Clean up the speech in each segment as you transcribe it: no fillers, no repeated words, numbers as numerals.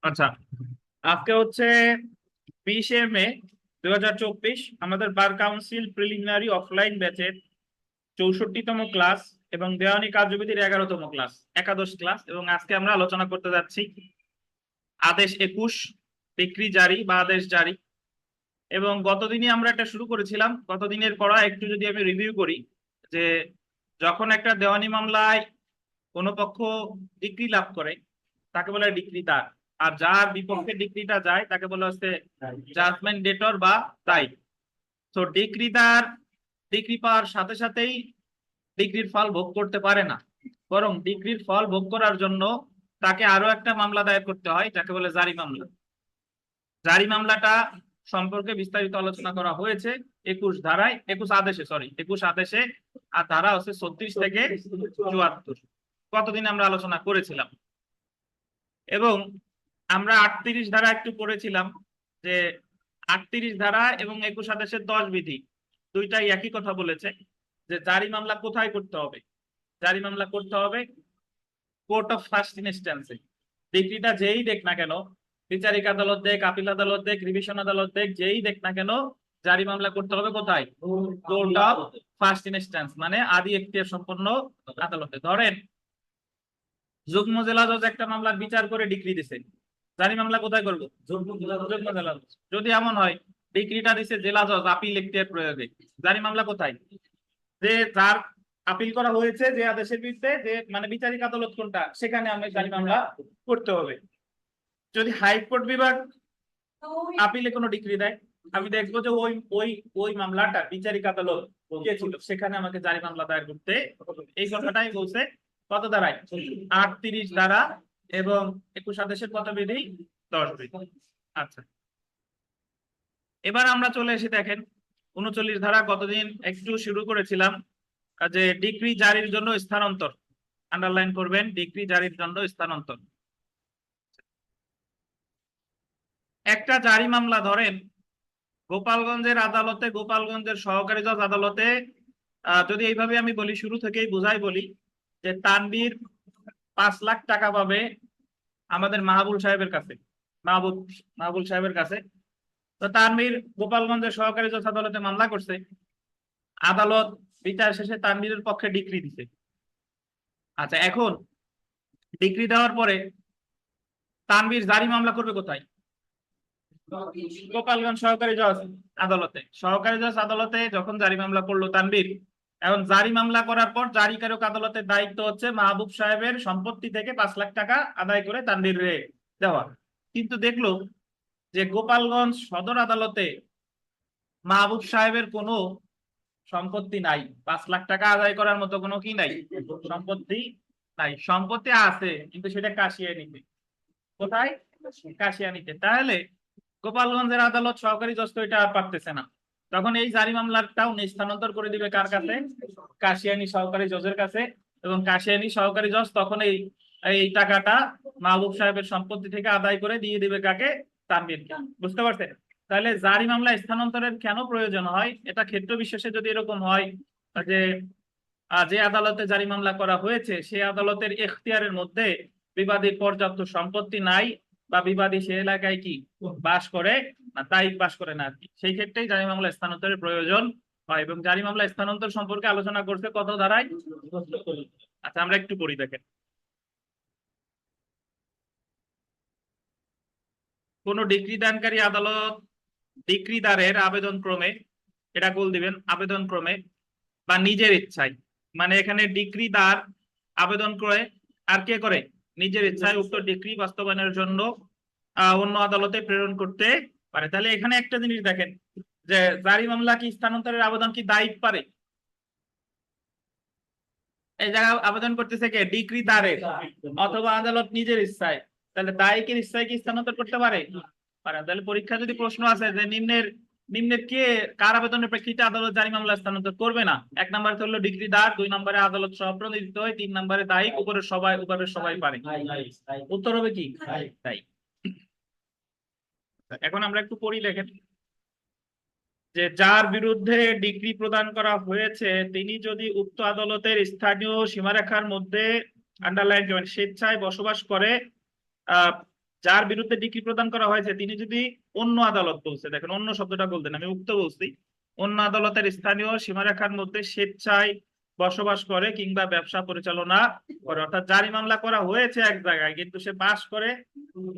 আচ্ছা, আজকে হচ্ছে 20শে মে 2024। আমাদের বার কাউন্সিল প্রিলিমিনারি অফলাইন ব্যাচের 64তম ক্লাস এবং দেওয়ানি কার্যবিধির 11তম ক্লাস, একাদশ ক্লাস। এবং আজকে আমরা আলোচনা করতে যাচ্ছি আদেশ 21, ডিক্রি জারি বা আদেশ জারি। এবং গতদিনই আমরা একটা শুরু করেছিলাম। গতদিনের পড়া একটু যদি আমি রিভিউ করি, যে যখন একটা দেওয়ানি মামলায় কোনো পক্ষ ডিক্রি লাভ করে তাকে বলে ডিক্রিদার, আর যার বিপক্ষে ডিক্রিটা যায় তাকে বলা হচ্ছে জাজমেন্ট ডেটর বা দায়ী। তো ডিক্রিদার ডিক্রি পাওয়ার সাথে সাথেই ডিক্রির ফল ভোগ করতে পারে না, বরং ডিক্রির ফল ভোগ করার জন্য তাকে আরো একটা মামলা দায়ের করতে হয়, যাকে বলে জারি মামলা। জারি মামলাটা সম্পর্কে বিস্তারিত আলোচনা করা হয়েছে 21 ধারায়, 21 আদেশে। আর ধারা হচ্ছে 36 থেকে 74। কতদিন আমরা আলোচনা করেছিলাম। এবং আমরা 38 ধারা একটু পড়েছিলাম, যে 38 ধারা এবং 21 আদেশের 10 বিধি দুইটাই একই কথা বলেছে, যে জারি মামলা কোথায় করতে হবে। জারি মামলা করতে হবে কোর্ট অফ ফার্স্ট ইনস্ট্যান্সে। ডিগ্রিটা যেই দেখ না কেন, বিচারিক আদালত দেখ, আপিল আদালত দেখ, রিভিশন আদালত দেখ, যেই দেখ না কেন, জারি মামলা করতে হবে কোথায়? কোর্ট অফ ফার্স্ট ইনস্ট্যান্স, মানে আদি এখতিয়ার সম্পন্ন আদালতে। ধরেন যুগ্ম জেলা জজ একটা মামলার বিচার করে ডিগ্রি দিছে, জারি মামলা কোথায় করবো? যুগ্ম জেলা জজ। যদি এমন হয় ডিগ্রিটা দিছে জেলা জজ আপিল এখতিয়ার প্রয়োগে, জারি মামলা কোথায়? যে যার আপিল করা হয়েছে যে আদেশের বিরুদ্ধে, যে মানে বিচারিক আদালত কোনটা, সেখানে আমরা জারি মামলা করতে হবে। যদি হাইকোর্ট বিভাগ আপিলে কোনো ডিগ্রি দেয়, আমি দেখবো যে ওই ওই ওই মামলাটা বিচারিক আদালত কে ছিল, সেখানে আমাকে জারি মামলা দায়ের করতে হবে। এই কথাটাই বলছে কত ধারায়? 38 ধারা এবং 21 আদেশের কত বিধি? 10 বিধি। আচ্ছা, এবার আমরা চলে এসে দেখেন 39 ধারা কতদিন একটু শুরু করেছিলাম, যে ডিক্রি জারির জন্য স্থানান্তর। আন্ডারলাইন করবেন, ডিক্রি জারির জন্য স্থানান্তর। একটা জারি মামলা ধরেন গোপালগঞ্জের আদালতে, গোপালগঞ্জের সহকারী জজ আদালতে, যদি এইভাবে আমি বলি, শুরু থেকেই বুঝাই বলি, যে তানভীর 5 লাখ টাকা পাবে আমাদের মাহবুল সাহেবের কাছে, মাহবুল সাহেবের কাছে। তো তানভীর গোপালগঞ্জের সহকারী জজ আদালতে মামলা করছে, আদালত বিচার শেষে তানভীরের পক্ষে ডিক্রি দিছে। আচ্ছা, এখন ডিক্রি দেওয়ার পরে তানভীর জারি মামলা করবে কোথায়? গোপালগঞ্জ সহকারী জজ আদালতে। সহকারী জজ আদালতে যখন জারি মামলা করলো তানভীর, এখন জারি মামলা করার পর জারিকারক আদালতের দায়িত্ব হচ্ছে মাহবুব সাহেবের সম্পত্তি থেকে 5 লাখ টাকা আদায় করে তানভীর রে দেওয়া। কিন্তু দেখলো যে গোপালগঞ্জ সদর আদালতে মাহবুব সাহেবের কোনো সম্পত্তি নাই, 5 লাখ টাকা আদায় করার মতো কোনো কি নাই, সম্পত্তি নাই। সম্পত্তি আছে কিন্তু সেটা কাশিয়ে নিতে। কোথায়? কাশিয়া নিতে। তাহলে গোপালগঞ্জের আদালত সহকারী জজ তো এটা আর পারতেছে না, তখন এই জারি মামলাটাও স্থানান্তর করে দিবে কার কাছে? কাশিয়ানী সহকারী জজের কাছে। এবং কাশিয়ানী সহকারী জজ তখন এই এই টাকাটা মাহবুব সাহেবের সম্পত্তি থেকে আদায় করে দিয়ে দিবে কাকে? তানভীরকে। বুঝতে পারছেন? তাহলে জারি মামলা স্থানান্তরের কেন প্রয়োজন হয়, এটা ক্ষেত্র বিশেষে যদি এরকম হয় যে যে আদালতে জারি মামলা করা হয়েছে সেই আদালতের এখতিয়ারের মধ্যে বিবাদীর পর্যাপ্ত সম্পত্তি নাই, বা বিবাদী সে এলাকায় কি বাস করে না, তাই বাস করে না আর কি, সেই ক্ষেত্রেই জারি মামলা স্থানান্তরের প্রয়োজন হয়। এবং জারি মামলা স্থানান্তর সম্পর্কে আলোচনা করতে কত ধারায়? আচ্ছা, আমরা একটু পড়ি দেখেন। কোন ডিগ্রি দানকারী আদালত ডিগ্রিদারের আবেদন ক্রমে, এটা গোল দিবেন, আবেদন ক্রমে বা নিজের ইচ্ছায়, মানে এখানে ডিগ্রিদার আবেদন করে আর কে করে? নিজের ইচ্ছায় উক্ত ডিগ্রি বাস্তবায়নের জন্য অন্য আদালতে প্রেরণ করতে পারে। তাহলে এখানে একটা জিনিস দেখেন, যে জারি মামলা কি স্থানান্তরের আবেদন কি দায়িত্ব পারে? এই জায়গায় আবেদন করতেছে কে? ডিগ্রিদারের অথবা আদালত নিজের ইচ্ছায়। তাহলে দায়িকের ইচ্ছায় কি স্থানান্তর করতে পারে? পারে। তাহলে পরীক্ষা যদি প্রশ্ন আছে যে নিম্নের নিম্নের কে কার আবেদনের প্রেক্ষিতে আদালত জারি মামলা স্থানান্তর করবে না, 1 নম্বরে হলো ডিগ্রিদার, 2 নম্বরে আদালত স্বপ্রণোদিত হয়, 3 নম্বরে দায়িক, উপরের সবাই পারে। উত্তর হবে কি? তাই। এখন আমরা একটু পড়ি, লেখেন। যে যার বিরুদ্ধে ডিগ্রি প্রদান করা হয়েছে তিনি যদি উক্ত আদালতের স্থানীয় সীমারেখার মধ্যে আন্ডারলাইন করবেন স্বেচ্ছায় বসবাস করে, যার বিরুদ্ধে ডিগ্রি প্রদান করা হয়েছে তিনি যদি অন্য আদালত বলছে, দেখেন অন্য শব্দটা বলতেন, আমি উক্ত বলছি, অন্য আদালতের স্থানীয় সীমারেখার মধ্যে স্বেচ্ছায় বসবাস করে কিংবা ব্যবসা পরিচালনা করে, অর্থাৎ জারি মামলা করা হয়েছে এক জায়গায় কিন্তু সে বাস করে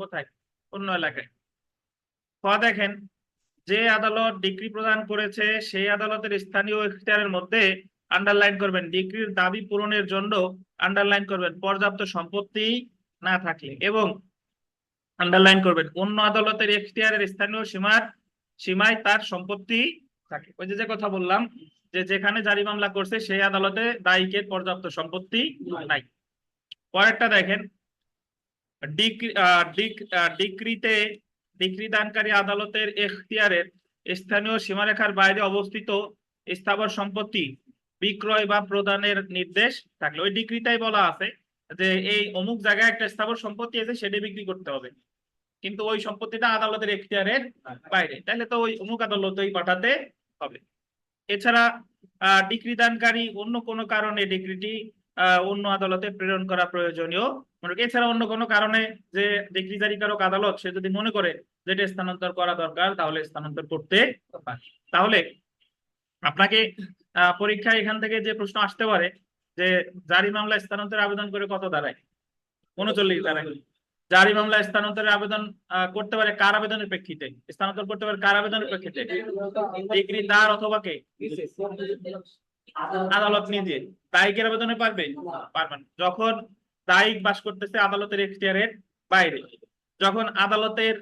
কোথায়, অন্য এলাকায়। দেখেন যে আদালত ডিগ্রি প্রদান করেছে সেই আদালতের স্থানীয় এখতিয়ারের মধ্যে আন্ডারলাইন করবেন ডিগ্রির দাবি পূরণের জন্য আন্ডারলাইন করবেন পর্যাপ্ত সম্পত্তি না থাকলে, এবং আন্ডারলাইন করবেন অন্য আদালতের এখতিয়ারের স্থানীয় সীমায় তার সম্পত্তি থাকে। ওই যে কথা বললাম যে যেখানে জারি মামলা করছে সেই আদালতে দায়ীকের পর্যাপ্ত সম্পত্তি নাই। পরেরটা দেখেন ডিগ্রি দানকারী আদালতের এখতিয়ারের স্থানীয় সীমারেখার বাইরে অবস্থিত স্থাবর সম্পত্তি বিক্রয় বা প্রদানের নির্দেশ থাকলে, ওই ডিগ্রিটাই বলা আছে যে এই অমুক জায়গায় একটা স্থাবর সম্পত্তি আছে সেটা বিক্রি করতে হবে, কিন্তু ওই সম্পত্তিটা আদালতের এখতিয়ারের বাইরে, তাহলে তো ওই অমুক আদালতেই পাঠাতে হবে। এছাড়া ডিগ্রি দানকারী অন্য কোনো কারণে ডিগ্রিটি অন্য আদালতে প্রেরণ করা প্রয়োজনীয়, এছাড়া অন্য কোনো কারণে যে ডিগ্রি জারিকারক আদালত সে যদি মনে করে যেটা স্থানান্তর করা দরকার তাহলে স্থানান্তর করতে পারে। তাহলে আপনাকে পরীক্ষায় এখান থেকে যে প্রশ্ন আসতে পারে যে জারি মামলা স্থানান্তরের আবেদন করে কত দাঁড়ায়, 39 দাঁড়ায়। জারি মামলা স্থানান্তরের আবেদন করতে পারে কার আবেদনের প্রেক্ষিতে, স্থানান্তর করতে পারে কার আবেদনের প্রেক্ষিতে, ডিগ্রি দার অথবা কে, আদালত নিজে। দায়িকের আবেদনে পারবে না। যখন দায়িক বাস করতেছে আদালতের এখতিয়ারের বাইরে, যখন আদালতের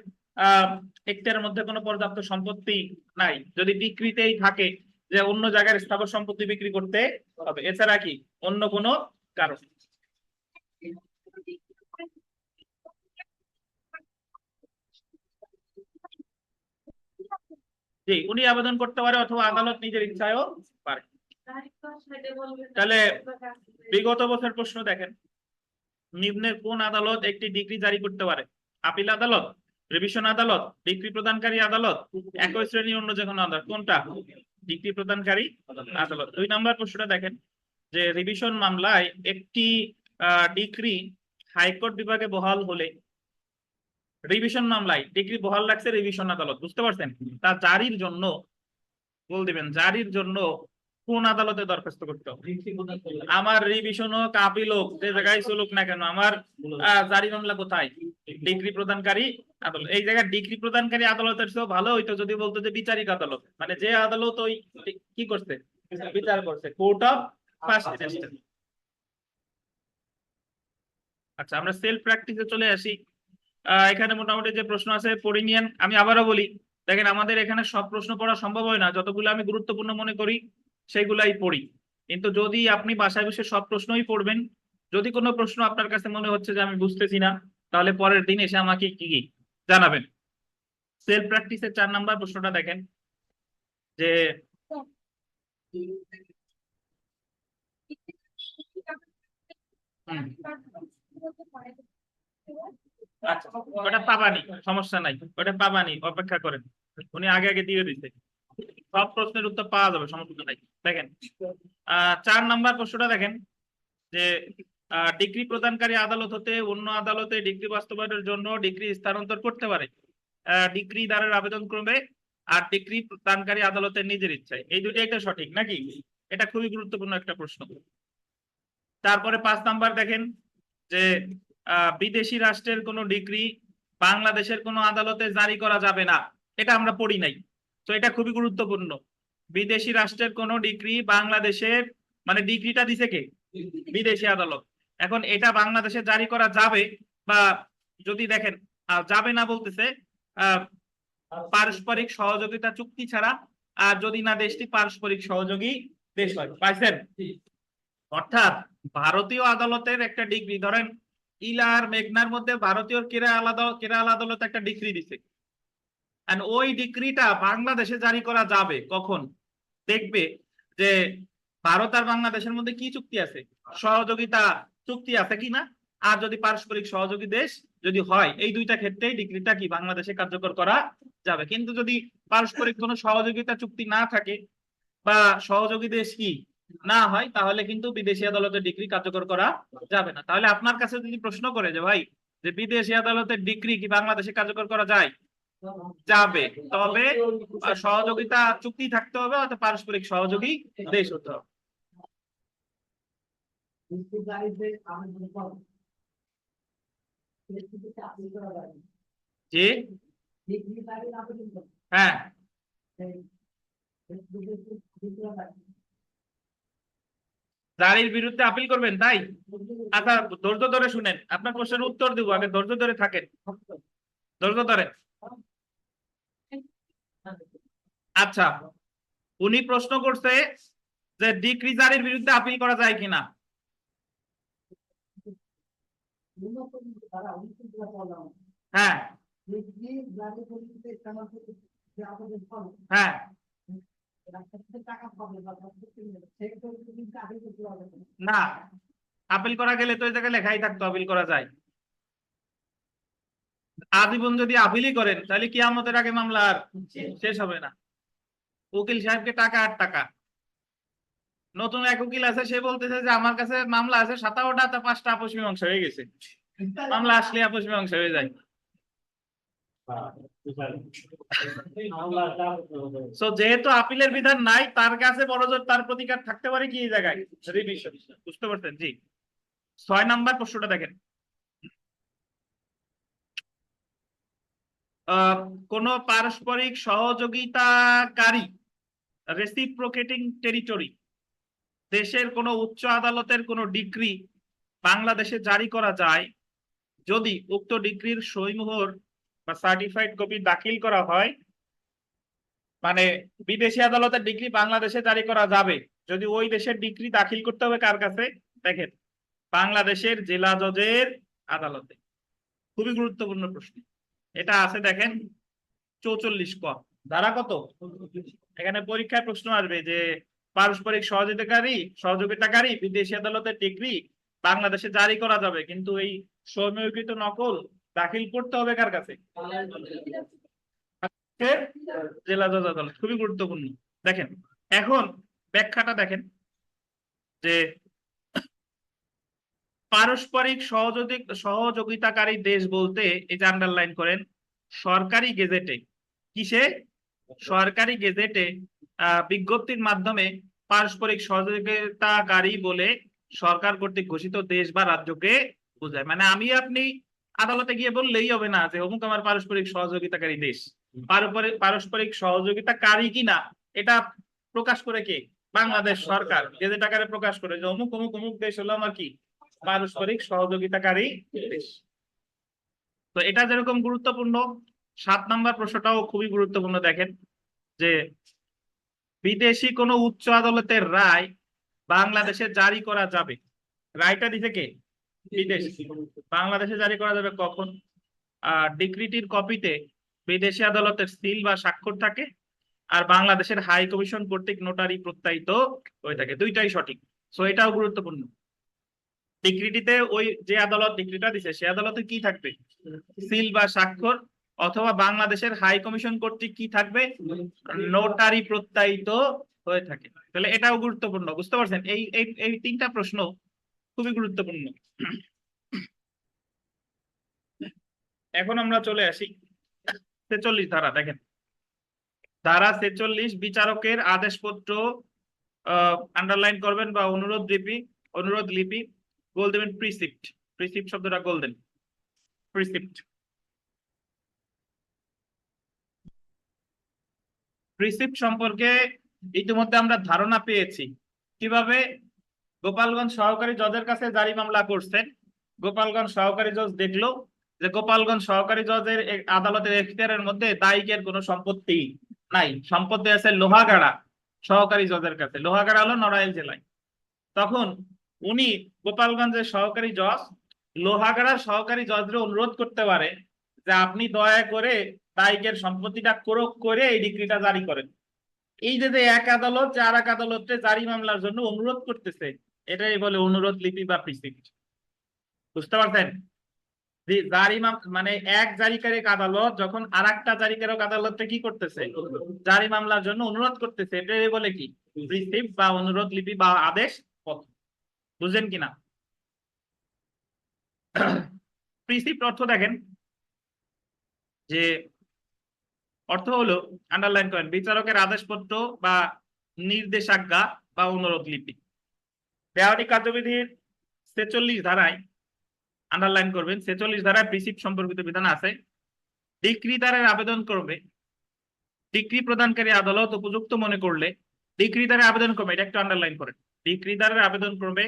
এখতিয়ারের মধ্যে কোনো পর্যাপ্ত সম্পত্তি নাই, যদি ডিক্রিতেই থাকে যে অন্য জায়গার স্থাবর সম্পত্তি বিক্রি করতে হবে, এছাড়া কি অন্য কোনো কারণ। জি, উনি আবেদন করতে পারে অথবা আদালত নিজের ইচ্ছায়ও পারে। তাহলে বিগত বছর প্রশ্ন দেখেন, নিম্নের কোন আদালত একটি ডিগ্রি জারি করতে পারে? আপিল আদালত, রিভিশন আদালত, ডিগ্রি প্রদানকারী আদালত, একই শ্রেণী অন্য যে কোনো আদালত, কোনটা? ডিগ্রি প্রদানকারী আদালত। 2 নম্বর প্রশ্নটা দেখেন যে রিভিশন মামলায় একটি ডিগ্রি হাইকোর্ট বিভাগে বহাল হলে, রিভিশন মামলায় ডিগ্রি বহাল রাখছে রিভিশন আদালত, বুঝতে পারছেন? তা জারির জন্য বল দিবেন, জারির জন্য কোন আদালতে দরখাস্ত করতে হবে? আমার রিভিশন হোক আপিল হোক যে জায়গায় চলুক না কেন, আমার জারি মামলা কোথায়? ডিগ্রি প্রদানকারী আদালত। এই জায়গায় ডিগ্রি প্রদানকারী আদালতের চেয়েও ভালো হইতো যদি বলতো যে বিচারিক আদালত, মানে যে আদালত ওই কি করছে, বিচার করছে, কোর্ট অফ ফার্স্ট ইনস্ট্যান্স। আচ্ছা, আমরা সেলফ প্র্যাকটিসে চলে আসি। এখানে মোটামুটি যে প্রশ্ন আছে পড়ে নিয়েন। আমি আবারও বলি, দেখেন আমাদের এখানে সব প্রশ্ন পড়া সম্ভব হয় না, যতগুলো আমি গুরুত্বপূর্ণ মনে করি সেইগুলাই পড়ি, কিন্তু যদি আপনি বাসায় বসে সব প্রশ্নই পড়বেন, যদি কোনো প্রশ্ন আপনার কাছে মনে হচ্ছে যে আমি বুঝতেছি না, তাহলে পরের দিন এসে আমাকে কি জানাবেন। সেলফ প্র্যাকটিসের 4 নাম্বার প্রশ্নটা দেখেন যে আচ্ছা, ওটা পাবানি, সমস্যা নাই, ওটা পাবানি, অপেক্ষা করেন, উনি আগে আগে দিয়ে দিতে, সব প্রশ্নের উত্তর পাওয়া যাবে, সমস্যা নাই। দেখেন 4 নাম্বার প্রশ্নটা দেখেন যে ডিগ্রি প্রদানকারী আদালত হতে অন্য আদালতে ডিগ্রি বাস্তবায়নের জন্য ডিগ্রি স্থানান্তর করতে পারে ডিগ্রি দানের আবেদন ক্রমে আর ডিগ্রি প্রদানকারী আদালতের নিজের ইচ্ছায়, এই দুটো একটা সঠিক নাকি? এটা খুবই গুরুত্বপূর্ণ একটা প্রশ্ন। তারপরে 5 নাম্বার দেখেন যে বিদেশি রাষ্ট্রের কোনো ডিগ্রি বাংলাদেশের কোনো আদালতে জারি করা যাবে না, এটা আমরা পড়ি নাই, তো এটা খুবই গুরুত্বপূর্ণ। বিদেশি রাষ্ট্রের কোনো ডিগ্রি বাংলাদেশের, মানে ডিগ্রিটা দিছে কে? বিদেশি আদালত। এখন এটা বাংলাদেশে জারি করা যাবে, বা যদি দেখেন যাবে না বলতেছে পারস্পরিক সহযোগিতা চুক্তি ছাড়া, আর যদি না দেশটি পারস্পরিক সহযোগী দেশ হয়, পাইছেন? অর্থাৎ ভারতীয় আদালতের একটা ডিগ্রি, ধরেন ইলা আর মেঘনার মধ্যে ভারতীয় কেরালা আদালত একটা ডিগ্রি দিছে, আর ওই ডিগ্রিটা বাংলাদেশে জারি করা যাবে কখন? দেখবে যে ভারত আর বাংলাদেশের মধ্যে কি চুক্তি আছে, সহযোগিতা চুক্তি আছে কিনা, আর যদি পারস্পরিক সহযোগী দেশ যদি হয়, এই দুইটা ক্ষেত্রেই ডিগ্রিটা কি বাংলাদেশে কার্যকর করা যাবে। কিন্তু যদি পারস্পরিক কোনো সহযোগিতা চুক্তি না থাকে বা সহযোগী দেশ কি না হয়, তাহলে কিন্তু বিদেশি আদালতের ডিগ্রি কার্যকর করা যাবে না। তাহলে আপনার কাছে যদি প্রশ্ন করে যে ভাই, যে বিদেশি আদালতের ডিগ্রি কি বাংলাদেশে কার্যকর করা যায়, যাবে, তবে সহযোগিতা চুক্তি থাকতে হবে, অর্থাৎ পারস্পরিক সহযোগী দেশ হতে হবে। জি, হ্যাঁ, জারির বিরুদ্ধে আপিল করবেন, তাই? আচ্ছা, ধৈর্য ধরে শুনেন, আপনার প্রশ্নের উত্তর দিব, আগে ধৈর্য ধরে থাকেন, ধৈর্য ধরে। আচ্ছা, উনি প্রশ্ন করছে যে ডিক্রি জারির বিরুদ্ধে আপিল করা যায় কিনা। হ্যাঁ, হ্যাঁ, না, আপিল করা গেলে তো এই জায়গায় লেখাই থাকতো আপিল করা যায়। আজীবন যদি আপিলই করেন তাহলে কিয়ামতের আগে মামলা আর শেষ হবে না। উকিল সাহেবকে টাকা আর টাকা। নতুন এক উকিল আছে, সে বলতেছে যে আমার কাছে মামলা আছে 17টা, তা 5টা আপোষ মীমাংসা হয়ে গেছে। মামলা আসলে আপোষ মীমাংসা হয়ে যায়। সো যেহেতু আপিলের বিধান নাই, তার কাছে বড়জোর তার প্রতিকার থাকতে পারে কি এই জায়গায় রিভিশন। বুঝতে পারছেন? জি। 6 নাম্বার প্রশ্নটা দেখেন। কোন পারস্পরিক সহযোগিতাকারী রেসিপ্রোকেটিং টেরিটরি দেশের কোন উচ্চ আদালতের কোন ডিক্রি বাংলাদেশে জারি করা যায় যদি উক্ত ডিক্রির সইমোহর বা সার্টিফাইড কপি দাখিল করা হয়। মানে বিদেশি আদালতের ডিক্রি বাংলাদেশে জারি করা যাবে যদি ওই দেশের ডিক্রি দাখিল করতে হবে কার কাছে? দেখেন, বাংলাদেশের জেলা জজের আদালতে। খুবই গুরুত্বপূর্ণ প্রশ্ন এটা। আছে দেখেন 44 ক ধারা কত, এখানে পরীক্ষায় প্রশ্ন আসবে যে পারস্পরিক সহযোগিতাকারী বিদেশি আদালতের ডিগ্রি বাংলাদেশে জারি করা যাবে, কিন্তু এই সমীকৃত নকল দাখিল করতে হবে কার কাছে? জেলা জজ আদালত। খুবই গুরুত্বপূর্ণ। দেখেন, এখন ব্যাখ্যাটা দেখেন যে পারস্পরিক সহযোগিতাকারী দেশ বলতে, এই যে আন্ডারলাইন করেন, সরকারি গেজেটে, কিসে? সরকারি গেজেটে বিজ্ঞপ্তির মাধ্যমে পারস্পরিক সহযোগিতাকারী বলে সরকার কর্তৃক ঘোষিত দেশ বা রাজ্যকে বোঝায়। মানে আমি আপনি আদালতে গিয়ে বললেই হবে না যে অমুক আমার পারস্পরিক সহযোগিতাকারী দেশ। পারস্পরিক সহযোগিতাকারী কিনা এটা প্রকাশ করে কে? বাংলাদেশ সরকার গেজেট আকারে প্রকাশ করে যে অমুক অমুক অমুক দেশ হলো আমার কি পারস্পরিক সহযোগিতাকারী দেশ। তো এটা যেরকম গুরুত্বপূর্ণ, 7 নাম্বার প্রশ্নটাও খুবই গুরুত্বপূর্ণ। দেখেন যে বিদেশি কোনো উচ্চ আদালতের রায় বাংলাদেশে জারি করা যাবে। রায়টা দিছে কে? বিদেশি। বাংলাদেশে জারি করা যাবে কখন? ডিক্রিটির কপিতে বিদেশি আদালতের সিল বা স্বাক্ষর থাকে, আর বাংলাদেশের হাই কমিশন কর্তৃক নোটারি প্রত্যায়িত হয়ে থাকে। দুইটাই সঠিক। সো এটাও গুরুত্বপূর্ণ। ডিক্রিটিতে ওই যে আদালত ডিক্রিটা দিছে সে আদালতে কি থাকবে? সিল বা স্বাক্ষর, অথবা বাংলাদেশের হাই কমিশন কর্তৃক কি থাকবে? নোটারি প্রত্যায়িত হয়ে থাকে। তাহলে এটাও গুরুত্বপূর্ণ। বুঝতে পারছেন? এই এই এই 3টা প্রশ্ন খুবই গুরুত্বপূর্ণ। এখন আমরা চলে আসি 46 ধারা। দেখেন, ধারা 46 বিচারকের আদেশপত্র আন্ডারলাইন করবেন বা অনুরোধ লিপি গোল দেবেন প্রিসিপ্ট। প্রিসিপ্ট শব্দটা গোল দেন, প্রিসিপ্ট। প্রিসিপ্ট সম্পর্কে ইতিমধ্যে আমরা ধারণা পেয়েছি। কিভাবে? গোপালগঞ্জ সহকারী জজের কাছে জারি মামলা করছেন, গোপালগঞ্জ সহকারী জজ দেখলো যে গোপালগঞ্জ সহকারী জজের আদালতের এখতিয়ারের মধ্যে দায়িকের কোনো সম্পত্তি নাই, সম্পত্তি আছে লোহাগাড়া সহকারী জজের কাছে। লোহাগাড়া হলো নড়াইল জেলায়। তখন উনি গোপালগঞ্জের সহকারী জজ লোহাগাড়া সহকারী জজরে অনুরোধ করতে পারে যে আপনি দয়া করে দায়িকের সম্পত্তিটা ক্রোক করে এই ডিক্রিটা জারি করেন। এই যে এক আদালত যে আর এক আদালতে জারি মামলার জন্য অনুরোধ করতেছে, এটাই বলে অনুরোধ লিপি বা প্রিসিপ্ট। বুঝতে পারছেন? জারি মানে এক জারিকারী আদালত যখন আরেকটা জারিকারক আদালতকে কি করতেছে, জারি মামলার জন্য অনুরোধ করতেছে, এটাই বলে কি রিসিপ্ট বা অনুরোধ লিপি বা আদেশ পত্র। বুঝলেন কিনা? প্রিসিপ্ট অর্থ দেখেন, যে অর্থ হলো, আন্ডারলাইন করেন, বিচারকের আদেশপত্র বা নির্দেশাজ্ঞা বা অনুরোধ লিপি। দেওয়ানি কার্যবিধির 46 ধারায়, আন্ডারলাইন করবেন, 46 ধারায় প্রিসিপ্ট সম্পর্কিত বিধান আছে। ডিক্রিদারের আবেদন করবে, ডিক্রি প্রদানকারী আদালত উপযুক্ত মনে করলে ডিক্রিদারে আবেদন করবে, এটা একটু আন্ডারলাইন করেন, ডিক্রিদারের আবেদন করবে,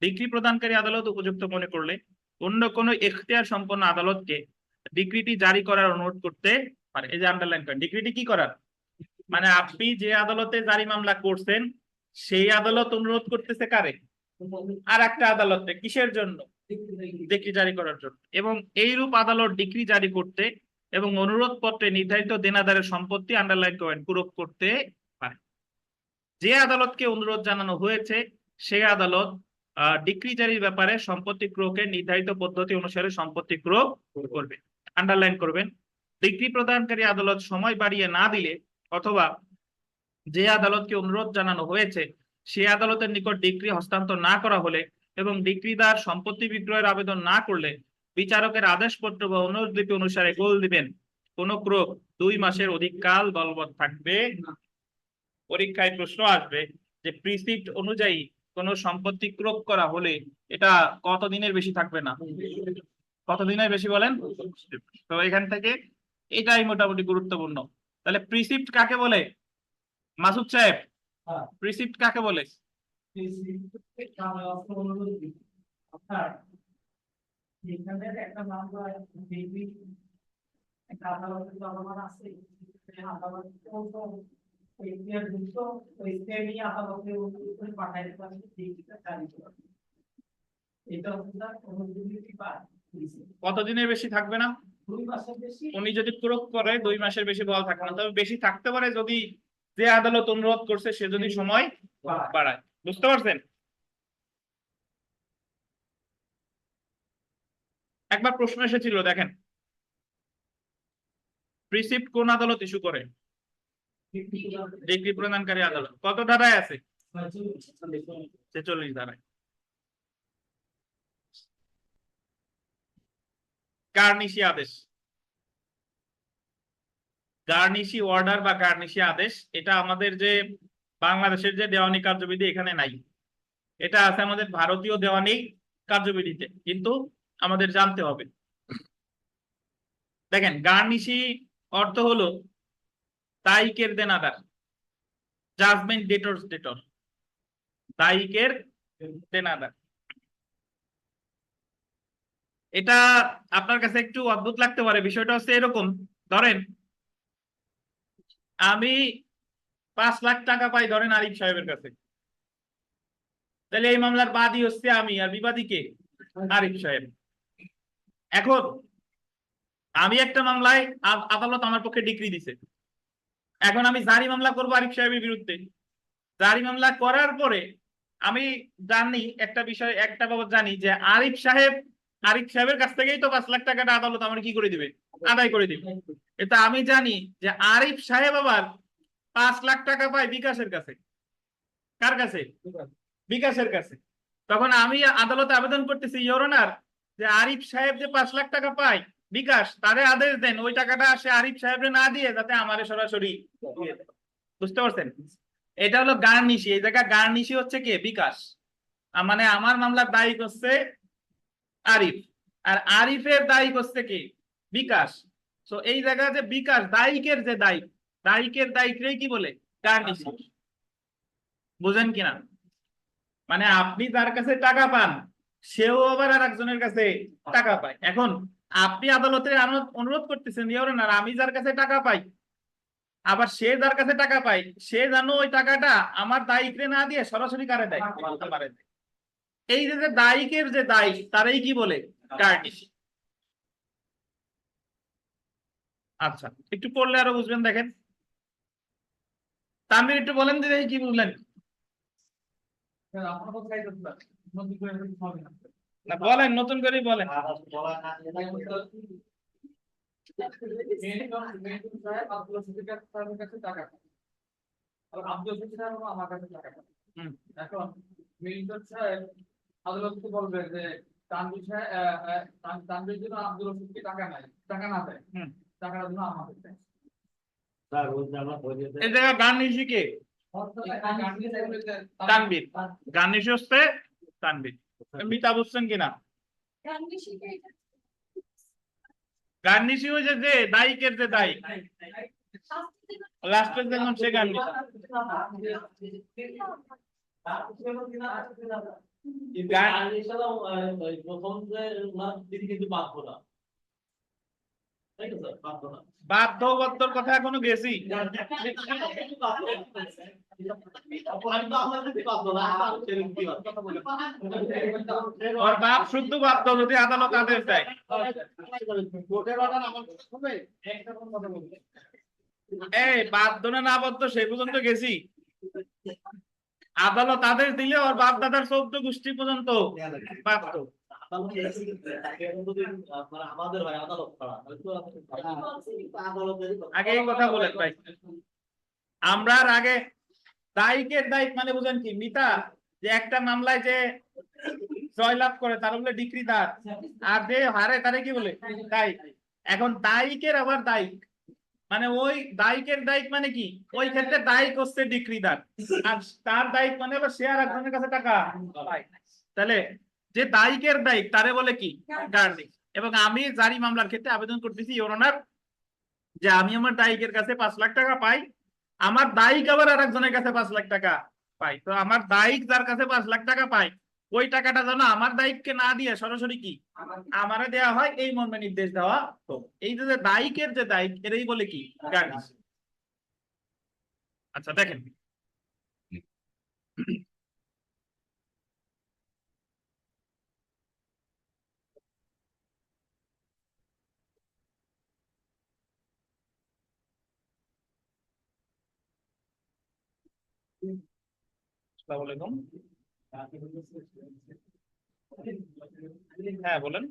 ডিক্রি প্রদানকারী আদালত উপযুক্ত মনে করলে অন্য কোনো এখতিয়ার সম্পন্ন আদালতকে ডিক্রিটি জারি করার অনুরোধ করতে পারে। এই যে আন্ডারলাইন করেন, ডিক্রিটি কি করার, মানে আপনি যে আদালতে জারি মামলা করছেন সেই আদালত অনুরোধ করতেছে কারে, আর একটা আদালতে, কিসের জন্য, ডিক্রি জারি করার জন্য। এবং এইরূপ আদালত ডিক্রি জারি করতে এবং অনুরোধ পত্রে নির্ধারিত দেনাদারের সম্পত্তি, আন্ডারলাইন করেন, পূরক করতে পারে। যে আদালতকে অনুরোধ জানানো হয়েছে সেই আদালত ডিক্রি জারির ব্যাপারে সম্পত্তি ক্রয়ের নির্ধারিত পদ্ধতি অনুসারে সম্পত্তি ক্রয় করবে। আন্ডারলাইন করবেন, ডিক্রি প্রদানকারী আদালত সময় বাড়িয়ে না দিলে অথবা যে আদালতকে অনুরোধ জানানো হয়েছে সেই আদালতের নিকট ডিক্রি হস্তান্তর না করা হলে এবং ডিক্রিদার সম্পত্তি বিক্রয়ের আবেদন না করলে বিচারকের আদেশপত্র বা অনুরোধ লিপি অনুসারে গোল দিবেন কোন ক্রয় 2 মাসের অধিক কাল বলবৎ থাকবে না। পরীক্ষায় প্রশ্ন আসবে যে প্রিসিপ্ট অনুযায়ী কোন সম্পত্তি ক্রয় করা হলে এটা কত দিনের বেশি থাকবে না, কত দিনের বেশি বলেন? তো এখান থেকে এটাই মোটামুটি গুরুত্বপূর্ণ। তাহলে প্রিসিপ্ট কাকে বলে মাসুদ সাহেব, প্রিসিপ্ট কাকে বলে? একটা মামলা একটা আদালতের চলমান আছে, আদালত কতদিনের বেশি থাকবে না, 2 মাসের বেশি। উনি যদি ক্রয় করে 2 মাসের বেশি বলা থাকবে না, তবে বেশি থাকতে পারে যদি যে আদালত অনুরোধ করছে সে যদি সময় বাড়ায়। বুঝতে পারছেন? একবার প্রশ্ন এসেছিল, দেখেন, প্রিসিপ্ট কোন আদালত ইস্যু করে? ডিক্রি প্রদানকারী আদালত। কত ধারায় আছে? 46 ধারায়। গার্নিশি আদেশ, গার্নিশি অর্ডার বা গার্নিশি আদেশ, এটা আমাদের যে বাংলাদেশের যে দেওয়ানি কার্যবিধি এখানে নাই, এটা আছে আমাদের ভারতীয় দেওয়ানি কার্যবিধিতে, কিন্তু আমাদের জানতে হবে। দেখেন, গার্নিশি অর্থ হলো দায়িকের দেনাদার, জাজমেন্ট ডেটরস ডেটর, দায়িকের দেনাদার। এটা আপনার কাছে একটু অদ্ভুত লাগতে পারে, বিষয়টা হচ্ছে এরকম, ধরেন আমি 5 লাখ টাকা পাই ধরেন আরিফ সাহেবের কাছে, তাহলে এই মামলার বাদী হচ্ছে আমি আর বিবাদী কে, আরিফ সাহেব। এখন আমি একটা মামলায় আদালত আমার পক্ষে ডিক্রি দিছে, এখন আমি জারি মামলা করবো আরিফ সাহেবের বিরুদ্ধে। জারি মামলা করার পরে আমি জানি একটা বিষয়, একটা বাবদ জানি যে আরিফ সাহেবের কাছ থেকেই তো 5 লাখ টাকাটা আদালত আমার কি করে দিবে, আদায় করে দিবে। এটা আমি জানি যে আরিফ সাহেব আবার 5 লাখ টাকা পায় বিকাশের কাছে। কার কাছে? বিকাশের কাছে। তখন আমি আদালতে আবেদন করতেছি, ইওর অনার, যে আরিফ সাহেব যে 5 লাখ টাকা পায় বিকাশ, তারে আদেশ দেন ওই টাকাটা সে আরিফ সাহেবরে না দিয়ে যাতে আমারে সরাসরি দিয়ে দেয়। বুঝতে পারছেন? এটা হলো গার্নিশি। এই জায়গা গার্নিশি হচ্ছে কে, বিকাশ। মানে আমার মামলার দায়ী করছে আরিফ, আর আরিফের দায়ী করছে কে, বিকাশ। তো এই জায়গা যে বিকাশ দায়িকের যে দায়িক, দায়িকের দায়িকরেই কি বলে, গার্নিশি। বুঝেন কিনা? মানে আপনি যার কাছে টাকা পান সেও আবার আর একজনের কাছে টাকা পায়। এখন আপনি আদালতের অনুরোধ করতেছেন, না আমি যার কাছে টাকা পাই, আবার সে যার কাছে টাকা পায় সে জানো ওই টাকাটা আমার দায়িত্বে না দিয়ে সরাসরি কারে দেয়, এই যে দায়িকের যে দায়িক তারাই কি বলে, গার্নিশি। আচ্ছা, একটু পড়লে আরো বুঝবেন। দেখেন, তানভীর একটু বলেন যে কি বুঝলেন? না বলেন, নতুন করে বলেন। হুম। এখন মিল্টন সাহেব আদালতকে বলবে যে তানভীর সাহেব তানভীর জন্য আব্দুল রশিদকে টাকা না দেয়, হুম। টাকার জন্য আমাদের দেয়। এই জায়গায় গার্নিশি কে? তানভীর। গার্নিশি হচ্ছে তানভীর। মিতা বুঝছেন কিনা? গার্নিশি হয়েছে যে দায়িকের যে দায়িক, লাস্টের দেখলাম সে গার্নিশি। বাধ্যবাধকতার কথা এখনো গেছি। ওর বাপ শুদ্ধ বাধ্য যদি আদালত আদেশ দেয়। এই বাধ্য না বাধ্য সে পর্যন্ত গেছি। আদালত আদেশ দিলে ওর বাপ দাদার 14 গোষ্ঠী পর্যন্ত বাধ্য। আগে এই কথা বলেন ভাই। আমরা আগে দায়িকের দায়িক মানে বুঝেন কি? মিতা যে একটা মামলায় যে জয়লাভ করে তার বলে ডিক্রিদার, আর যে হারে তারে কি বলে দায়িক। এখন দায়িকের আবার দায়িক মানে ওই দায়িকের দায়িক মানে কি? ওই ক্ষেত্রে দায়িক হচ্ছে ডিক্রিদার, আর তার দায়িক মানে আবার সে আর একজনের কাছে টাকা পায়। তাহলে যে দায়িকের দায়িক তারে বলে কি? গার্নিক। এবং আমি জারি মামলার ক্ষেত্রে আবেদন করতেছি ইওর অনার যে আমি আমার দায়িকের কাছে 5 লাখ টাকা পাই, আমার দায়িক আবার আর একজনের কাছে 5 লাখ টাকা পাই, তো আমার দায়িক যার কাছে 5 লাখ টাকা পাই ওই টাকাটা যেন আমার দায়িককে না দিয়ে সরাসরি কি আমারে দেওয়া হয়, এই মর্মে নির্দেশ দেওয়া। তো এই যে দায়িকের যে দায়িক এরই বলে কি? গার্নিশ। আচ্ছা দেখেন, আসসালামু আলাইকুম। হ্যাঁ বলেন।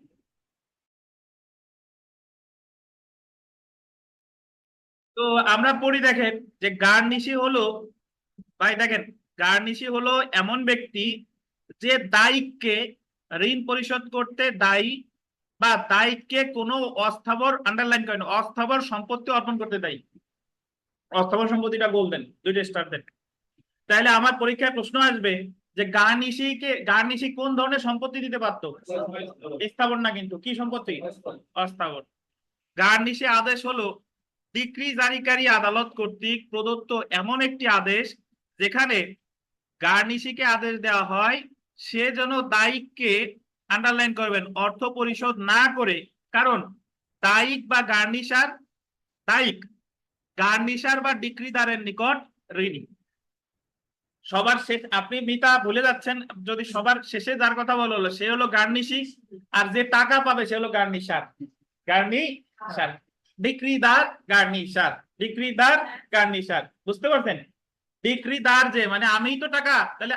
তো আমরা পড়ি দেখেন যে গার্নিশি হলো, ভাই দেখেন, গার্নিশি হলো এমন ব্যক্তি যে দায়িককে ঋণ পরিশোধ করতে দায়ী বা দায়িককে কোনো অস্থাবর, আন্ডারলাইন করেন, অস্থাবর সম্পত্তি অর্পণ করতে দায়ী। অস্থাবর সম্পত্তিটা বলবেন, 2টা স্টার দেন। তাহলে আমার পরীক্ষায় প্রশ্ন আসবে যে গার্নিশি কোন ধরনের সম্পত্তি দিতে পারতো? স্থাবর না, কিন্তু কি সম্পত্তি? অস্থাবর। গার্নিশি আদেশ হলো ডিক্রি জারিকারী আদালত কর্তৃক প্রদত্ত এমন একটি আদেশ যেখানে গার্নিশিকে আদেশ দেওয়া হয় সে যেন দায়িককে, আন্ডারলাইন করবেন, অর্থ পরিশোধ না করে, কারণ দায়িক বা গার্নিশার বা ডিক্রিদারের নিকট ঋণী। সবার শেষ আপনি মিতা ভুলে যাচ্ছেন, যদি সবার শেষে যার কথা বলা হলো সে হলো গার্নিশি, আর যে টাকা পাবে সে হলো গার্নিশার। ডিক্রিদার ডিক্রিদার গার্নিশার, বুঝতে পারছেন? ডিক্রিদার যে মানে আমি তো টাকা, তাহলে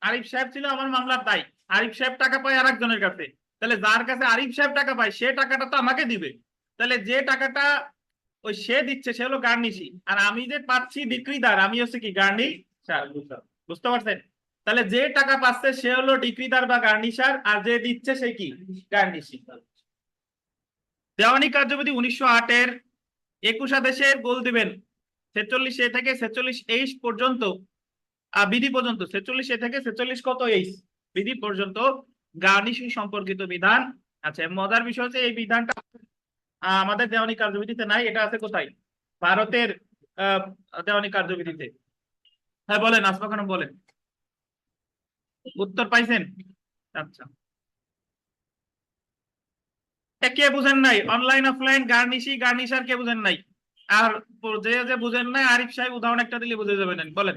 আরিফ সাহেব ছিল আমার মামলার দায়ী, আরিফ সাহেব টাকা পায় আর একজনের কাছে, তাহলে যার কাছে আরিফ সাহেব টাকা পায় সে টাকাটা তো আমাকে দিবে। তাহলে যে টাকাটা ওই সে দিচ্ছে সে হলো গার্নিশি, আর আমি যে পাচ্ছি ডিক্রিদার, আমি হচ্ছে কি? গার্নিশার। বুঝতে পারছেন? তাহলে যে টাকা পাচ্ছে সে হলো ডিক্রিদার বা গার্নিশার, আর যে দিচ্ছে সে কি? গার্নিশি। দেওয়ানি কার্যবিধি 1908-এর 21 আদেশের গোল দিবেন 46A থেকে 46H পর্যন্ত, বিধি পর্যন্ত, 46A থেকে 46 কত এইচ বিধি পর্যন্ত গার্নিশি সম্পর্কিত বিধান। আচ্ছা, মজার বিষয় হচ্ছে এই বিধানটা আমাদের দেওয়ানি কার্যবিধিতে নাই, এটা আছে কোথায়? ভারতের দেওয়ানি কার্যবিধিতে। হ্যাঁ বলেন, আসমা খানম বলেন, উত্তর পাইছেন? আচ্ছা, কে বুঝেন নাই? অনলাইন অফলাইন গার্নিশার কে বুঝেন নাই? আর যে যে বুঝেন নাই আরিফ সাহেব উদাহরণ একটা দিলে বুঝে যাবেন, বলেন।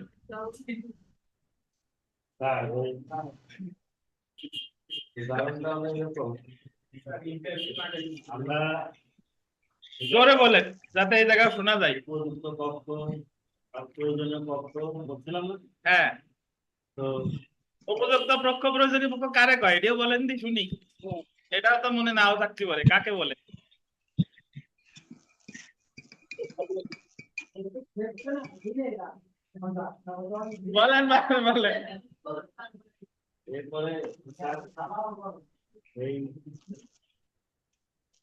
আমরা জোরে বলেন যাতে এই জায়গায় শোনা যায়। উপযুক্ত পক্ষ, প্রয়োজনীয় পক্ষ বলছিলাম না? হ্যাঁ। তো উপযুক্ত পক্ষ প্রয়োজনীয় পক্ষ কারে কয় এটাও বলেন দি শুনি। এটা তো মনে নাও থাকতে পারে, কাকে বলে? বলেন বলেন বলেন। এরপরে এই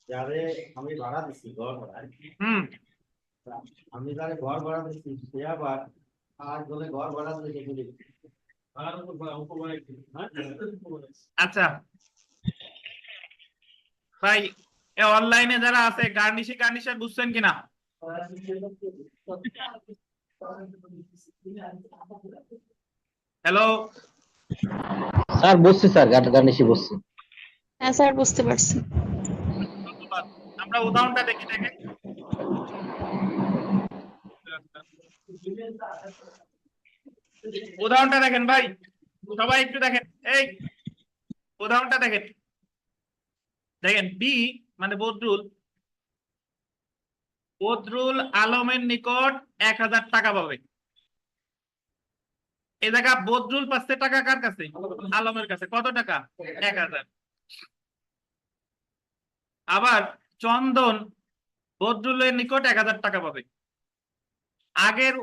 যারে আমি ভাড়া দিচ্ছি ঘর ভাড়া, হুম। আমি যারে ঘর ভাড়া দিচ্ছি সে আবার আর বলে ঘর ভাড়া দিয়ে সেগুলি আচ্ছা ভাই, অনলাইনে যারা আছে গার্নিশি গার্নিশার বুঝছেন কিনা? হ্যালো, স্যার বসছি, স্যার গার্নিশি বসছি। হ্যাঁ স্যার, বুঝতে পারছি। ধন্যবাদ। আমরা উদাহরণটা দেখি দেখে। উদাহরণটা দেখেন ভাই, সবাই একটু দেখেন। এই উদাহরণটা দেখেন, দেখেন বি মানে বদরুল, বদরুল আলমের নিকট 1000 টাকা পাবে। এই জায়গা বদরুল পাচ্ছে টাকা কার কাছে? আলমের কাছে। কত টাকা? 1000। আবার চন্দন বদরুলের নিকট 1000 টাকা পাবে। আগের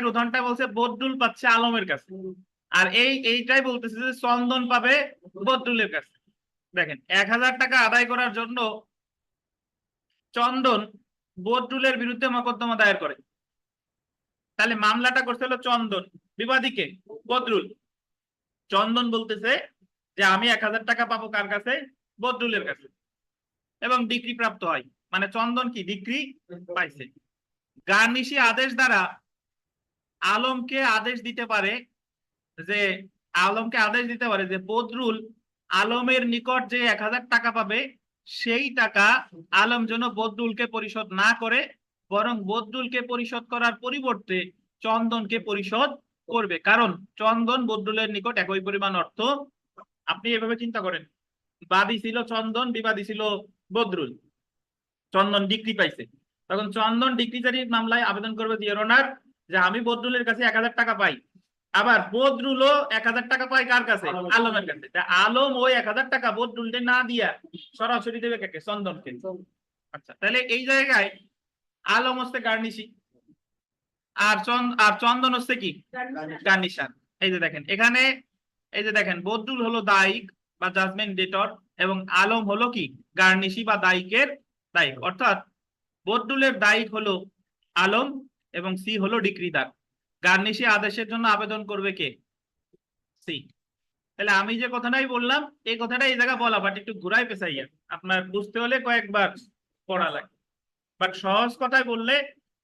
উদাহরণটা বলছে বদরুল পাচ্ছে আলমের কাছে, আর এইটাই বলতেছে যে চন্দন পাবে বদরুলের কাছে। দেখেন 1000 টাকা আদায় করার জন্য চন্দন বদরুলের বিরুদ্ধে মকদ্দমা দায়ের করে। তাহলে মামলাটা করতে হলো চন্দন, বিবাদীকে বদরুল। চন্দন বলতেছে যে আমি 1000 টাকা পাবো কার কাছে? বদরুলের কাছে, এবং ডিগ্রি প্রাপ্ত হয়, মানে চন্দন কি ডিগ্রি পাইছে। গার্নিশি আদেশ দ্বারা আলমকে আদেশ দিতে পারে যে বদরুল আলমের নিকট যে 1000 টাকা পাবে সেই টাকা আলম যেন বদরুলকে পরিশোধ না করে, বরং বদরুলকে পরিশোধ করার পরিবর্তে চন্দনকে পরিশোধ করবে, কারণ চন্দন বদরুলের নিকট একই পরিমাণ অর্থ। আপনি এভাবে চিন্তা করেন, বাদী ছিল চন্দন, বিবাদী ছিল বদরুল। চন্দন ডিগ্রি পাইছে, তখন চন্দন ডিগ্রিজারির মামলায় আবেদন করবে ডিয়ার অনার যে আমি বদরুলের কাছে 1000 টাকা পাই। আবার বদরুলও 1000 টাকা পায় কার কাছে? আলমের কাছে। আলম ওই 1000 টাকা বদরুলকে না দিয়া সরাসরি দেবে কাকে? চন্দনকে। আচ্ছা, তাহলে এই জায়গায় আলম হচ্ছে গার্নিশি, আর চন্দন হচ্ছে কি? গার্নিশার। এই যে দেখেন এখানে, এই যে দেখেন বদরুল হলো দায়িক বা জাজমেন্ট ডেটর, এবং আলম হলো কি? গার্নিশি বা দায়িকের দায়িক। অর্থাৎ বদরুলের দায়িক হলো আলম এবং সি হলো ডিক্রিদার। গার্নিশি আদেশের জন্য আবেদন করবে কে? সি। তাহলে আমি যে কথাটাই বললাম এই কথাটা এই জায়গায় বলা, বাট একটু ঘুরাই পেঁচাইয়া আপনার বুঝতে হলে কয়েকবার পড়া লাগে। বাট সহজ কথায় বললে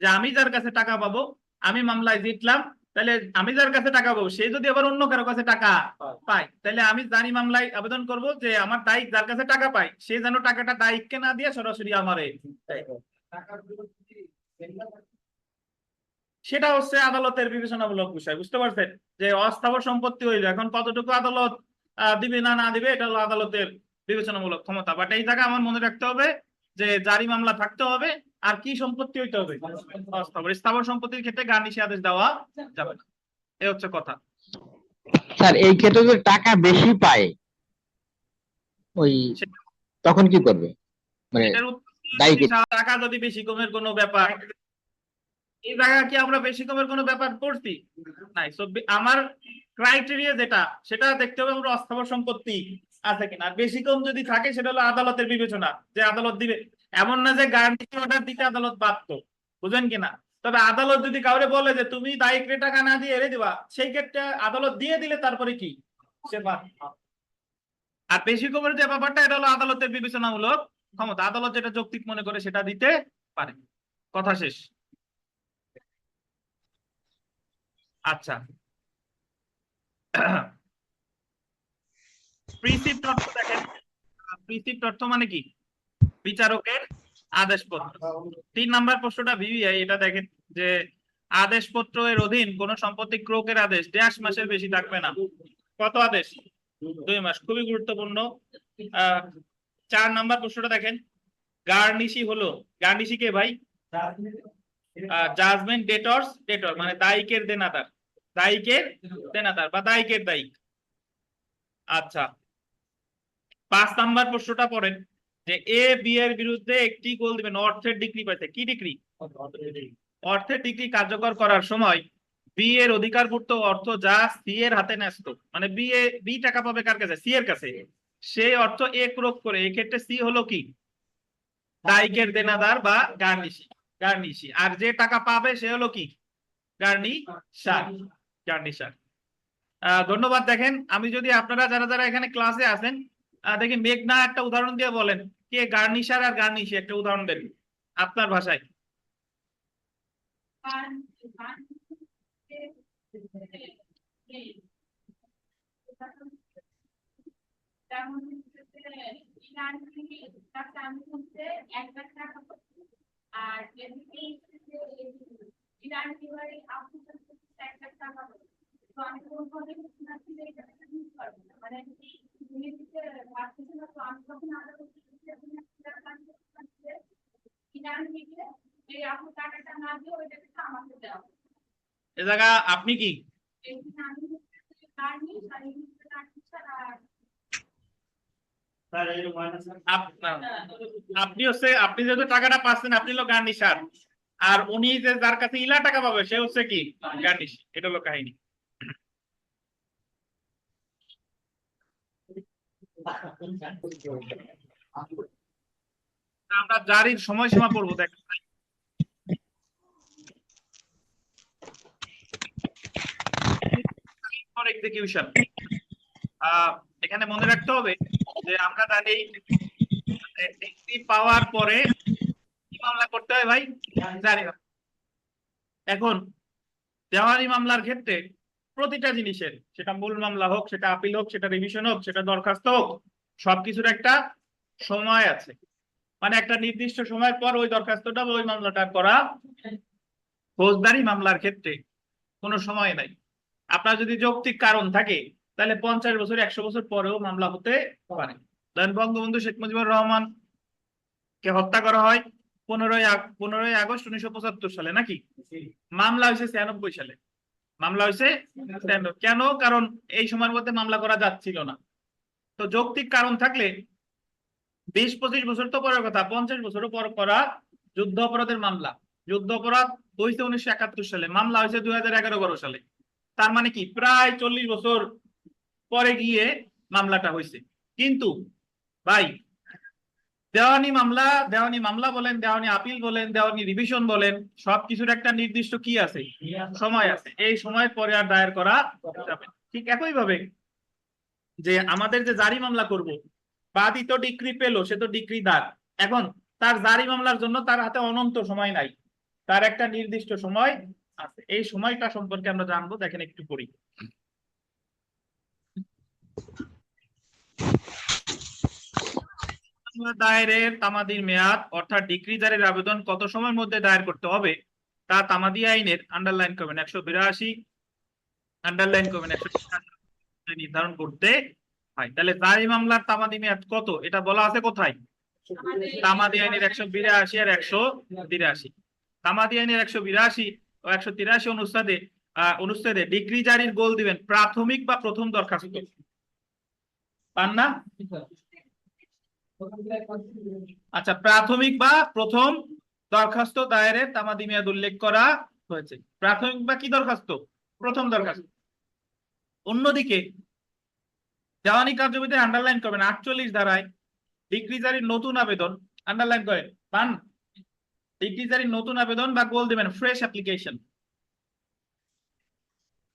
যে আমি যার কাছে টাকা পাবো, আমি মামলায় জিতলাম, তাহলে আমি যার কাছে টাকা পাবো সে যদি আবার অন্য কারো কাছে টাকা পায়, তাহলে আমি জানি মামলায় আবেদন করব যে আমার দায়িক যার কাছে টাকা পায় সে যেন টাকাটা দায়িককে না দিয়ে সরাসরি আমারে দেয়। সেটা হচ্ছে আদালতের বিবেচনামূলক বিষয়, বুঝতে পারছেন? যে অস্থাবর সম্পত্তি হইলো, এখন কতটুকু আদালত দিবে না না দিবে এটা হলো আদালতের বিবেচনামূলক ক্ষমতা। বাট এই জায়গায় আমার মনে রাখতে হবে যে জারি মামলা থাকতে হবে, আর কি সম্পত্তি হইতে হবে? অস্থাবর। স্থাবর সম্পত্তির ক্ষেত্রে গার্নিশি আদেশ দেওয়া যাবে না। এই হচ্ছে কথা। স্যার এই ক্ষেত্রে যদি টাকা বেশি পায় ওই তখন কি করবে? মানে এটার উত্তর দায়ী টাকা যদি বেশি কমের কোনো ব্যাপার, এই জায়গা কি আমরা বেশি কমের কোনো ব্যাপার পড়ছি? নাই। আমার ক্রাইটেরিয়া যেটা সেটা দেখতে হবে আমরা অস্থাবর সম্পত্তি আছে কিনা, আর বেশি কম যদি থাকে সেটা হলো আদালতের বিবেচনা, যে আদালত দিবে। এমন না যে গার্নিশি অর্ডার দিতে আদালত বাধ্য, বুঝেন কিনা? তবে আদালত যদি কাউরে বলে যে তুমি দায়িত্বে টাকা না দিয়ে এড়ে দিবা, সেই ক্ষেত্রে আদালত দিয়ে দিলে তারপরে কি সে বাধ্য। আর বেশি কমের যে ব্যাপারটা এটা হলো আদালতের বিবেচনামূলক ক্ষমতা, আদালত যেটা যৌক্তিক মনে করে সেটা দিতে পারে। কথা শেষ। আচ্ছা, প্রিসিপ্ট অর্থ দেখেন। প্রিসিপ্ট অর্থ মানে কি? বিচারকের আদেশপত্র। 3 নাম্বার প্রশ্নটা ভিভিআই, এটা দেখেন যে আদেশপত্র এর অধীন কোন সম্পত্তি ক্রোকের আদেশ 1.5 মাসের বেশি থাকবে না। কত আদেশ? 2 মাস। খুবই গুরুত্বপূর্ণ। 4 নাম্বার প্রশ্নটা দেখেন, গার্নিশি হলো, গার্নিশি কে ভাই? জাজমেন্ট ডেটর মানে দায়িকের দেনাদার, দায়িকের দেনাদার বা দায়িকের দায়িক। আচ্ছা, 5 নাম্বার প্রশ্নটা পড়েন যে এ বি এর বিরুদ্ধে একটি গোল দিবেন, অর্থের ডিগ্রি পাইছে। কি ডিগ্রি? অর্থের ডিগ্রি কার্যকর করার সময় বি এর অধিকারভুক্ত অর্থ যা সি এর হাতে ন্যস্ত, মানে বি টাকা পাবে কার কাছে? সি এর কাছে। সেই অর্থ এ প্রয়োগ করে, এক্ষেত্রে সি হলো কি? দায়িকের দেনাদার বা গার্নিশি। আর যে টাকা পাবে সে হলো কি? গার্নিশার। ধন্যবাদ। দেখেন, আমি যদি আপনারা যারা যারা এখানে ক্লাসে আছেন দেখি মেঘনা একটা উদাহরণ দিয়ে বলেন, কে গার্নিশার আর গার্নিশি একটা উদাহরণ দেন আপনার ভাষায়। আর এদিকে তো আমি কোনভাবে মানে তুমি দিতে পারতেছ না, তো আমি যখন এই আপনি টাকাটা না দিয়ে ওই টাকাটা আমাকে দেওয়া। এ জায়গা আপনি কি আপনি যেহেতু টাকাটা পাচ্ছেন আপনি হলো গার্নিশার, আর উনি যে যার কাছে ইলা টাকা পাবে সে হচ্ছে কি? গার্নিশ। এটা হলো কাহিনী। আমরা জারির সময়সীমা পড়বো। দেখ, এক্সিকিউশন। এখানে মনে রাখতে হবে যে আমরা জানি ডিগ্রি পাওয়ার পরে কি মামলা করতে হয় ভাই? জারি। এখন দেওয়ানি মামলার ক্ষেত্রে প্রতিটা জিনিসের, সেটা মূল মামলা হোক, সেটা আপিল হোক, সেটা রিভিশন হোক, সেটা দরখাস্ত হোক, সবকিছুর একটা সময় আছে। মানে একটা নির্দিষ্ট সময়ের পর ওই দরখাস্তটা ওই মামলাটা করা। ফৌজদারি মামলার ক্ষেত্রে কোনো সময় নাই। আপনার যদি যৌক্তিক কারণ থাকে তাহলে 50 বছর 100 বছর পরেও মামলা হতে পারে। ধরেন বঙ্গবন্ধু শেখ মুজিবুর রহমান কে হত্যা করা হয় 15ই আগস্ট 1975 সালে, নাকি? মামলা হয়েছে 96 সালে। মামলা হয়েছে কেন? কারণ এই সময়ের মধ্যে মামলা করা যাচ্ছিল না। তো যৌক্তিক কারণ থাকলে 20-25 বছর তো পরের কথা, 50 বছরও পর করা যুদ্ধ অপরাধের মামলা। যুদ্ধ অপরাধ হয়েছে 1971 সালে, মামলা হয়েছে 2011-12 সালে। তার মানে কি প্রায় 40 বছর পরে গিয়ে মামলাটা হয়েছে। কিন্তু ভাই দেওয়ানি মামলা বলেন, দেওয়ানি আপিল বলেন, দেওয়ানি রিভিশন বলেন, সবকিছুর একটা নির্দিষ্ট কি আছে? সময় আছে। এই সময় পরে আর দায়ের করা যাবে না। ঠিক একই ভাবে যে আমাদের যে জারি মামলা করব, বাদী তো ডিক্রি পেলো, সে তো ডিক্রিদার। এখন তার জারি মামলার জন্য তার হাতে অনন্ত সময় নাই, তার একটা নির্দিষ্ট সময় আছে। এই সময়টা সম্পর্কে আমরা জানবো। দেখেন একটু পড়ি। দায়েরের তামাদির মেয়াদ, অর্থাৎ ডিক্রি জারির আবেদন কত সময়ের মধ্যে দায়ের করতে হবে তা তামাদি আইনের আন্ডারলাইন করবেন 182, আন্ডারলাইন করবেন 182 নির্ধারণ করতে হয়। তাহলে জারি মামলার তামাদি মেয়াদ কত এটা বলা আছে কোথায়? তামাদি আইনের 182 আর 183। তামাদি আইনের 182 ও 183 অনুচ্ছেদে ডিক্রি জারির গোল দিবেন প্রাথমিক বা প্রথম দরখাস্ত। পান না? আচ্ছা, প্রাথমিক বা প্রথম দরখাস্ত দায়েরের তামাদি মেয়াদ উল্লেখ করা হয়েছে। প্রাথমিক বা কি দরখাস্ত? প্রথম দরখাস্ত। অন্যদিকে দেওয়ানি কার্যবিধি আন্ডারলাইন করবেন 48 ধারায় ডিক্রি জারির নতুন আবেদন, আন্ডারলাইন করেন, পান? ডিক্রি জারির নতুন আবেদন বা গোল দিবেন ফ্রেশ অ্যাপ্লিকেশন,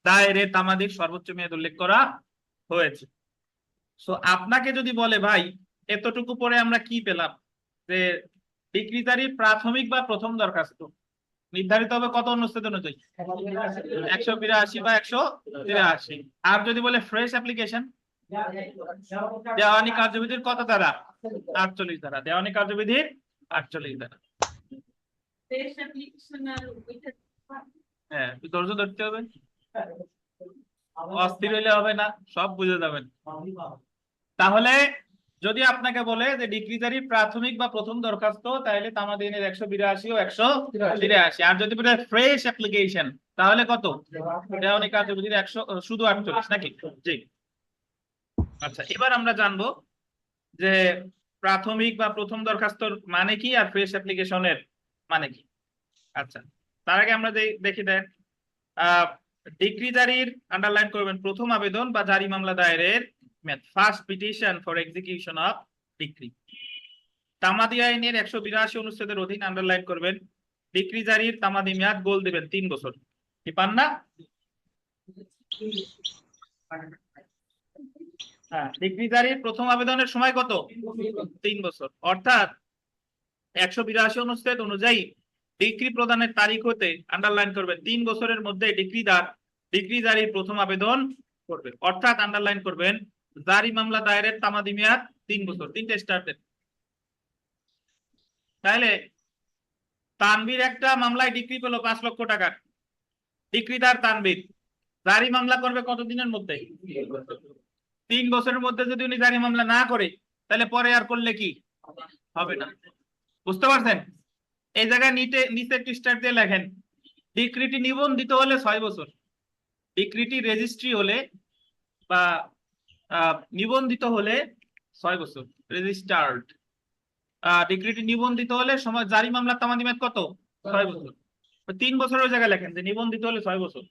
দায়েরের তামাদির সর্বোচ্চ মেয়াদ উল্লেখ করা হয়েছে। সো আপনাকে যদি বলে ভাই এতটুকু পরে আমরা কি পেলাম, যে ডিক্রি জারির প্রাথমিক বা প্রথম দরখাস্ত নির্ধারিত হবে কত অনুচ্ছেদ অনুযায়ী? 182 বা 183। আর যদি বলে ফ্রেশ অ্যাপ্লিকেশন, দেওয়ানি কার্যবিধির কত ধারা? 48 ধারা। দেওয়ানি কার্যবিধির 48 ধারা। হ্যাঁ, ধৈর্য ধরতে হবে, অস্থির হইলে হবে না, সব বুঝে যাবেন। তাহলে যদি আপনাকে বলে যে ডিক্রি জারির প্রাথমিক বা প্রথম দরখাস্ত, তাহলে তামাদি আইনের 182 ও 183। আর যদি বলে ফ্রেশ অ্যাপ্লিকেশন তাহলে কত? দেওয়ানি কার্যবিধির 100 শুধু 48, নাকি? জি। আচ্ছা, এবার আমরা জানবো যে প্রাথমিক বা প্রথম দরখাস্তর মানে কি আর ফ্রেশ অ্যাপ্লিকেশনের মানে কি। আচ্ছা, তার আগে আমরা দেখি দেন ডিক্রি জারির আন্ডারলাইন করবেন প্রথম আবেদন বা জারি মামলা দায়েরের first petition for execution of decree. তামাদি আইনের 182 অনুচ্ছেদের অধীন আন্ডারলাইন করবেন ডিক্রি জারির তামাদি মেয়াদ গোল দিবেন 3 বছর। কি পান না? হ্যাঁ, ডিক্রি জারির প্রথম আবেদনের সময় কত? 3 বছর। অর্থাৎ 182 অনুচ্ছেদ অনুযায়ী ডিক্রি প্রদানের তারিখ হতে আন্ডারলাইন করবেন 3 বছরের মধ্যে ডিক্রি জারির প্রথম আবেদন করবে। অর্থাৎ আন্ডারলাইন করবেন জারি মামলা দায়েরের তামাদি মেয়াদ 3 বছর। 3টে স্টার দেন। তাহলে তানভীর একটা মামলায় ডিক্রি পেল 5 লক্ষ টাকার, ডিক্রিদার তানভীর জারি মামলা করবে কতদিনের মধ্যে? 3 বছরের মধ্যে যদি উনি জারি মামলা না করে তাহলে পরে আর করলে কি হবে না। বুঝতে পারছেন? এই জায়গায় নিচে একটু স্টার দিয়ে লেখেন ডিক্রিটি নিবন্ধিত হলে 6 বছর, ডিক্রিটি রেজিস্ট্রি হলে বা নিবন্ধিত হলে 6 বছর রেজিস্টার্ড। ডিক্রিটি নিবন্ধিত হলে সময় জারি মামলার তামাদি মেয়াদ কত? 6 বছর। 3 বছরের জায়গায় লেখেন যে নিবন্ধিত হলে 6 বছর।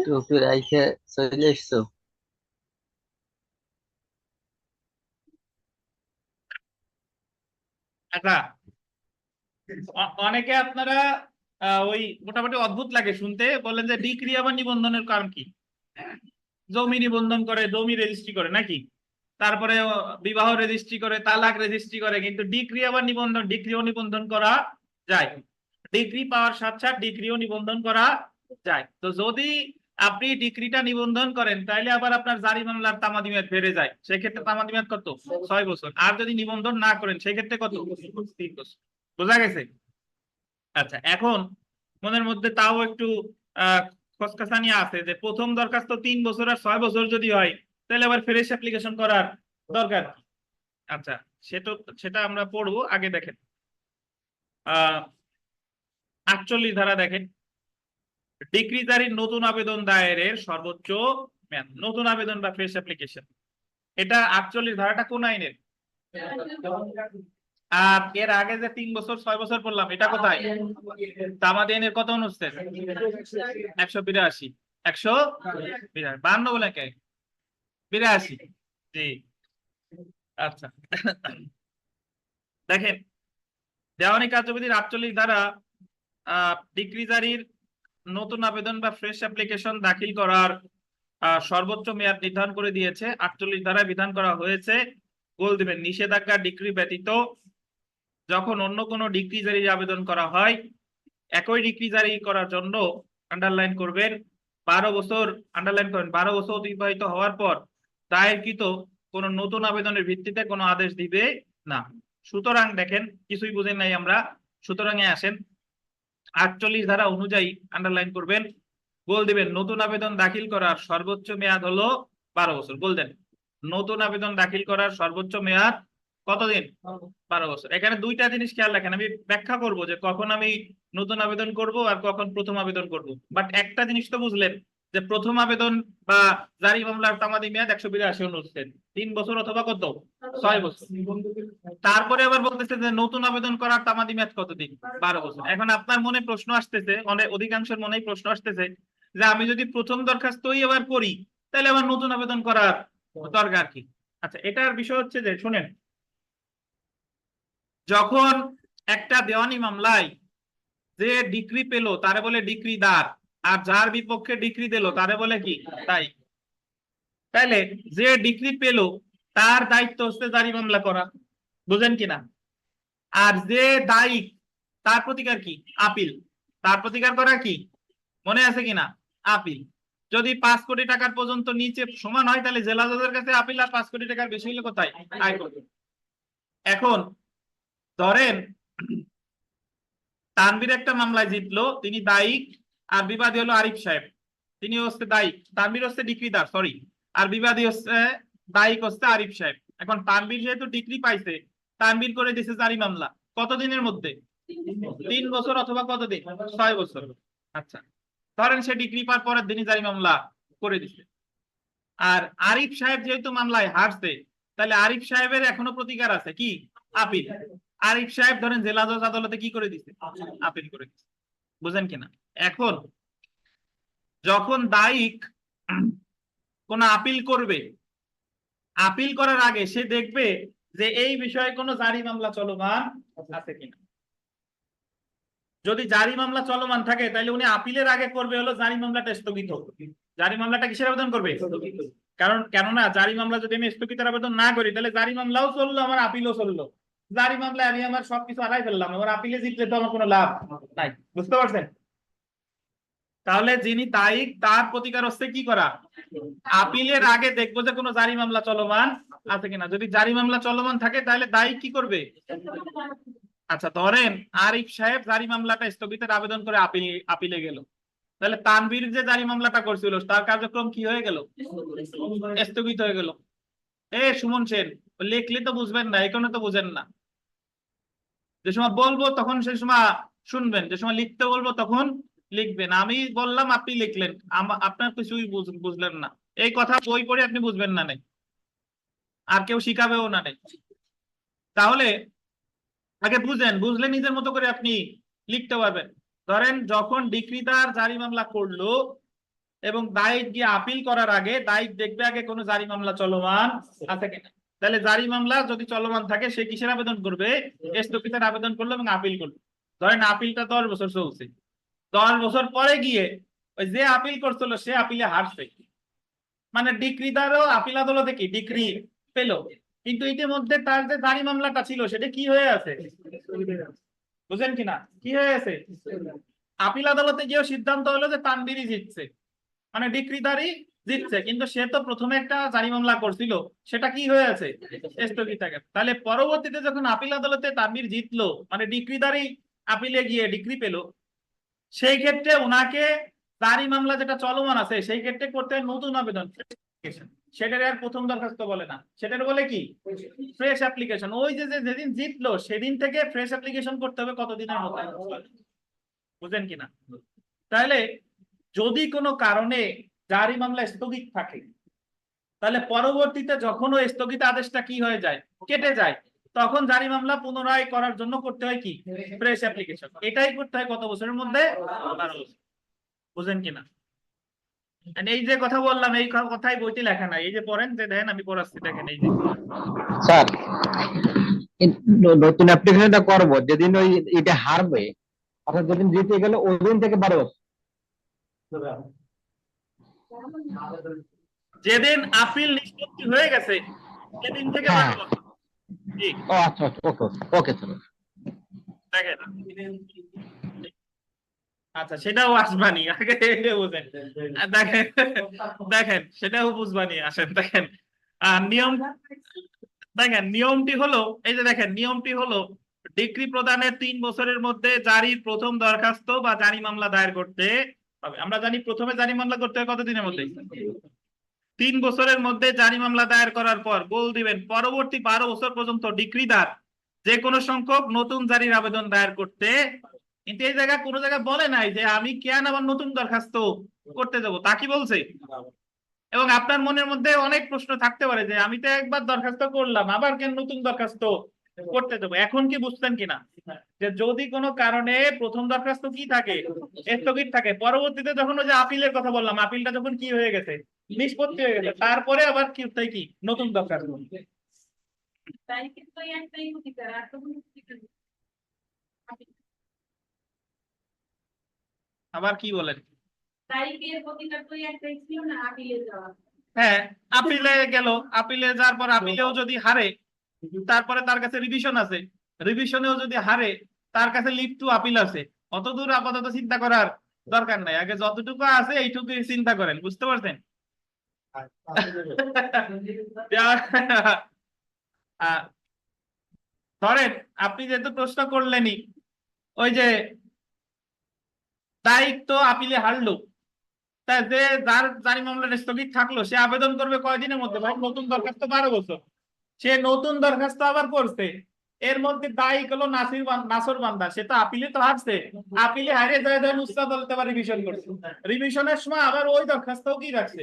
টুপি রাইখে চলে এসছো? আচ্ছা, অনেকে আপনারা ওই মোটামুটি অদ্ভুত লাগে শুনতে, বলেন যে ডিক্রি আবার নিবন্ধনের কারণ কি? জমি নিবন্ধন করে, জমি রেজিস্ট্রি করে নাকি, তারপরে বিবাহ রেজিস্ট্রি করে, তালাক রেজিস্ট্রি করে, কিন্তু ডিক্রি আবার ডিক্রিও নিবন্ধন করা যায়। ডিগ্রি পাওয়ার সাথে সাথে ডিগ্রিও নিবন্ধন করা যায়। তো যদি আপনি ডিগ্রিটা নিবন্ধন করেন তাহলে আবার আপনার জারি মামলার তামাদি মেয়াদ বেড়ে যায়, সেক্ষেত্রে তামাদি মেয়াদ কত? 6 বছর। আর যদি নিবন্ধন না করেন সেক্ষেত্রে কত? 3 বছর। বোঝা গেছে? আচ্ছা, এখন মনের মধ্যে তাও একটু খসখসানি আছে যে প্রথম দরখাস্ত 3 বছর আর 6 বছর যদি হয় তাহলে আবার ফ্রেশ অ্যাপ্লিকেশন করার দরকার কি? আচ্ছা, সেটা আমরা পড়বো। আগে দেখেন 48 ধারা দেখেন ডিক্রি জারির নতুন আবেদন দায়েরের সর্বোচ্চ মেয়াদ। নতুন আবেদন বা ফ্রেশ অ্যাপ্লিকেশন, এটা 48 ধারাটা কোন আইনের? আর এর আগে যে 3 বছর 6 বছর পড়লাম এটা কোথায়? তামাদি আইনের কত অনুচ্ছেদ? 182। 152 বলে কে? 82। জি, আচ্ছা। দেখেন দেওয়ানি কার্যবিধির 48 ধারা ডিক্রি জারির নতুন আবেদন বা ফ্রেশ অ্যাপ্লিকেশন দাখিল করার সর্বোচ্চ মেয়াদ নির্ধারণ করে দিয়েছে। 48 ধারায় বিধান করা হয়েছে গোল দিবেন নিষেধাজ্ঞা ডিক্রি ব্যতীত যখন অন্য কোনো ডিক্রি জারির আবেদন করা হয়, একই ডিক্রি জারি করার জন্য আন্ডারলাইন করবেন 12 বছর, আন্ডারলাইন করবেন 12 বছর অতিবাহিত হওয়ার পর দায়েরকৃত কোনো নতুন আবেদনের ভিত্তিতে কোনো আদেশ দিবে না। সুতরাং দেখেন কিছুই বুঝেন নাই আমরা, সুতরাং আসেন 48 ধারা অনুযায়ী আন্ডারলাইন করবেন, গোল দিবেন নতুন আবেদন দাখিল করার সর্বোচ্চ মেয়াদ হলো 12 বছর। গোল দেন নতুন আবেদন দাখিল করার সর্বোচ্চ মেয়াদ কতদিন? 12 বছর। এখানে দুইটা জিনিস খেয়াল রাখেন, আমি ব্যাখ্যা করব যে কখন আমি নতুন আবেদন করব আর কখন প্রথম আবেদন করব। বাট একটা জিনিস তো বুঝলেন যে প্রথম আবেদন বা জারি মামলার তামাদি মেয়াদ 182 অনুচ্ছেদ 3 বছর অথবা কত? 6 বছর। তারপরে আবার বলতেছে যে নতুন আবেদন করার তামাদি মেয়াদ কতদিন? 12 বছর। এখন আপনার মনে প্রশ্ন আসতেছে, অনেক অধিকাংশের মনেই প্রশ্ন আসতেছে যে আমি যদি প্রথম দরখাস্তই এবার করি তাহলে আবার নতুন আবেদন করার দরকার কি? আচ্ছা, এটার বিষয় হচ্ছে যে শুনেন, যখন একটা দেওয়ানি মামলায় যে ডিক্রি পেল তারে বলে ডিক্রিদার, আর যার বিপক্ষে ডিক্রি দিল তারে বলে কি? দায়ী। তাহলে যে ডিক্রি পেল তার দায়িত্ব হচ্ছে জারি মামলা করা, বুঝেন কিনা? আর যে দায়ী তার প্রতিকার কি? আপিল। তার প্রতিকার করা কি মনে আছে কিনা? আপিল। যদি 5 কোটি টাকার পর্যন্ত নিচে সমান হয় তাহলে জেলা জজের কাছে আপিল, আর 5 কোটি টাকার বেশি হলে কোথায়? হাইকোর্টে। এখন ধরেন তানভীর একটা মামলায় জিতলো, তিনি দায়ী, আর বিবাদী হলো আরিফ সাহেব, তিনি হচ্ছে দায়ী, তানভীর হচ্ছে ডিক্রিদার, সরি, আর বিবাদী হচ্ছে দায়ী হচ্ছে আরিফ সাহেব। এখন তানভীর যেহেতু ডিক্রি পাইছে তানবীর করে দিছে জারি মামলা কতদিনের মধ্যে? 3 বছর অথবা কতদিন? 6 বছর। আচ্ছা, ধরেন সে ডিগ্রি পাওয়ার পরের দিনই জারি মামলা করে দিছে। আর আরিফ সাহেব যেহেতু মামলায় হারছে, তাহলে আরিফ সাহেবের এখনো প্রতিকার আছে, কি? আপিল। আরিফ সাহেব ধরেন জেলা জজ আদালতে কি করে দিছে? আপিল করে দিছে। বুঝেন কিনা? এখন যখন দায়িক কোন আপিল করবে, আপিল করার আগে সে দেখবে যে এই বিষয়ে কোনো জারি মামলা চলমান আছে কিনা। যদি জারি মামলা চলমান থাকে তাহলে উনি আপিলের আগে করবে হলো জারি মামলাটা স্থগিত। জারি মামলাটা কিসের আবেদন করবে? কারণ কেননা জারি মামলা যদি আমি স্থগিতের আবেদন না করি তাহলে জারি মামলাও চললো, আমার আপিলও চললো। জারি মামলায় আমি আমার সবকিছু হারাই ফেললাম, আমার আপিলে জিতলে তো আমার কোনো লাভ নাই। বুঝতে পারছেন? তাহলে যিনি দায়িক তার প্রতিকার হচ্ছে কি করা? আপিলের আগে দেখবো যে কোনো জারি মামলা চলমান আছে কিনা। যদি জারি মামলা চলমান থাকে তাহলে দায়িক কি করবে? আচ্ছা, ধরেন আরিফ সাহেব জারি মামলাটা স্থগিতের আবেদন করে আপিলে গেল, তাহলে তানভীর যে জারি মামলাটা করছিল তার কার্যক্রম কি হয়ে গেল? স্থগিত হয়ে গেল। সুমন সেন, লিখলে তো বুঝবেন না, এখানে তো বুঝেন না। যে সময় বলবো তখন সেই সময় শুনবেন, যে সময় লিখতে বলবো তখন লিখবেন। আমি বললাম আপনি লিখলেন, আপনার কিছুই বুঝলেন না। এই কথা বই পড়ে আপনি বুঝবেন না নাই, আর কেউ শিখাবেও না নাই। তাহলে আগে বুঝেন, বুঝলে নিজের মতো করে আপনি লিখতে পারবেন। ধরেন যখন ডিক্রিদার জারি মামলা করলো এবং দায়িক গিয়ে আপিল করার আগে দায়িক দেখবে আগে কোনো জারি মামলা চলমান আছে কিনা। তাহলে জারি মামলা যদি চলমান থাকে সে কিসের আবেদন করবে? স্থগিতের আবেদন করলো এবং আপিল করলো। ধরেন আপিলটা 10 বছর চলছে, 10 বছর পরে গিয়ে ওই যে আপিল করছিল সে আপিলে হারছে, মানে ডিক্রিদারও আপিল আদালতে কি ডিক্রি পেল, কিন্তু ইতিমধ্যে তার যে জারি মামলাটা ছিল সেটা কি হয়ে আছে? বুঝেন কিনা? কি হয়ে আছে? আপিল আদালতে গিয়েও সিদ্ধান্ত হলো যে তানভীরই জিতছে, মানে ডিক্রিদারই জিতছে, কিন্তু সে তো প্রথমে একটা জারি মামলা করছিল, সেটা কি হয়ে আছে? স্থগিত থাকে। তাহলে পরবর্তীতে যখন আপিল আদালতে তানভীর জিতলো, মানে ডিক্রিদারই আপিলে গিয়ে ডিক্রি পেল, সেই ক্ষেত্রে ওনাকে জারি মামলা যেটা চলমান আছে সেই ক্ষেত্রে করতে হয় নতুন আবেদন। সেটার আর প্রথম দরখাস্ত বলে না, সেটার বলে কি? Fresh application. ওই যে যেদিন জিতলো সেদিন থেকে ফ্রেশ অ্যাপ্লিকেশন করতে হবে কতদিনের মধ্যে। বুঝেন কিনা? তাহলে যদি কোনো কারণে জারি মামলা স্থগিত থাকে, তাহলে পরবর্তীতে যখন ওই স্থগিত আদেশটা কি হয়ে যায়? কেটে যায়, তখন জারি মামলা পুনরায় করার জন্য করতে হয় কি? Fresh application. এটাই করতে হয় কত বছরের মধ্যে? 12 বছর। বুঝেন কিনা? এই যে কথা বললাম এই কথাই বইতে লেখা নাই, এই যে পড়েন, যে দেখেন আমি পড়াচ্ছি, দেখেন এই যে। স্যার নতুন অ্যাপ্লিকেশনটা করব যেদিন ওই এটা হারবে, অর্থাৎ যেদিন জিতে গেল ওই দিন থেকে 12 বছর। যেদিন আপিল নিষ্পত্তি হয়ে গেছে সেদিন থেকে 12 বছর। ঠিক। ও আচ্ছা আচ্ছা, ওকে ওকে স্যার। দেখেন, আচ্ছা সেটাও আসবানি, আগে এটা বুঝেন। দেখেন দেখেন সেটাও বুঝবানি, আসেন দেখেন। নিয়ম দেখেন, নিয়মটি হলো এই যে দেখেন, নিয়মটি হলো ডিক্রি প্রদানের 3 বছরের মধ্যে জারির প্রথম দরখাস্ত বা জারি মামলা দায়ের করতে হবে। আমরা জানি প্রথমে জারি মামলা করতে হয় কতদিনের মধ্যে? 3 বছরের মধ্যে জারি মামলা দায়ের করার পর গোল দিবেন পরবর্তী 12 বছর পর্যন্ত ডিক্রিদার যে কোনো সংখ্যক নতুন জারির আবেদন দায়ের করতে। কিন্তু এই জায়গায় কোনো জায়গায় বলে নাই যে আমি কেন আবার নতুন দরখাস্ত করতে যাব, তা কি বলছে? এবং আপনার মনের মধ্যে অনেক প্রশ্ন থাকতে পারে যে আমি তো একবার দরখাস্ত করলাম, আবার কেন নতুন দরখাস্ত করতে দেবো। এখন কি বুঝতেন কিনা যে যদি কোনো কারণে প্রথম দরখাস্ত কি থাকে? স্থগিত থাকে, পরবর্তীতে যখন ওই যে আপিলের কথা বললাম, আপিলটা যখন কি হয়ে গেছে? নিষ্পত্তি হয়ে গেছে, তারপরে আবার কি কি নতুন দরখাস্ত। তাই কিন্তু একটাই প্রতিকার, আর তো কোনো প্রতিকার নেই। আবার কি বলেন? তারিখের প্রতিকার তো একটাই ছিল না, আপিলে যাওয়া। হ্যাঁ, আপিলে গেল, আপিলে যাওয়ার পর আপিলেও যদি হারে তারপরে তার কাছে রিভিশন আছে, রিভিশনেও যদি হারে তার কাছে লিভ টু আপিল আছে। অতদূর আপাতত চিন্তা করার দরকার নাই, আগে যতটুকু আছে এইটুকু চিন্তা করেন। বুঝতে পারছেন? ধরেন আপনি যেহেতু প্রশ্ন করলেনই, ওই যে দায়িত্ব আপিলে হারলো, তা যে যার জারি মামলাটা স্থগিত থাকলো সে আবেদন করবে কয়দিনের মধ্যে? ভাই নতুন দরখাস্ত 12 বছর, সে নতুন দরখাস্ত আবার করছে, এর মধ্যে দায়ী হলো নাসর বান্দা, সে তো আপিলে তো হারছে, আপিলে হারে যায় ধরেন উস্তাদ বলতে পারে রিভিশন করছে, রিভিশনের সময় আবার ওই দরখাস্তও কি রাখছে,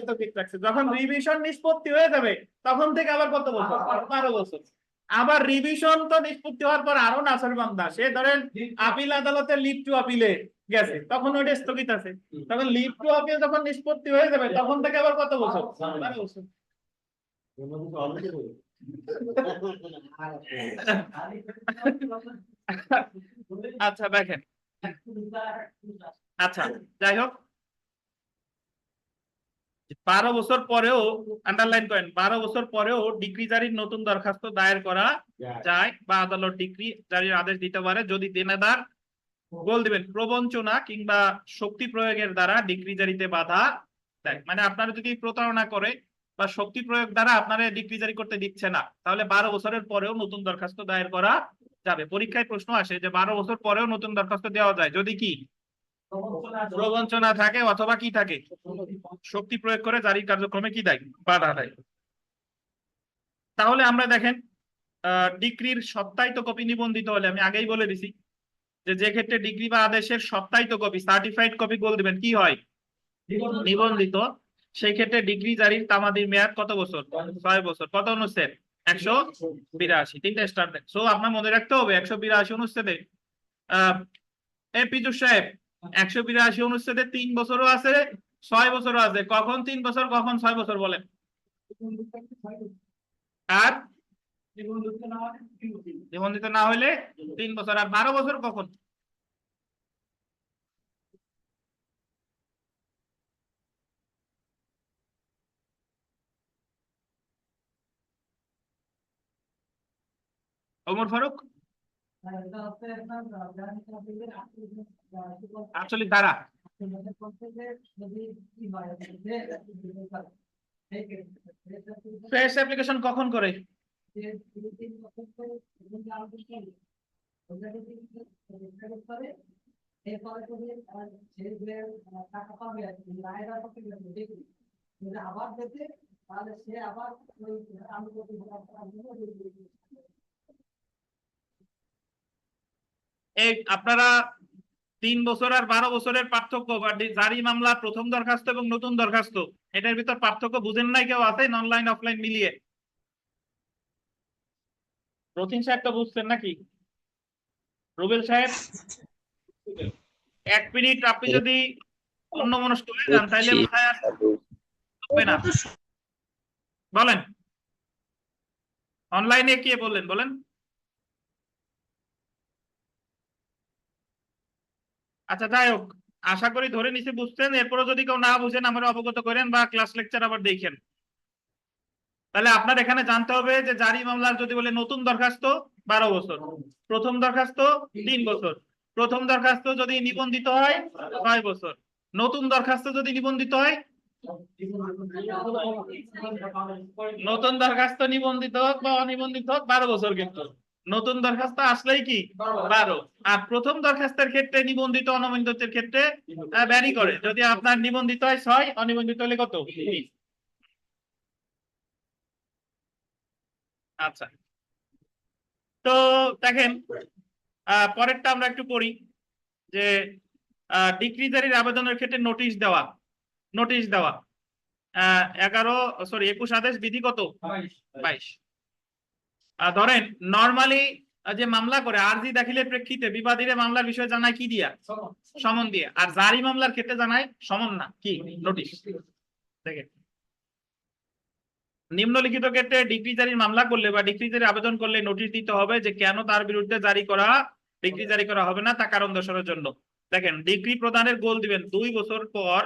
স্থগিত রাখছে। যখন রিভিশন নিষ্পত্তি হয়ে যাবে তখন থেকে আবার কত বছর, 12 বছর। আবার রিভিশন তো নিষ্পত্তি হওয়ার পর আরো নাসর বান্দা, সে ধরেন আপিল আদালতে লিভ টু আপিলে গেছে, তখন ওইটা স্থগিত আছে। তখন লিভ টু আপিল যখন নিষ্পত্তি হয়ে যাবে তখন থেকে আবার কত বছর, 12 বছর। এর মধ্যে তো অলরেডি হলো। আচ্ছা দেখেন, আচ্ছা যাই হোক, 12 বছর পরেও আন্ডারলাইন করেন, 12 বছর পরেও ডিক্রি জারির নতুন দরখাস্ত দায়ের করা যায় বা আদালত ডিক্রি জারির আদেশ দিতে পারে যদি দেনাদার গোল দিবেন প্রবঞ্চনা কিংবা শক্তি প্রয়োগের দ্বারা ডিক্রি জারিতে বাধা দেয়। মানে আপনারা যদি প্রতারণা করে বা শক্তি প্রয়োগ দ্বারা আপনারা ডিক্রি জারি করতে দিচ্ছে না, তাহলে 12 বছরের পরেও নতুন দরখাস্ত দায়ের করা যাবে। পরীক্ষায় প্রশ্ন আসে যে 12 বছর পরেও নতুন দরখাস্ত দেওয়া যায় যদি কি প্রবঞ্চনা থাকে অথবা কি থাকে, শক্তি প্রয়োগ করে জারি কার্যক্রমে কি দেয়, বাধা দেয়। তাহলে আমরা দেখেন ডিক্রির সত্যায়িত কপি নিবন্ধিত হলে, আমি আগেই বলে দিছি যে ক্ষেত্রে ডিগ্রি বা আদেশের সত্যায়িত কপি সার্টিফাইড কপি গোল দিবেন কি হয়, নিবন্ধিত, সেই ক্ষেত্রে ডিগ্রি জারির তামাদির মেয়াদ কত বছর, 6 বছর। কত অনুচ্ছেদ, 182, 3টা স্টার দেন। সো আপনার মনে রাখতে হবে 182 অনুচ্ছেদে পীযুষ সাহেব 182 অনুচ্ছেদে 3 বছরও আছে 6 বছরও আছে। কখন 3 বছর কখন 6 বছর বলেন? আর নিবন্ধিত না হলে 3 বছর। আর 12 বছর কখন? ওমর ফারুক 48 ধারা। ফ্রেশ অ্যাপ্লিকেশন কখন করে? আবার দেবে তাহলে সে আবার এই আপনারা 3 বছর আর 12 বছরের পার্থক্য বা জারি মামলা প্রথম দরখাস্ত এবং নতুন দরখাস্ত, এটার ভিতর পার্থক্য বুঝেন নাই কেউ আছে অনলাইন অফলাইন মিলিয়ে? রতিন সাহেব তো বুঝছেন নাকি? রুবেল সাহেব 1 মিনিট আপনি যদি অন্যমনস্ক হয়ে যান তাহলে মাথায় আসবে না। বলেন অনলাইনে কি বললেন, বলেন। আচ্ছা যাই হোক, আশা করি ধরে নিচে বুঝছেন। এরপরও যদি কেউ না বুঝেন আমার অবগত করেন বা ক্লাস লেকচার আবার দেখেন। তাহলে আপনার এখানে জানতে হবে যে জারি মামলার যদি বলে নতুন দরখাস্ত 12 বছর, প্রথম দরখাস্ত 3 বছর, প্রথম দরখাস্ত যদি নিবন্ধিত হয় 6 বছর, নতুন দরখাস্ত যদি নিবন্ধিত হয়, নতুন দরখাস্ত নিবন্ধিত হোক বা অনিবন্ধিত হোক 12 বছর। কিন্তু নতুন দরখাস্ত আসলেই কি 12। আর প্রথম দরখাস্তের ক্ষেত্রে নিবন্ধিত অনিবন্ধিতের ক্ষেত্রে ভ্যারি করে, যদি আপনার নিবন্ধিত হয় 6, অনিবন্ধিত হলে কত? আচ্ছা তো দেখেন পরেরটা আমরা একটু পড়ি যে ডিক্রি জারির আবেদনের ক্ষেত্রে নোটিশ দেওয়া। 21 আদেশ বিধি কত 22। ধরেন নরমালি যে মামলা করে আরজি দাখিলের প্রেক্ষিতে বিবাদীরা মামলার বিষয়ে জানায় কি দিয়া, সমন দিয়ে। আর জারি মামলার ক্ষেত্রে জানায় সমন না, কি নোটিশ। দেখেন নিম্নলিখিত ক্ষেত্রে ডিক্রি জারির মামলা করলে বা ডিক্রি জারির আবেদন করলে নোটিশ দিতে হবে যে কেন তার বিরুদ্ধে ডিক্রি জারি করা হবে না তা কারণ দর্শানোর জন্য। দেখেন ডিক্রি প্রদানের গোল দিবেন 2 বছর পর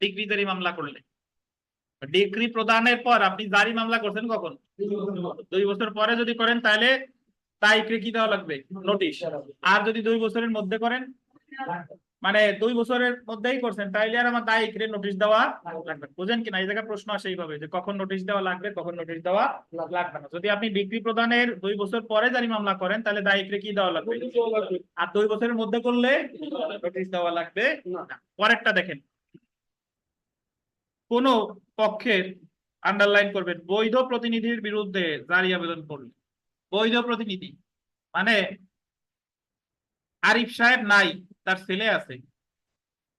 ডিক্রি জারি মামলা করলে। ডিক্রি প্রদানের পর আপনি জারি মামলা করছেন কখন? 2 বছর পরে যদি করেন তাহলে তারিখে কি দেওয়া লাগবে, নোটিশ। আর যদি 2 বছরের মধ্যে করেন, মানে 2 বছরের মধ্যেই করছেন, তাইলে আর আমার তারিখে নোটিশ দেওয়া লাগবে। বুঝেন কিনা? এই জায়গায় প্রশ্ন আসে এইভাবে যে কখন নোটিশ দেওয়া লাগবে, কখন নোটিশ দেওয়া লাগবে না। যদি আপনি ডিক্রি প্রদানের 2 বছর পরে জারি মামলা করেন তাহলে তারিখে কি দেওয়া লাগবে, আর 2 বছরের মধ্যে করলে নোটিশ দেওয়া লাগবে না। পরেরটা দেখেন, কোন পক্ষের, আন্ডারলাইন করবেন, বৈধ প্রতিনিধির বিরুদ্ধে জারি আবেদন করলে, বৈধ প্রতিনিধি মানে আরিফ সাহেব নাই, তার ছেলে আছে।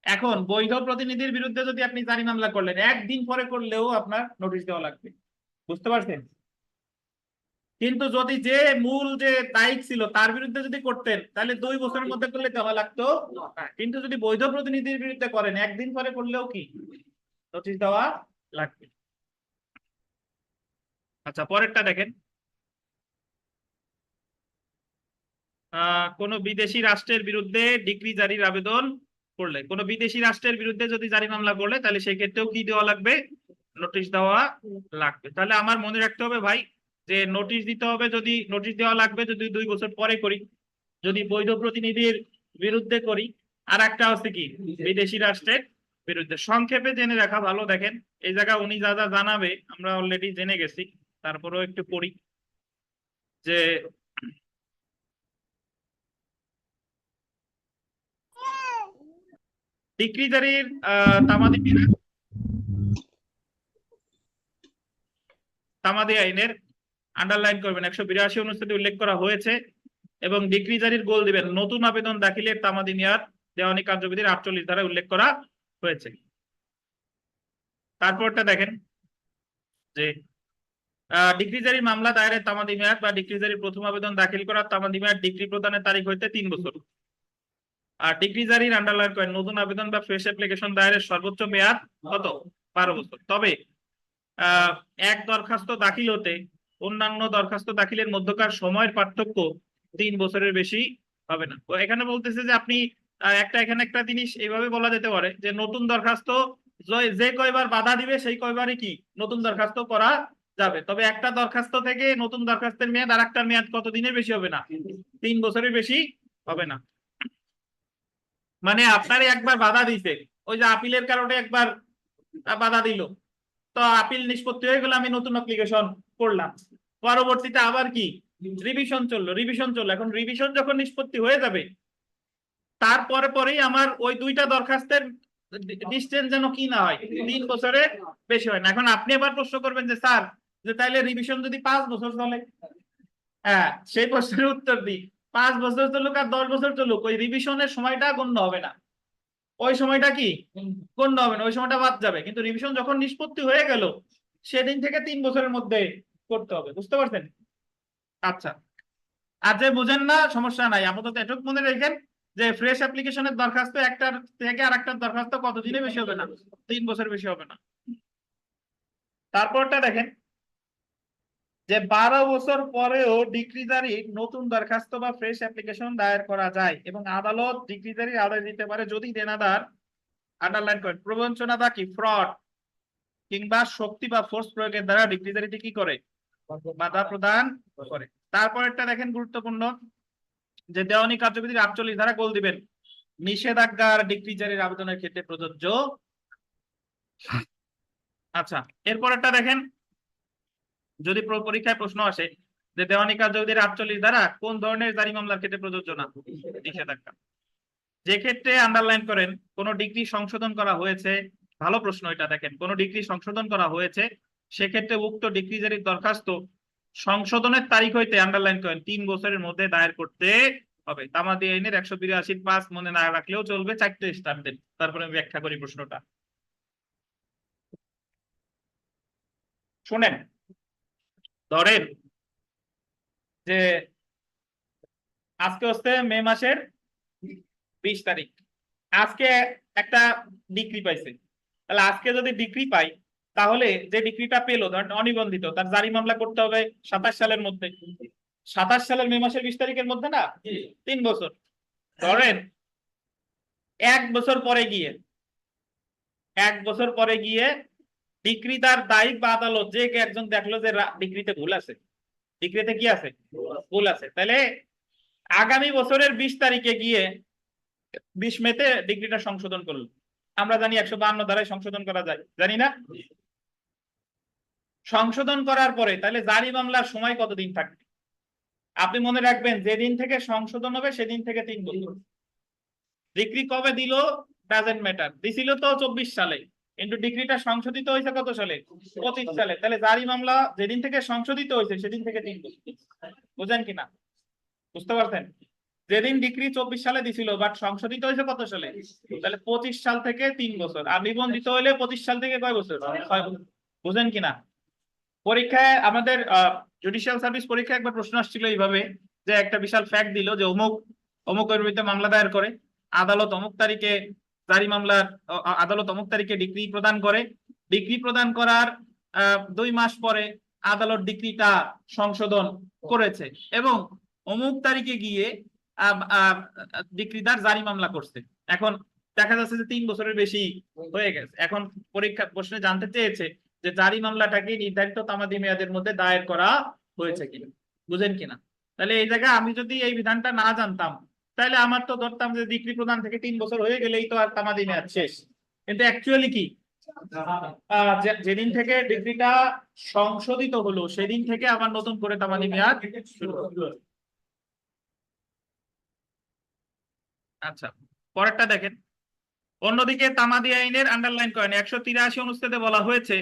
এখন বৈধ প্রতিনিধির বিরুদ্ধে যদি আপনি জারি মামলা করলেন, একদিন পরে করলেও আপনার নোটিশ দেওয়া লাগবে, বুঝতে পারছেন? কিন্তু যদি যে মূল যে দায়িক ছিল তার বিরুদ্ধে যদি করতেন তাহলে 2 বছরের মধ্যে করলে দেওয়া লাগতো না। কিন্তু যদি বৈধ প্রতিনিধির বিরুদ্ধে করেন একদিন পরে করলেও কি নোটিশ দেওয়া লাগবে। আচ্ছা, পরেরটা দেখেন। কোন বিদেশি রাষ্ট্রের বিরুদ্ধে ডিক্রি জারির আবেদন করলে, কোন বিদেশি রাষ্ট্রের বিরুদ্ধে যদি জারি মামলা করলে তাহলে সেই ক্ষেত্রেও কি দেওয়া লাগবে? নোটিশ দেওয়া লাগবে। তাহলে আমার মনে রাখতে হবে ভাই যে নোটিশ দিতে হবে, যদি নোটিশ দেওয়া লাগবে যদি 2 বছর পরে করি, যদি বৈধ প্রতিনিধির বিরুদ্ধে করি, আর একটা হচ্ছে কি বিদেশি রাষ্ট্রের বিরুদ্ধে। সংক্ষেপে জেনে রাখা ভালো। দেখেন এই জায়গা উনি যা যা জানাবে আমরা অলরেডি জেনে গেছি, তারপরেও একটু পড়ি যে ডিক্রি জারির তামাদি আইনের আন্ডারলাইন করবেন 182 অনুচ্ছেদে উল্লেখ করা হয়েছে এবং ডিক্রি জারির গোল দিবেন নতুন আবেদন দাখিলের তামাদি মেয়াদ দেওয়ানি কার্যবিধির 48 ধারায় উল্লেখ করা হয়েছে। তারপরটা দেখেন যে ডিক্রি জারির মামলা দায়েরের তামাদি মেয়াদ বা ডিক্রি জারির প্রথম আবেদন দাখিল করার তামাদি মেয়াদ ডিক্রি প্রদানের তারিখ হইতে 3 বছর। আর ডিক্রি জারির আন্ডারলাইন করেন নতুন আবেদন বা ফ্রেশ অ্যাপ্লিকেশন দায়েরের সর্বোচ্চ মেয়াদ কত? 12 বছর। তবে এক দরখাস্ত দাখিল হতে অন্যান্য দরখাস্ত দাখিলের মধ্যকার সময়ের পার্থক্য 3 বছরের বেশি হবে না। তো এখানে বলতেছে যে আপনি এখানে একটা জিনিস এইভাবে বলা যেতে পারে যে নতুন দরখাস্ত যে কয়বার বাধা দিবে সেই কয়বারই কি নতুন দরখাস্ত করা যাবে। তবে একটা দরখাস্ত থেকে নতুন দরখাস্তের মেয়াদ আর একটা মেয়াদ কত দিনের বেশি হবে না? 3 বছরের বেশি হবে না। মানে আপনারে একবার বাধা দিছে, ওই যে আপিলের কারণে একবার বাধা দিল, তো আপিল নিষ্পত্তি হয়ে গেলে আমি নতুন অ্যাপ্লিকেশন করলাম, পরবর্তীতে আবার কি রিভিশন চললো। এখন রিভিশন যখন নিষ্পত্তি হয়ে যাবে তারপরে পরেই আমার ওই 2টা দরখাস্তের ডিস্টেন্স যেন কি না হয় 3 বছরের বেশি হয় না। এখন আপনি আবার প্রশ্ন করবেন যে স্যার যে তাইলে রিভিশন যদি 5 বছর চলে, হ্যাঁ সেই প্রশ্নের উত্তর দিই 5 বছর চলুক আর 10 বছর চলুক ওই রিভিশনের সময়টা গণ্য হবে না, ওই সময়টা কি গণ্য হবে না, ওই সময়টা বাদ যাবে। কিন্তু রিভিশন যখন নিষ্পত্তি হয়ে গেল সেদিন থেকে 3 বছরের মধ্যে করতে হবে, বুঝতে পারছেন? আচ্ছা, আর যে বুঝেন না সমস্যা নাই, আপাতত এটুকু মনে রেখেন যে ফ্রেশ অ্যাপ্লিকেশনের দরখাস্ত একটার থেকে আরেকটার দরখাস্ত কত দিনে বেশি হবে না? 3 বছর বেশি হবে না। তারপরটা দেখেন যে 12 বছর পরেও ডিক্রি জারির নতুন দরখাস্ত বা ফ্রেশ অ্যাপ্লিকেশন দায়ের করা যায় এবং আদালত ডিক্রি জারির আদেশ দিতে পারে যদি দেনাদার আন্ডারলাইন করেন প্রবঞ্চনা বা কি ফ্রড কিংবা শক্তি বা ফোর্স প্রয়োগের দ্বারা ডিক্রি জারিতে কি করে? বাধা প্রদান করে। তারপরেরটা দেখেন গুরুত্বপূর্ণ যে দেওয়ানি কার্যবিধির 48 ধারা গোল দিবেন নিষেধাজ্ঞা আর ডিক্রি জারির আবেদনের ক্ষেত্রে প্রযোজ্য। আচ্ছা, এরপরেরটা দেখেন যদি পরীক্ষায় প্রশ্ন আসে যে দেওয়ানি কার্যবিধির 48 ধারা কোন ধরনের জারি মামলার ক্ষেত্রে প্রযোজ্য না? নিষেধাজ্ঞা। যে ক্ষেত্রে আন্ডারলাইন করেন কোন ডিগ্রি সংশোধন করা হয়েছে, ভালো প্রশ্ন এটা, দেখেন কোন ডিগ্রি সংশোধন করা হয়েছে সেক্ষেত্রে উক্ত ডিগ্রি জারির দরখাস্ত সংশোধনের তারিখ হইতে আন্ডারলাইন করেন 3 বছরের মধ্যে দায়ের করতে হবে। তামাদি আইনের 182(5) মনে না রাখলেও চলবে, 4টে স্টার দেন, তারপরে আমি ব্যাখ্যা করি প্রশ্নটা। শুনেন, ধরেন যে আজকে হচ্ছে মে মাসের 20 তারিখ, আজকে একটা ডিগ্রি পাইছে, তাহলে আজকে যদি ডিগ্রি পাই তাহলে যে ডিগ্রিটা পেলো ধরেন অনিবন্ধিত, তার জারি মামলা করতে হবে 27 সালের মধ্যে, 27 সালের মে মাসের 20 তারিখের মধ্যে না, 3 বছর। ধরেন 1 বছর পরে গিয়ে ডিগ্রিদার দায়িক বা আদালত যে একজন দেখলো যে ডিগ্রিতে ভুল আছে, ডিগ্রিতে কি আছে? ভুল আছে, তাহলে আগামী বছরের 20 তারিখে গিয়ে 20 মেতে ডিগ্রিটা সংশোধন করলো। আমরা জানি 152 ধারায় সংশোধন করা যায়, জানি না? সংশোধন করার পরে তাহলে জারি মামলার সময় কতদিন থাকবে? আপনি মনে রাখবেন যেদিন থেকে সংশোধন হবে সেদিন থেকে 3 বছর। ডিগ্রি কবে দিল ডাজেন্ট ম্যাটার, দিছিল তো 24 সালে, কিন্তু ডিগ্রিটা সংশোধিত হয়েছে কত সালে? 25 সালে। তাহলে জারি মামলা যেদিন থেকে সংশোধিত হয়েছে সেদিন থেকে 3 বছর। বুঝেন কিনা? বুঝতে পারছেন? যেদিন ডিগ্রি 24 সালে দিছিল বাট সংশোধিত হয়েছে কত সালে? তাহলে 25 সাল থেকে 3 বছর। আর নিবন্ধিত হইলে 25 সাল থেকে কয় বছর? 6 বছর। বুঝেন কিনা? পরীক্ষায় আমাদের জুডিশিয়াল সার্ভিস পরীক্ষায় একবার প্রশ্ন আসছিল এইভাবে, যে একটা বিশাল ফ্যাক্ট দিল যে অমুকের বিরুদ্ধে মামলা দায়ের করে, আদালত অমুক তারিখে জারি মামলার আদালত অমুক তারিখে ডিগ্রি প্রদান করে, ডিগ্রি প্রদান করার 2 মাস পরে আদালত ডিগ্রিটা সংশোধন করেছে এবং অমুক তারিখে গিয়ে ডিগ্রিদার জারি মামলা করছে। এখন দেখা যাচ্ছে যে 3 বছরের বেশি হয়ে গেছে। এখন পরীক্ষা প্রশ্নে জানতে চেয়েছে যে জারি মামলাটাকে নির্ধারিত তামাদি মেয়াদের মধ্যে দায়ের করা হয়েছে কিনা। বুঝেন কিনা? তাহলে এই জায়গায় আমি যদি এই বিধানটা না জানতাম তাহলে আমার তো ধরতাম যে ডিগ্রি প্রদান থেকে 3 বছর হয়ে গেলেই তো আর তামাদি মেয়াদ শেষ। কিন্তু অ্যাকচুয়ালি কি, যেদিন থেকে ডিগ্রিটা সংশোধিত হলো সেদিন থেকে আবার নতুন করে তামাদি মেয়াদ শুরু হলো। আচ্ছা, পরেরটা দেখেন। অন্যদিকে তামাদি আইনের আন্ডারলাইন করেন 183 অনুচ্ছেদে বলা হয়েছে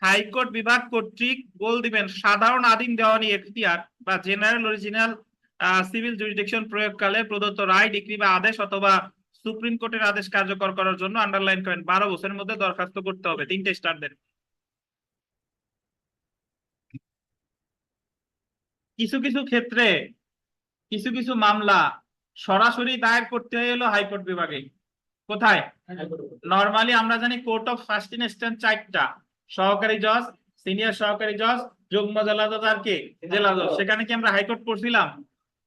হাইকোর্ট বিভাগ কর্তৃক গোল দিবেন সাধারণ আদিম দেওয়ানি এখতিয়ার বা জেনারেল অরিজিনাল সিভিল জুরিডিকশন প্রয়োগকালে প্রদত্ত রায়, ডিগ্রি বা আদেশ অথবা সুপ্রিম কোর্টের আদেশ কার্যকর করার জন্য আন্ডারলাইন করেন 12 বছরের মধ্যে দরখাস্ত করতে হবে। 3টে স্টার দেন। কিছু কিছু ক্ষেত্রে কিছু কিছু মামলা সরাসরি দায়ের করতে হলো হাইকোর্ট বিভাগে। কোথায়? নরমালি আমরা জানি কোর্ট অফ ফার্স্ট ইনস্ট্যান্স 4টা, সহকারী জজ, সিনিয়র সহকারী জজ, যুগ্ম জেলাজজ আর কে জেলা জজ। সেখানে কি আমরা হাইকোর্ট পড়ছিলাম?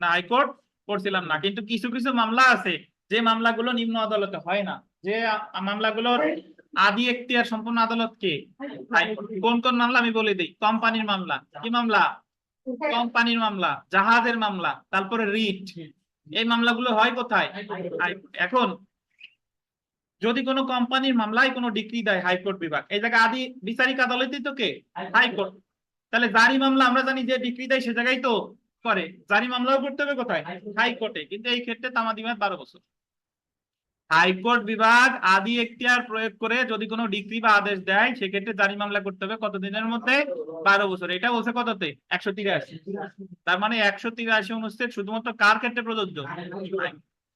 না, হাইকোর্ট পড়ছিলাম না। কিন্তু কিছু কিছু মামলা আছে যে মামলাগুলো নিম্ন আদালতে হয় না, যে মামলাগুলোর আদি এখতিয়ার সম্পূর্ণ আদালত কে? হাইকোর্ট। কোন কোন মামলা আমি বলে দিই। কোম্পানির মামলা। কি মামলা? কোম্পানির মামলা, জাহাজের মামলা, তারপরে রিট। এই মামলাগুলো হয় কোথায়? এখন যদি কোনো কোম্পানির মামলায় কোনো ডিগ্রি দেয় হাইকোর্ট বিভাগ, এই জায়গায় আদি বিচারিক আদালতই তো কে? হাইকোর্ট। তাহলে জারি মামলা আমরা জানি যে ডিগ্রি দেয় সে জায়গায় তো করে, জারি মামলাও করতে হবে কোথায়? হাইকোর্টে। কিন্তু এই ক্ষেত্রে তামাদি মেয়াদ 12 বছর। হাইকোর্ট বিভাগ আদি এখতিয়ার প্রয়োগ করে যদি কোনো ডিগ্রি বা আদেশ দেয় সেক্ষেত্রে জারি মামলা করতে হবে কতদিনের মধ্যে? 12 বছর। এটা বলছে কততে? 183। তার মানে 183 অনুচ্ছেদ শুধুমাত্র কার ক্ষেত্রে প্রযোজ্য?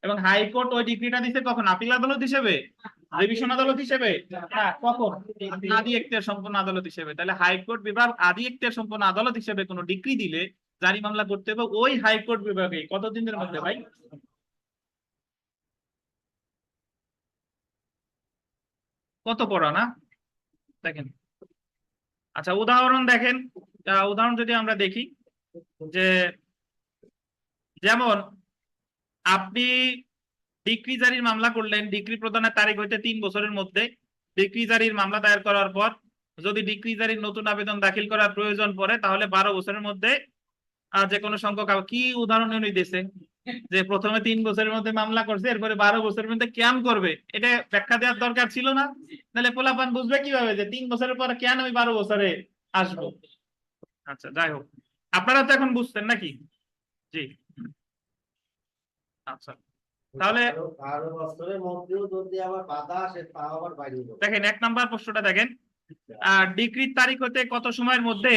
এবং হাইকোর্ট ওই ডিগ্রিটা দিচ্ছে কখন? আপিল আদালত হিসেবে, রিভিশন আদালত হিসেবে না, কখন? আদি এখতিয়ার সম্পন্ন আদালত হিসেবে। তাহলে হাইকোর্ট বিভাগ আদি এখতিয়ার সম্পন্ন আদালত হিসেবে কোনো ডিগ্রি দিলে জারি মামলা করতে হবে ওই হাইকোর্ট বিভাগে কতদিনের মধ্যে ভাই? কত পড়া না দেখেন। আচ্ছা, উদাহরণ দেখেন। উদাহরণ যদি আমরা দেখি, যে যেমন আপনি ডিগ্রি জারির মামলা করলেন, ডিগ্রি প্রদানের তারিখ হইতে 3 বছরের মধ্যে ডিগ্রি জারির মামলা দায়ের করার পর যদি ডিগ্রি জারির নতুন আবেদন দাখিল করার প্রয়োজন পড়ে তাহলে 12 বছরের মধ্যে যে কোনো সংখ্যক। কি উদাহরণ উনি দিয়েছে যে প্রথমে 3 বছরের মধ্যে মামলা করছে, এরপরে 12 বছরের মধ্যে কেন করবে, এটা ব্যাখ্যা দেওয়ার দরকার ছিল না? তাহলে পোলাপান বুঝবে কিভাবে যে 3 বছরের পর কেন আমি 12 বছরে আসবো? আচ্ছা, যাই হোক, আপনারা তো এখন বুঝছেন নাকি? জি, আচ্ছা। তাহলে 12 বছরের মধ্যেও যদি আবার বাধা আসে তাও আবার বাইরে যাবে। দেখেন 1 নম্বর প্রশ্নটা দেখেন। ডিগ্রির তারিখ হতে কত সময়ের মধ্যে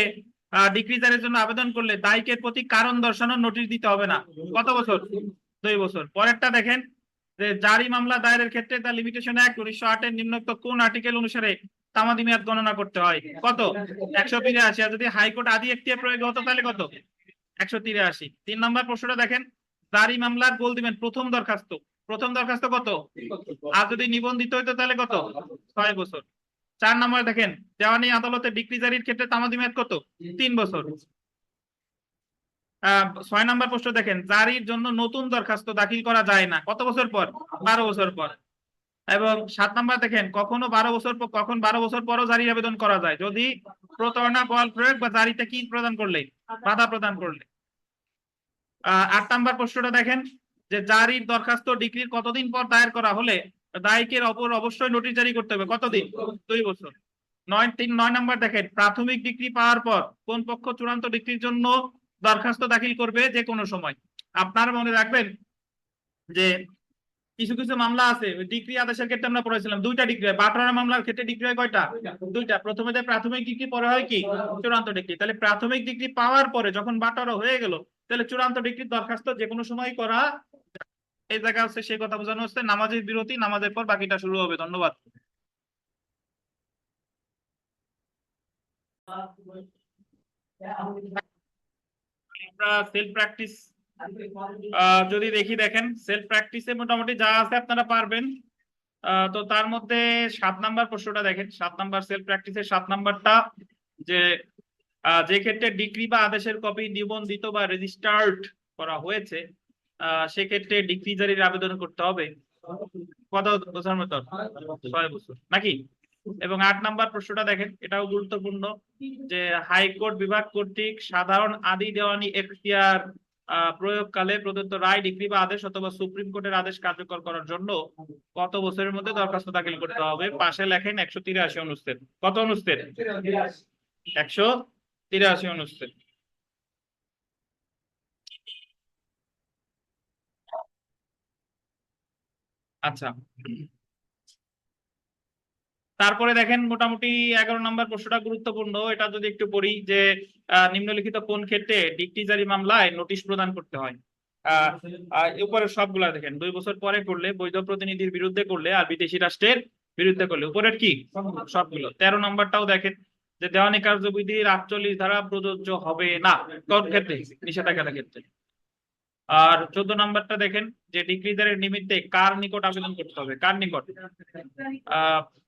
ডিগ্রি জারির জন্য আবেদন করলে দায়ীকের প্রতি কারণ দর্শানোর নোটিশ দিতে হবে না? কত বছর? 2 বছর। পরেরটা দেখেন, যে জারি মামলা দায়েরের ক্ষেত্রে তার লিমিটেশন অ্যাক্ট 1908 এর নিম্নোক্ত কোন আর্টিকেল অনুসারে তামাদি মেয়াদ গণনা করতে হয়? কত? 183। আর যদি হাইকোর্ট আদি এখতিয়ার প্রয়োগ হতো তাহলে কত? 183। 3 নম্বর প্রশ্নটা দেখেন, জারি মামলার গোল দিবেন প্রথম দরখাস্ত। প্রথম দরখাস্ত কত? আর যদি নিবন্ধিত হইতো তাহলে কত? 6 বছর। 4 নম্বর দেখেন, দেওয়ানি আদালতে ডিগ্রি জারির ক্ষেত্রে তামাদি মেয়াদ কত? 3 বছর। 6 নম্বর প্রশ্ন দেখেন, জারির জন্য নতুন দরখাস্ত দাখিল করা যায় না কত বছর পর? 12 বছর পর। এবং 7 নম্বর দেখেন, কখন 12 বছর পরও জারির আবেদন করা যায়? যদি প্রতারণা, বল প্রয়োগ বা জারিতে কি প্রদান করলে? বাধা প্রদান করলে। 8 নম্বর প্রশ্নটা দেখেন, যে জারির দরখাস্ত ডিগ্রির কতদিন পর দায়ের করা হলে দায়ীকের অপর অবশ্যই নোটিশ জারি করতে হবে? কতদিন? 2 বছর। 9 নম্বর দেখেন, প্রাথমিক ডিগ্রি পাওয়ার পর কোন পক্ষ চূড়ান্ত ডিগ্রির জন্য দরখাস্ত দাখিল করবে? যে কোনো সময়। আপনারা মনে রাখবেন যে কিছু কিছু মামলা আছে ওই ডিগ্রি আদেশের ক্ষেত্রে আমরা পড়েছিলাম দুইটা ডিগ্রি হয়, বাটোয়ারা মামলার ক্ষেত্রে ডিগ্রি হয় কয়টা? দুইটা। প্রথমে যে প্রাথমিক ডিগ্রি, পরে হয় কি চূড়ান্ত ডিগ্রি। তাহলে প্রাথমিক ডিগ্রি পাওয়ার পরে যখন বাটোয়ারা হয়ে গেল, তাহলে চূড়ান্ত ডিগ্রির দরখাস্ত যে কোনো সময় করা। এই জায়গা হচ্ছে সেই কথা বোঝানো হচ্ছে। নামাজের বিরতি, নামাজের পর বাকিটা শুরু হবে। ধন্যবাদ। আমরা সেলফ প্র্যাকটিস যদি দেখি, দেখেন সেলফ প্র্যাকটিসে মোটামুটি যা আছে আপনারা পারবেন। তো তার মধ্যে 7 নাম্বার প্রশ্নটা দেখেন। 7 নাম্বার সেলফ প্র্যাকটিসের 7 নাম্বারটা, যে যে ক্ষেত্রে ডিগ্রি বা আদেশের কপি নিবন্ধিত বা রেজিস্টার্ড করা হয়েছে, সেক্ষেত্রে ডিগ্রি জারির আবেদন করতে হবে কত বছর মতো? 6 বছর নাকি? এবং 8 নাম্বার প্রশ্নটা দেখেন, এটাও গুরুত্বপূর্ণ, যে হাইকোর্ট বিভাগ কর্তৃক সাধারণ আদি দেওয়ানি এখতিয়ার প্রয়োগকালে প্রদত্ত রায়, ডিগ্রি বা আদেশ অথবা সুপ্রিম কোর্টের আদেশ কার্যকর করার জন্য কত বছরের মধ্যে দরখাস্ত দাখিল করতে হবে? পাশে লেখেন 183 অনুচ্ছেদ। কত অনুচ্ছেদ? 183 অনুচ্ছেদ। আচ্ছা, তারপরে দেখেন মোটামুটি 11 নম্বর প্রশ্নটা গুরুত্বপূর্ণ। এটা যদি একটু পড়ি, যে নিম্নলিখিত কোন ক্ষেত্রে ডিক্রি জারি মামলায় নোটিশ প্রদান করতে হয়? উপরের সবগুলা দেখেন, 2 বছর পরে করলে, বৈধ প্রতিনিধির বিরুদ্ধে করলে, আর বিদেশি রাষ্ট্রের বিরুদ্ধে করলে। উপরের কি সবগুলো। 13 নম্বরটাও দেখেন, যে দেওয়ানি কার্যবিধির 48 ধারা প্রযোজ্য হবে না কোন ক্ষেত্রে? নিষেধাজ্ঞার ক্ষেত্রে। আর 14 নম্বরটা দেখেন, যে ডিক্রিদারের নিমিত্তে কার নিকট আবেদন করতে হবে? কার নিকট?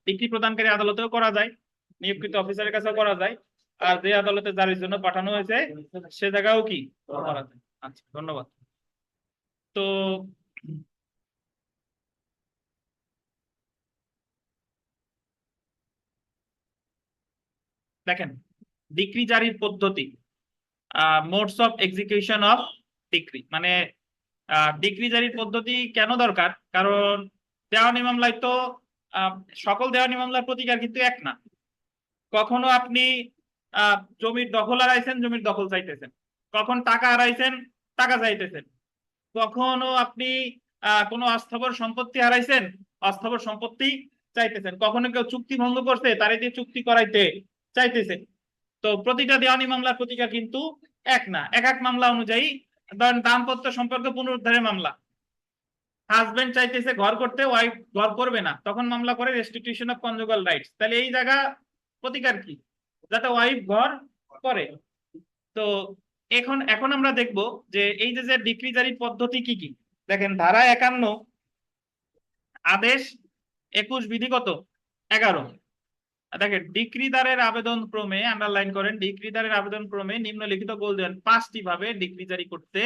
ডিক্রি প্রদানকারী আদালতেও করা যায়, নিয়োগকৃত অফিসারের কাছেও করা যায়, আর যে আদালতে জারির জন্য পাঠানো হয়েছে সে জায়গাও কি করা যায়। আচ্ছা, ধন্যবাদ। তো দেখেন ডিক্রি জারির পদ্ধতি, modes of execution of decree, মানে ডিক্রি জারির পদ্ধতি কেন দরকার? কারণ দেওয়ানি মামলায় তো সকল দেওয়ানি মামলার প্রতিকার কিন্তু এক না। কখনো আপনি জমির দখল হারাইছেন, জমির দখল চাইতেছেন। কখন টাকা হারাইছেন, টাকা চাইতেছেন। কখনো আপনি কোনো অস্থাবর সম্পত্তি হারাইছেন, অস্থাবর সম্পত্তি চাইতেছেন। কখনো কেউ চুক্তি ভঙ্গ করছে, তারে দিয়ে চুক্তি করাইতে চাইতেছেন। তো প্রতিটা দেওয়ানি মামলার প্রতিকার কিন্তু এক না। এক এক মামলা অনুযায়ী, ধরেন দাম্পত্য সম্পর্ক পুনরুদ্ধারের মামলা, হাজবেন্ড চাইতেছে ঘর করতে, ওয়াইফ ঘর করবে না, তখন মামলা করে রেস্টিটিউশন অফ কনজুগাল রাইটস। তাহলে এই জায়গা প্রতিকার কি? যাতে ওয়াইফ ঘর করে। তো এখন আমরা দেখব যে এই যে ডিক্রি জারির পদ্ধতি কি কি। দেখেন ধারা 51, আদেশ 21, বিধি কত 11। দেখেন ডিক্রিদারের আবেদন ক্রমে, আন্ডারলাইন করেন, ডিক্রিদারের আবেদন ক্রমে নিম্নলিখিত গোলদান 5টি ভাবে ডিক্রি জারি করতে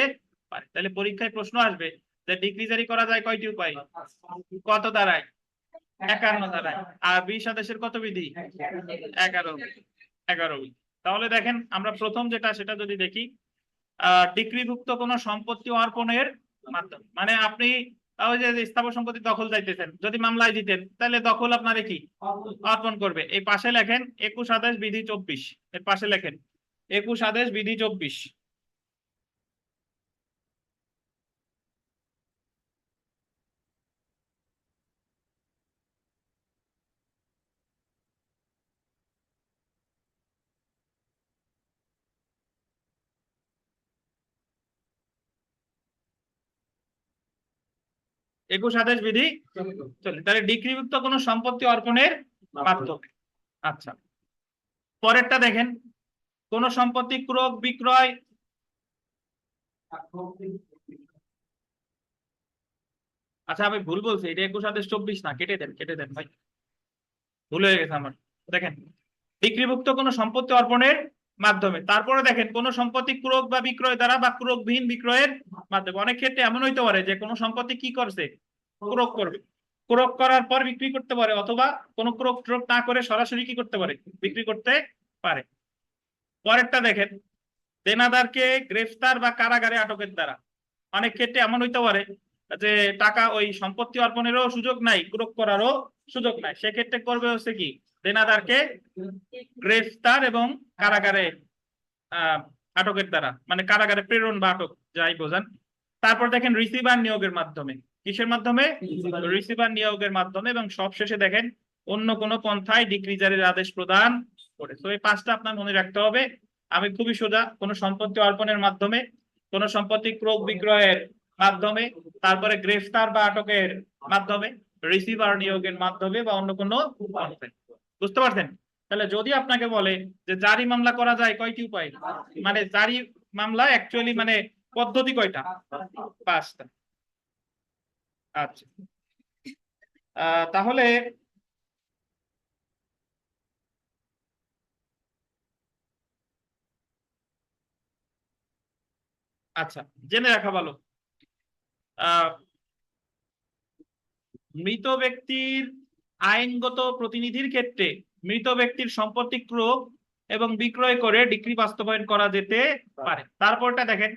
পারে। তাহলে পরীক্ষায় প্রশ্ন আসবে যে ডিক্রি জারি করা যায় কয়টি উপায়? কত ধারায়? 51 ধারায়। আর 20 আদেশের কত বিধি? 11 বিধি। তাহলে দেখেন আমরা প্রথম যেটা, সেটা যদি দেখি, ডিক্রিভুক্ত কোন সম্পত্তি অর্পণের মাধ্যমে, মানে আপনি ওই যে স্থাবর সম্পত্তি দখল চাইতেছেন, যদি মামলায় দিতেন তাহলে দখল আপনারে কি অর্পণ করবে। এই পাশে লেখেন 21 আদেশ বিধি 24। এর পাশে লেখেন 21 আদেশ বিধি 24। একুশ আদেশ বিধি চলে। তাহলে ডিক্রিভুক্ত কোন সম্পত্তি অর্পণের মাধ্যমে। আচ্ছা, পরেরটা দেখেন, কোন সম্পত্তি ক্রয় বিক্রয়, আচ্ছা আমি ভুল বলছি, এটা 21 আদেশ 24 না, কেটে দেন ভাই, ভুল হয়ে গেছে আমার। দেখেন ডিক্রিভুক্ত কোন সম্পত্তি অর্পণের মাধ্যমে। তারপরে দেখেন কোন সম্পত্তি ক্রয় বা বিক্রয় দ্বারা বা ক্রয়বিহীন বিক্রয়ের মাধ্যমে। অনেক ক্ষেত্রে এমন হইতে পারে যে কোন সম্পত্তি কি করছে, ক্রয় করবে, ক্রয় করার পর বিক্রি করতে পারে, অথবা কোন ক্রয় না করে সরাসরি কি করতে পারে, বিক্রি করতে পারে। পরেরটা দেখেন, দেনাদারকে গ্রেফতার বা কারাগারে আটকের দ্বারা। অনেক ক্ষেত্রে এমন হইতে পারে যে টাকা, ওই সম্পত্তি অর্পণেরও সুযোগ নাই, ক্রয় করারও সুযোগ নাই, সেক্ষেত্রে করবে হচ্ছে কি, দেনাদারকে গ্রেফতার এবং কারাগারে আটকের দ্বারা, মানে কারাগারে প্রেরণ বা আটক, যাই বোঝান। তারপর দেখেন রিসিভার নিয়োগের মাধ্যমে। কিসের মাধ্যমে? রিসিভার নিয়োগের মাধ্যমে। এবং সবশেষে দেখেন অন্য কোনো পন্থায় ডিক্রি জারির আদেশ প্রদান করে। তো এই পাঁচটা আপনার মনে রাখতে হবে। আমি খুবই সোজা, কোনো সম্পত্তি অর্পণের মাধ্যমে, কোনো সম্পত্তি ক্রয় বিক্রয়ের মাধ্যমে, তারপরে গ্রেফতার বা আটকের মাধ্যমে, রিসিভার নিয়োগের মাধ্যমে, বা অন্য কোনো পন্থায়। বুঝতে পারছেন? তাহলে যদি আপনাকে বলে যে জারি মামলা করা যায় কয়টি উপায়, মানে জারি মামলা অ্যাকচুয়ালি মানে পদ্ধতি কয়টা? পাঁচটা। আচ্ছা, তাহলে আচ্ছা, জেনে রাখা ভালো। মৃত ব্যক্তির আইনগত প্রতিনিধির ক্ষেত্রে মৃত ব্যক্তির সম্পত্তি ক্রয় এবং বিক্রয় করে ডিক্রি বাস্তবায়ন করা যেতে পারে। তারপরটা দেখেন,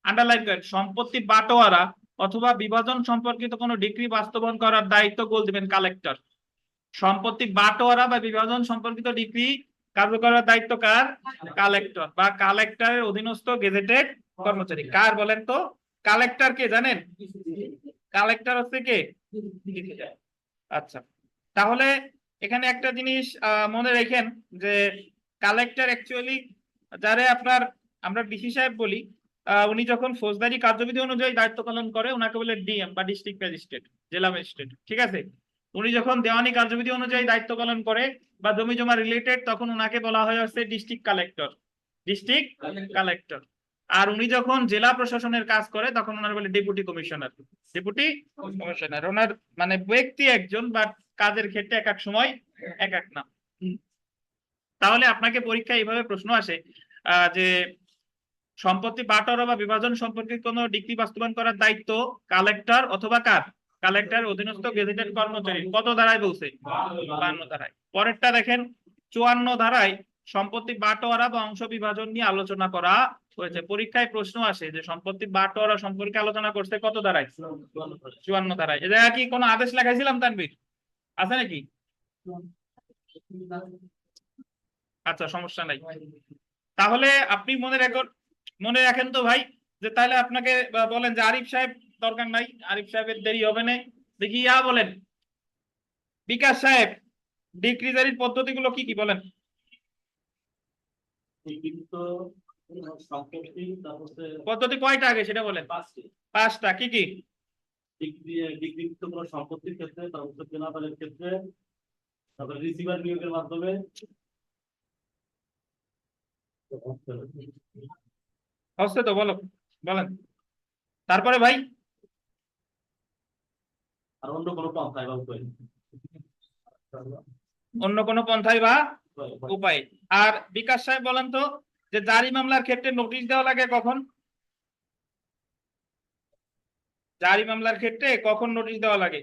আন্ডারলাইন করেন, সম্পত্তি বাটোয়ারা অথবা বিভাজন সম্পর্কিত কোনো ডিক্রি বাস্তবায়ন করার দায়িত্ব গোল দিবেন কালেক্টর। সম্পত্তি বাটোয়ারা বা বিভাজন সম্পর্কিত ডিক্রি কার্যকর করার দায়িত্ব কার? কালেক্টর বা কালেক্টরের অধীনস্থ গেজেটেড কর্মচারী। কার বলেন তো? কালেক্টর কে জানেন? কালেক্টর হচ্ছে কে? আচ্ছা, তাহলে এখানে একটা জিনিস মনে রাখেন যে কালেক্টর অ্যাকচুয়ালি যারা আপনার আমরা ডিসি সাহেব বলি, উনি যখন ফৌজদারি কার্যবিধি অনুযায়ী দায়িত্ব পালন করে ওনাকে বলে ডিএম বা ডিস্ট্রিক্ট ম্যাজিস্ট্রেট, জেলা ম্যাজিস্ট্রেট। ঠিক আছে? উনি যখন দেওয়ানি কার্যবিধি অনুযায়ী দায়িত্ব পালন করে বা জমি জমা রিলেটেড, তখন ওনাকে বলা হয় হচ্ছে ডিস্ট্রিক্ট কালেক্টর, ডিস্ট্রিক্ট কালেক্টর। আর উনি যখন জেলা প্রশাসনের কাজ করে তখন ওনার বলে ডেপুটি কমিশনার, ডেপুটি কমিশনার। ওনার মানে ব্যক্তি একজন, বাট কাজের ক্ষেত্রে এক এক সময় এক এক নাম। তাহলে আপনাকে পরীক্ষায় এইভাবে প্রশ্ন আসে যে সম্পত্তি বাটোয়ারা বা বিভাজন সম্পর্কে কোনো ডিক্রি বাস্তবায়ন করার দায়িত্ব কালেক্টর অথবা কার? কালেক্টর অধীনস্থ গেজেটেড কর্মচারী। কত ধারায় বলছে? 52 ধারায়। পরেরটা দেখেন, 54 ধারায় সম্পত্তি বাটোয়ারা বা অংশ বিভাজন নিয়ে আলোচনা করা হয়েছে। পরীক্ষায় প্রশ্ন আসে যে সম্পত্তি বাটোয়ারা সম্পর্কে আলোচনা করছে কত ধারায়? 54 ধারায়। এ জায়গায় কি কোনো আদেশ লেখাইছিলাম তানভীর? আছে নাকি? আচ্ছা, সমস্যা নাই। তাহলে আপনি মনে রাখেন তো ভাই, যে তাহলে আপনাকে বলেন যে আরিফ সাহেব দরকার নাই, আরিফ সাহেবের দেরি হবে না। দেখি বলেন বিকাশ সাহেব, ডিক্রি জারির পদ্ধতিগুলো কি কি বলেন? পদ্ধতি কয়টা আগে সেটা বলেন। 5টা। কি কি? ডিগ্রিযুক্ত কোনো সম্পত্তির ক্ষেত্রে, তারপর কেনাবেচার ক্ষেত্রে, তারপরে রিসিভার নিয়োগের মাধ্যমে। হচ্ছে তো? বলেন। তারপরে ভাই আর অন্য কোনো পন্থায় বা উপায়। অন্য কোনো পন্থায় বা উপায়। আর বিকাশ সাহেব বলেন তো, যে জারি মামলার ক্ষেত্রে নোটিশ দেওয়া লাগে কখন? জারি মামলার ক্ষেত্রে কখন নোটিশ দেওয়া লাগে?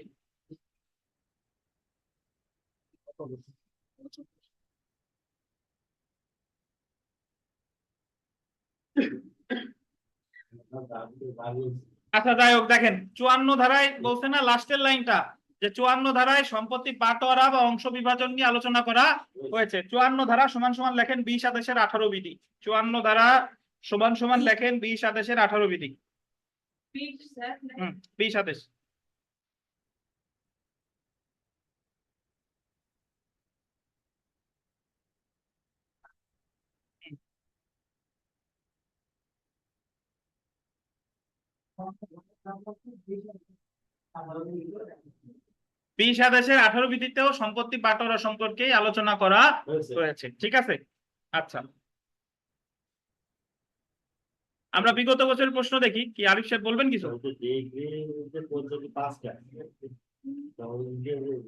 আচ্ছা, যাই হোক, দেখেন 54 ধারায় বলছে না লাস্টের লাইনটা, যে 54 ধারায় সম্পত্তি বাটোয়ারা বা অংশ বিভাজন নিয়ে আলোচনা করা হয়েছে। 54 ধারা সমান সমান লেখেন 20 আদেশের 18 বিধি। 54 ধারা সমান সমান লেখেন 20 আদেশের 18 বিধি। 20 আদেশ। বিশ আদেশের 18 বিধিতেও সম্পত্তি বাটোয়ারা সম্পর্কে আলোচনা করা হয়েছে। ঠিক আছে? আচ্ছা, আমরা বিগত বছরের প্রশ্ন দেখি। কি আরিফ সাহেব বলবেন কিছু? পদ্ধতি 5টা।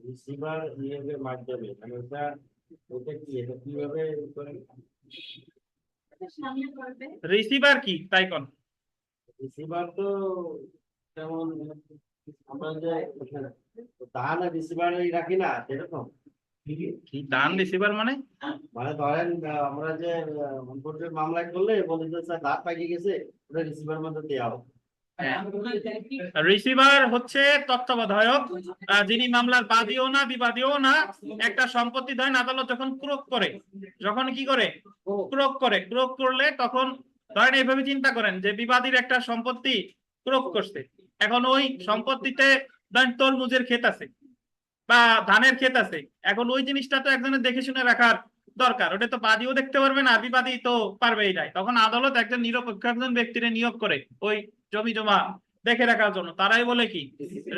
রিসিভার নিয়োগের মাধ্যমে মানে ওটা কি, এটা কিভাবে করেন? রিসিভার কি তাই কোন? রিসিভার তো যেমন আমরা যে দান রিসিভার রাখি না, এরকম। কি দান রিসিভার মানে? মানে ধরেন আমরা যে কোর্টের মামলা করলে বলে যে স্যার দাঁত পাকিয়ে গেছে, ওটা রিসিভার মধ্যে দেওয়া হবে। রিসিভার হচ্ছে তত্ত্বাবধায়ক, যিনি মামলার বাদীও না বিবাদীও না। একটা সম্পত্তি ধরেন আদালত যখন ক্রোক করে, যখন কি করে? ক্রোক করে। ক্রোক করলে তখন ধরেন এইভাবে চিন্তা করেন যে বিবাদীর একটা সম্পত্তি ক্রোক করছে, এখন ওই সম্পত্তিতে ধরেন তরমুজের ক্ষেত আছে বা ধানের ক্ষেত আছে, এখন ওই জিনিসটা তো একজনের দেখে শুনে রাখার দরকার, ওটা তো বাদীও দেখতে পারবে না, বিবাদী তো পারবেই নাই, তখন আদালত একজন নিরপেক্ষ একজন ব্যক্তিরে নিয়োগ করে ওই জমি জমা দেখে রাখার জন্য, তারাই বলে কি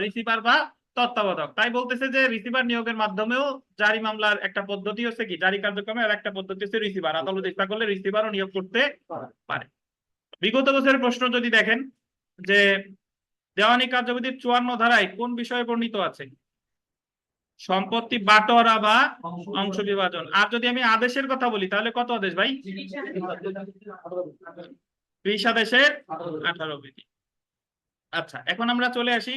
রিসিভার বা তত্ত্বাবধায়ক। তাই বলতেছে যে রিসিভার নিয়োগের মাধ্যমেও জারি মামলার একটা পদ্ধতি হচ্ছে কি, জারি কার্যক্রমে আর একটা পদ্ধতি হচ্ছে রিসিভার, আদালত ইচ্ছা করলে রিসিভারও নিয়োগ করতে পারে। বিগত বছরের প্রশ্ন যদি দেখেন যে দেওয়ানি কার্যবিধির 54 ধারায় কোন বিষয়ে বর্ণিত আছে? সম্পত্তি বাটোয়ারা বা অংশ বিভাজন। আর যদি আমি আদেশের কথা বলি তাহলে কত আদেশ ভাই? 20 আদেশের 18 বিধি। আচ্ছা, এখন আমরা চলে আসি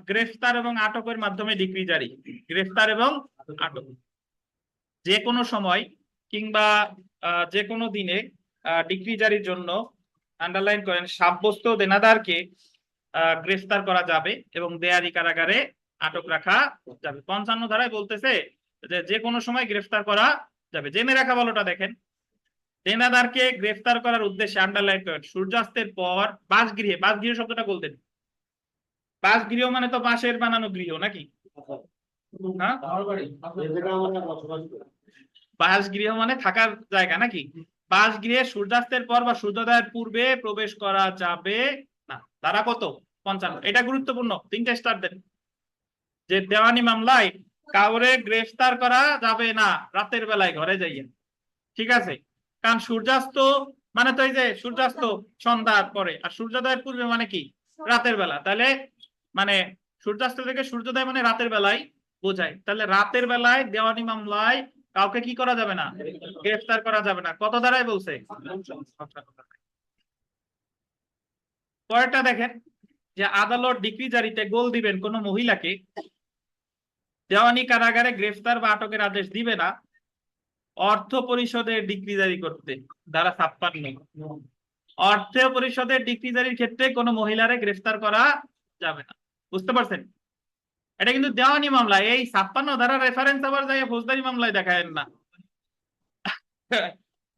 গ্রেফতার এবং আটকের মাধ্যমে ডিক্রি জারি। গ্রেফতার এবং আটক যে কোনো সময় কিংবা যে কোনো দিনে ডিক্রি জারির জন্য আন্ডারলাইন করেন সাব্যস্ত দেনাদারকে গ্রেফতার করা যাবে এবং দেয়ারি কারাগারে আটক রাখা যাবে। 55 ধারায় বলতেছে যে যে কোনো সময় গ্রেফতার করা যাবে। জেনে রাখা ভালোটা দেখেন, দেনাদারকে গ্রেফতার করার উদ্দেশ্যে আন্ডারলাইন করেন সূর্যাস্তের পর বাসগৃহে, বাসগৃহ শব্দটা বলতেন, বাসগৃহ মানে তো বাঁশের বানানো গৃহ নাকি? হ্যাঁ, বাসগৃহ মানে থাকার জায়গা নাকি? বাসগৃহে সূর্যাস্তের পর বা সূর্যোদয়ের পূর্বে প্রবেশ করা যাবে না। ধারা কত? 55। এটা গুরুত্বপূর্ণ, 3টে স্টার দেন যে দেওয়ানি মামলায় কাউরে গ্রেফতার করা যাবে না রাতের বেলায় ঘরে যাইয়ে, ঠিক আছে? কারণ সূর্যাস্ত মানে তো এই যে সূর্যাস্ত সন্ধ্যার পরে, আর সূর্যোদয়ের পূর্বে মানে কি রাতের বেলা, তাহলে মানে সূর্যাস্ত থেকে সূর্যোদয় মানে রাতের বেলায় বোঝায়, তাহলে রাতের বেলায় দেওয়ানি মামলায় কাউকে কি করা যাবে না? গ্রেফতার করা যাবে না। কত ধারায় বলছে? পরেরটা দেখেন যে আদালত ডিক্রি জারিতে গোল দিবেন কোন মহিলাকে দেওয়ানি কারাগারে গ্রেফতার বা আটকের আদেশ দিবে না অর্থ পরিষদের ডিক্রি জারি করতে। ধারা 56। অর্থ পরিষদের ডিক্রি জারির ক্ষেত্রে কোনো মহিলারে গ্রেফতার করা যাবে না। বুঝতে পারছেন? এটা কিন্তু দেওয়ানি মামলা, এই 56 ধারা রেফারেন্স আবার যাই ফৌজদারি মামলায় দেখায় না।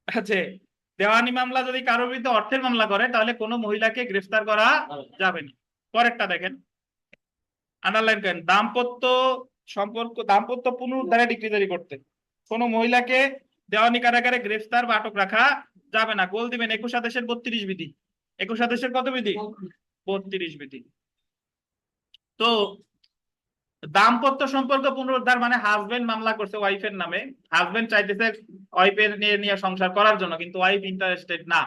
আচ্ছা, দেওয়ানি মামলা যদি কারোর বিরুদ্ধে অর্থের মামলা করে তাহলে কোনো মহিলাকে গ্রেফতার করা যাবে না। পরেরটা দেখেন, আন্ডারলাইন করেন দাম্পত্য সম্পর্ক, দাম্পত্য পুনরুদ্ধারে ডিক্রি জারি করতে কোনো মহিলাকে দেওয়ানি কারাগারে গ্রেফতার বা আটক রাখা যাবে না। গোল দিবেন 21 আদেশের 32 বিধি। 21 আদেশের কত বিধি? 32 বিধি। তো দাম্পত্য সম্পর্ক পুনরুদ্ধার মানে হাজবেন্ড মামলা করছে ওয়াইফের নামে, হাজবেন্ড চাইতেছে ওয়াইফের নিয়ে সংসার করার জন্য, কিন্তু ওয়াইফ ইন্টারেস্টেড না,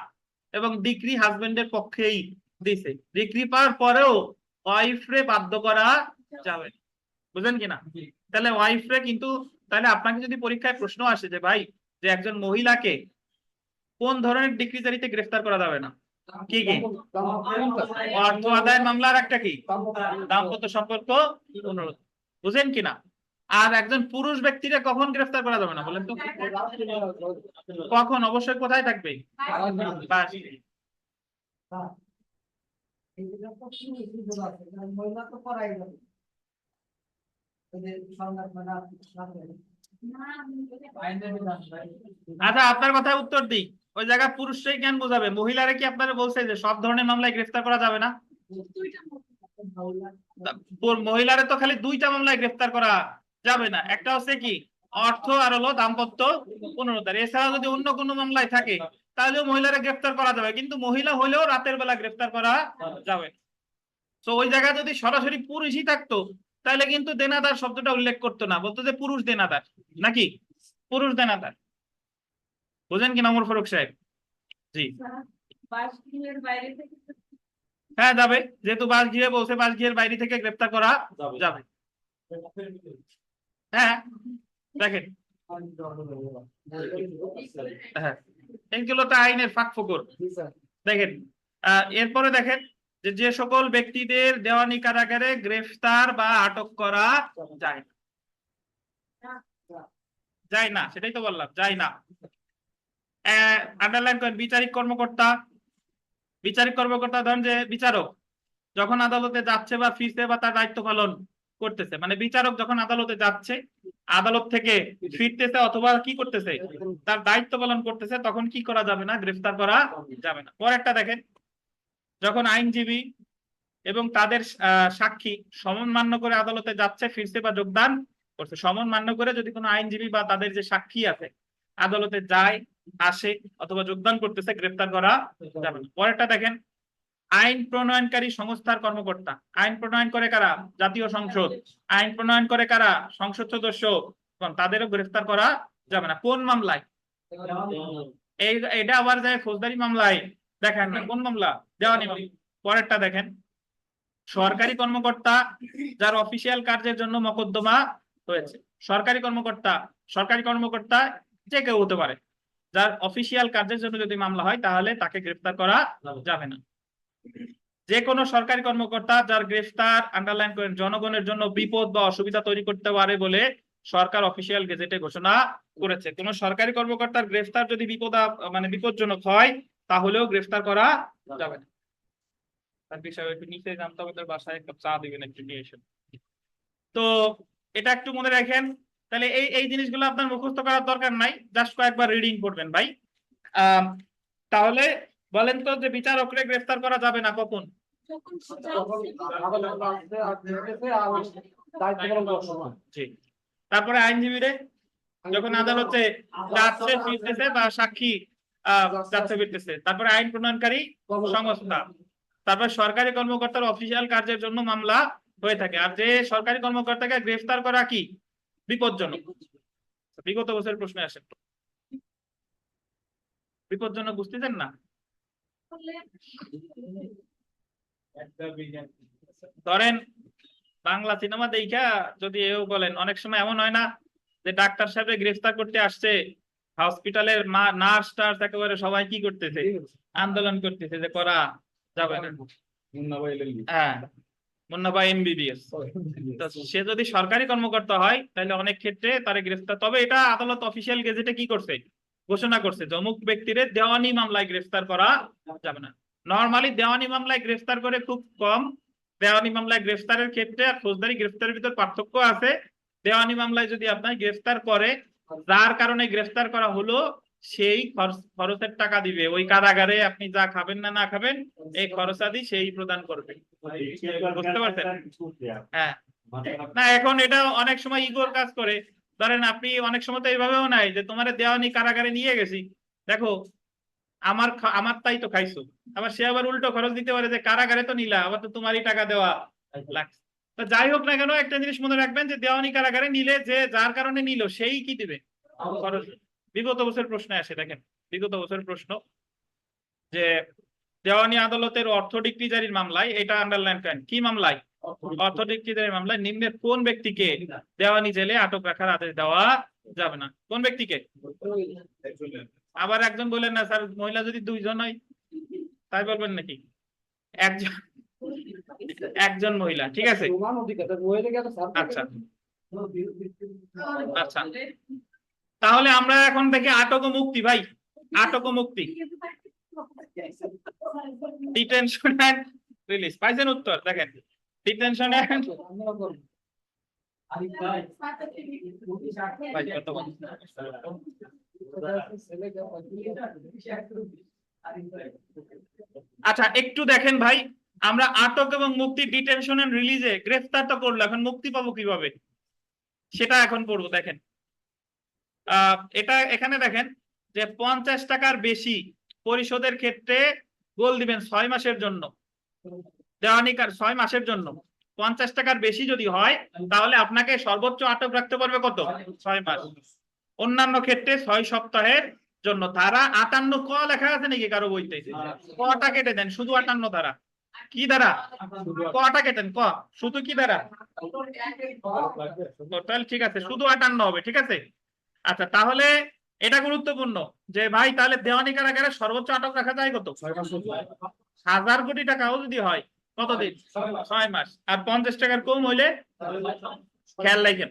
এবং ডিক্রি হাজবেন্ডের পক্ষেই দিছে। ডিক্রি পাওয়ার পরেও ওয়াইফরে বাধ্য করা যাবে, বুঝলেন কিনা? তাহলে ওয়াইফরে কিন্তু, তাহলে আপনাকে যদি পরীক্ষায় প্রশ্ন আসে যে ভাই যে একজন মহিলাকে কোন ধরনের ডিক্রি জারিতে গ্রেফতার করা যাবে না, কি কি? অর্থ আদায়ের মামলার একটা কি দাম্পত্য সম্পর্ক পুনরুদ্ধার, বুঝেন কিনা? আর একজন পুরুষ ব্যক্তিকে কখন গ্রেফতার করা যাবে না বলেন তো? কখন? অবশ্যই কোথায় থাকবে? বাসগৃহে। আচ্ছা, আপনার কথায় উত্তর দিই, ওই জায়গায় পুরুষরাই জ্ঞান বোঝাবে, মহিলারা কি আপনারা বলছে যে সব ধরনের মামলায় গ্রেফতার করা যাবে না? মহিলারা তো খালি 2টা মামলায় গ্রেফতার করা যাবে না, একটা হচ্ছে কি অর্থ আর হলো দাম্পত্য পুনরুদ্ধার। এছাড়া যদি অন্য কোনো মামলায় থাকে তাহলেও মহিলারা গ্রেফতার করা যাবে, কিন্তু মহিলা হলেও রাতের বেলা গ্রেফতার করা যাবে। তো ওই জায়গায় যদি সরাসরি পুরুষই থাকতো তাহলে কিন্তু দেনাদার শব্দটা উল্লেখ করতো না, বলতো যে পুরুষ দেনাদার, নাকি পুরুষ দেনাদার। বুঝেন কিনা ওমর ফারুক সাহেব? জি বাসগৃহের বাইরে থেকে হ্যাঁ যাবে, যেহেতু বাসগৃহে বলছে বাসগৃহের বাইরে থেকে গ্রেফতার করা যাবে। হ্যাঁ দেখেন, হ্যাঁ এগুলো তো আইনের ফাঁক ফোকর। দেখেন এরপরে দেখেন যে যে সকল ব্যক্তিদের দেওয়ানি কারাগারে গ্রেফতার বা আটক করা যায় না, যায় না, সেটাই তো বললাম, যায় না। আন্ডারলাইন করেন বিচারিক কর্মকর্তা। বিচারিক কর্মকর্তা ধরেন যে বিচারক যখন আদালতে যাচ্ছে বা ফিরছে বা তার দায়িত্ব পালন করতেছে, মানে বিচারক যখন আদালতে যাচ্ছে, আদালত থেকে ফিরতেছে অথবা কি করতেছে তার দায়িত্ব পালন করতেছে, তখন কি করা যাবে না? গ্রেফতার করা যাবে না। পরেরটা দেখেন, যখন আইনজীবী এবং তাদের সাক্ষী সমন মান্য করে আদালতে যাচ্ছে, ফিরছে বা যোগদান করছে। সমন মান্য করে যদি কোনো আইনজীবী বা তাদের যে সাক্ষী আছে আদালতে যায়, আসে অথবা যোগদান করতেছে, গ্রেফতার করা যাবে না। পরেরটা দেখেন, আইন প্রণয়নকারী সংস্থার কর্মকর্তা। আইন প্রণয়ন করে কারা? জাতীয় সংসদ। আইন প্রণয়ন করে কারা? সংসদ সদস্য। এবং তাদেরও গ্রেফতার করা যাবে না। কোন মামলায়? এটা আবার যায় ফৌজদারি মামলায়। দেখেন না কোন মামলা? দেওয়ানি মামলা। পরেরটা দেখেন, সরকারি কর্মকর্তা যার অফিসিয়াল কার্যের জন্য মকদ্দমা হয়েছে। সরকারি কর্মকর্তা যে কেউ হতে পারে, যার অফিসিয়াল কার্যের জন্য যদি মামলা হয় তাহলে তাকে গ্রেফতার করা যাবে না। যে কোনো সরকারি কর্মকর্তা যার গ্রেফতার, আন্ডারলাইন করেন, জনগণের জন্য বিপদ বা অসুবিধা তৈরি করতে পারে বলে সরকার অফিসিয়াল গেজেটে ঘোষণা করেছে। কোন সরকারি কর্মকর্তার গ্রেফতার যদি বিপজ্জনক হয় তাহলেও গ্রেফতার করা যাবে না। তার বিষয়ে একটু নিচে জানতে হবে, বাসায় একটা চা দিবেন একটু নিয়ে এসে। তো এটা একটু মনে রাখেন। তাহলে এই জিনিসগুলো আপনার মুখস্থ করার দরকার নাই, জাস্ট কয়েকবার রিডিং করবেন ভাই। তাহলে বলেন তো যে বিচারকরে গ্রেফতার করা যাবে না কখন? যখন জি। তারপরে আইনজীবীরে যখন আদালতে যাচ্ছে, ফিরতেছে বা সাক্ষী যাচ্ছে, ফিরতেছে। তারপরে আইন প্রণয়নকারী সংস্থা। তারপর সরকারি কর্মকর্তার অফিসিয়াল কার্যের জন্য মামলা হয়ে থাকে। আর যে সরকারি কর্মকর্তাকে গ্রেফতার করা কি বিপজ্জনক? বিগত বছরের প্রশ্নে আসে, বিপজ্জনক বুঝতেছেন না? ধরেন বাংলা সিনেমা দেখা যদি এও বলেন, অনেক সময় এমন হয় না যে ডাক্তার সাহেব গ্রেফতার করতে আসছে, হসপিটালের নার্স টার্স একেবারে সবাই কি করতেছে? আন্দোলন করতেছে যে করা যাবে না। হ্যাঁ, মুন্না ভাই এমবিবিএস। সে যদি সরকারি কর্মকর্তা হয় তাহলে অনেক ক্ষেত্রে তারে গ্রেফতার, তবে এটা আদালত অফিসিয়াল গেজেটে কি করছে? ঘোষণা করছে যে অমুক ব্যক্তিরে দেওয়ানি মামলায় গ্রেফতার করা যাবে না। নরমালি দেওয়ানি মামলায় গ্রেফতার করে খুব কম। দেওয়ানি মামলায় গ্রেফতারের ক্ষেত্রে আর ফৌজদারি গ্রেফতারের ভিতর পার্থক্য আছে। দেওয়ানি মামলায় যদি আপনার গ্রেফতার করে, যার কারণে গ্রেফতার করা হলো সেই খরচের টাকা দিবে। ওই কারাগারে আপনি যা খাবেন না খাবেন, এই খরচাদি সেই প্রদান করবে। বুঝতে পারছেন? হ্যাঁ। না, এখন এটা অনেক সময় ইগোর কাজ করে। ধরেন আপনি অনেক সময় তো এইভাবেও নাই যে তোমার দেওয়ানি কারাগারে নিয়ে গেছি, দেখো আমার তাই তো খাইছো। আবার সে আবার উল্টো খরচ দিতে পারে যে কারাগারে তো নিলা, আবার তো তোমারই টাকা দেওয়া লাগছে। তো যাই হোক না কেন, একটা জিনিস মনে রাখবেন যে দেওয়ানি কারাগারে নিলে যে যার কারণে নিল সেই কি দিবে? খরচ। বিগত বছরের প্রশ্নে আসে, দেখেন বিগত বছরের প্রশ্ন যে দেওয়ানি আদালতের অর্থ ডিক্রি জারির মামলায়, এটা আন্ডারলাইন করেন, কি মামলায়? অর্থ ডিক্রি জারির মামলায় নিম্নের কোন ব্যক্তিকে দেওয়ানি জেলে আটক রাখার আদেশ দেওয়া যাবে না? কোন ব্যক্তিকে? আবার একজন বলেন না স্যার, মহিলা যদি দুইজন হয় তাই বলবেন নাকি? একজন মহিলা, ঠিক আছে। আচ্ছা আচ্ছা, তাহলে আমরা এখন দেখি আটক ও মুক্তি। ভাই আটক ও মুক্তি, ডিটেনশন এন্ড রিলিজ। পাইছেন উত্তর? দেখেন, ডিটেনশন এন্ড আচ্ছা একটু দেখেন ভাই, আমরা আটক এবং মুক্তি, ডিটেনশন এন্ড রিলিজে গ্রেফতার তো করলো, এখন মুক্তি পাবো কিভাবে সেটা এখন পড়বো। দেখেন এটা এখানে দেখেন যে 50 টাকার বেশি পরিশোধের ক্ষেত্রে গোল দিবেন 6 মাসের জন্য। দেওয়ানি 6 মাসের জন্য 50 টাকার বেশি যদি হয় তাহলে আপনাকে সর্বোচ্চ আটক রাখতে পারবে কত? 6 মাস। অন্যান্য ক্ষেত্রে 6 সপ্তাহের জন্য। ধারা 58 ক লেখা আছে নাকি কারো বইতে? কটা কেটে দেন, শুধু 58 ধারা। কি ধারা? কটা কেটেন ক, শুধু কি ধারা? তাহলে ঠিক আছে, শুধু 58 হবে, ঠিক আছে। আচ্ছা তাহলে এটা গুরুত্বপূর্ণ যে ভাই তাহলে দেওয়ানি কারাগারে সর্বোচ্চ আটক রাখা যায় কত? 1000 কোটি টাকাও যদি হয় কতদিন? 6 মাস। আর 50 টাকার কম হইলে খেয়াল রাখেন।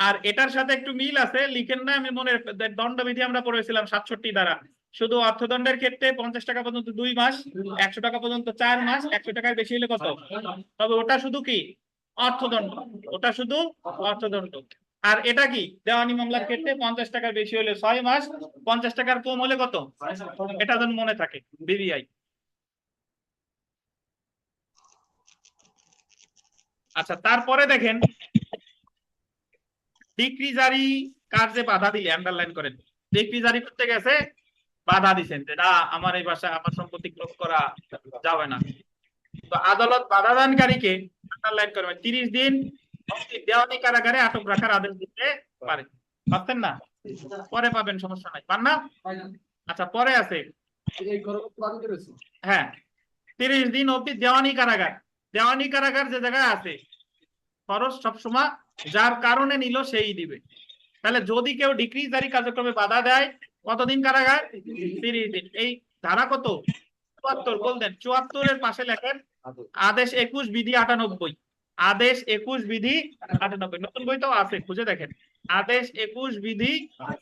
আর এটার সাথে একটু মিল আছে, লিখেন না, আমি মনে দণ্ডবিধি আমরা পড়েছিলাম 67 দ্বারা। শুধু অর্থদণ্ডের ক্ষেত্রে 50 টাকা পর্যন্ত 2 মাস, 100 টাকা পর্যন্ত 4 মাস, 100 টাকার বেশি হলে কত? তবে ওটা শুধু কি অর্থদণ্ড, ওটা শুধু অর্থদণ্ড। আর এটা কি দেওয়ানি মামলার ক্ষেত্রে 50 টাকার বেশি হলে 6 মাস, 50 টাকার কম হলে কত? এটা যেন মনে থাকে, বিবিআই। আচ্ছা, তারপরে দেখেন ডিক্রি জারি কার্যে বাধা দিলে আন্ডারলাইন করেন। ডিক্রি জারি করতে গেছে, বাধা দিচ্ছেন যে না, আমার এই বাসায় আমার সম্পত্তি ক্রোধ করা যাবে না। তো আদালত বাধা দানকারীকে আন্ডারলাইন করবে 30 দিন অবধি দেওয়ানি কারাগারে আটক রাখার আদেশ দিতে পারে। পাচ্ছেন না? পরে পাবেন, সমস্যা নাই। পান না? তাই না? আচ্ছা, পরে আছে এই খরচ বাদ করেছে। হ্যাঁ 30 দিন অবধি দেওয়ানি কারাগার। দেওয়ানি কারাগার যে জায়গায় আছে, খরচ সবসময় যার কারণে নিল সেই দিবে। তাহলে যদি কেউ ডিক্রি জারি কার্যক্রমে বাধা দেয়, কতদিন কারাগার? 30 দিন। এই ধারা কত? 74 বলতেন। 74-এর পাশে লেখেন আদেশ 21 বিধি 98। আদেশ 21 বিধি 98, নতুন বই তো আছে, খুঁজে দেখেন। আদেশ 21 বিধি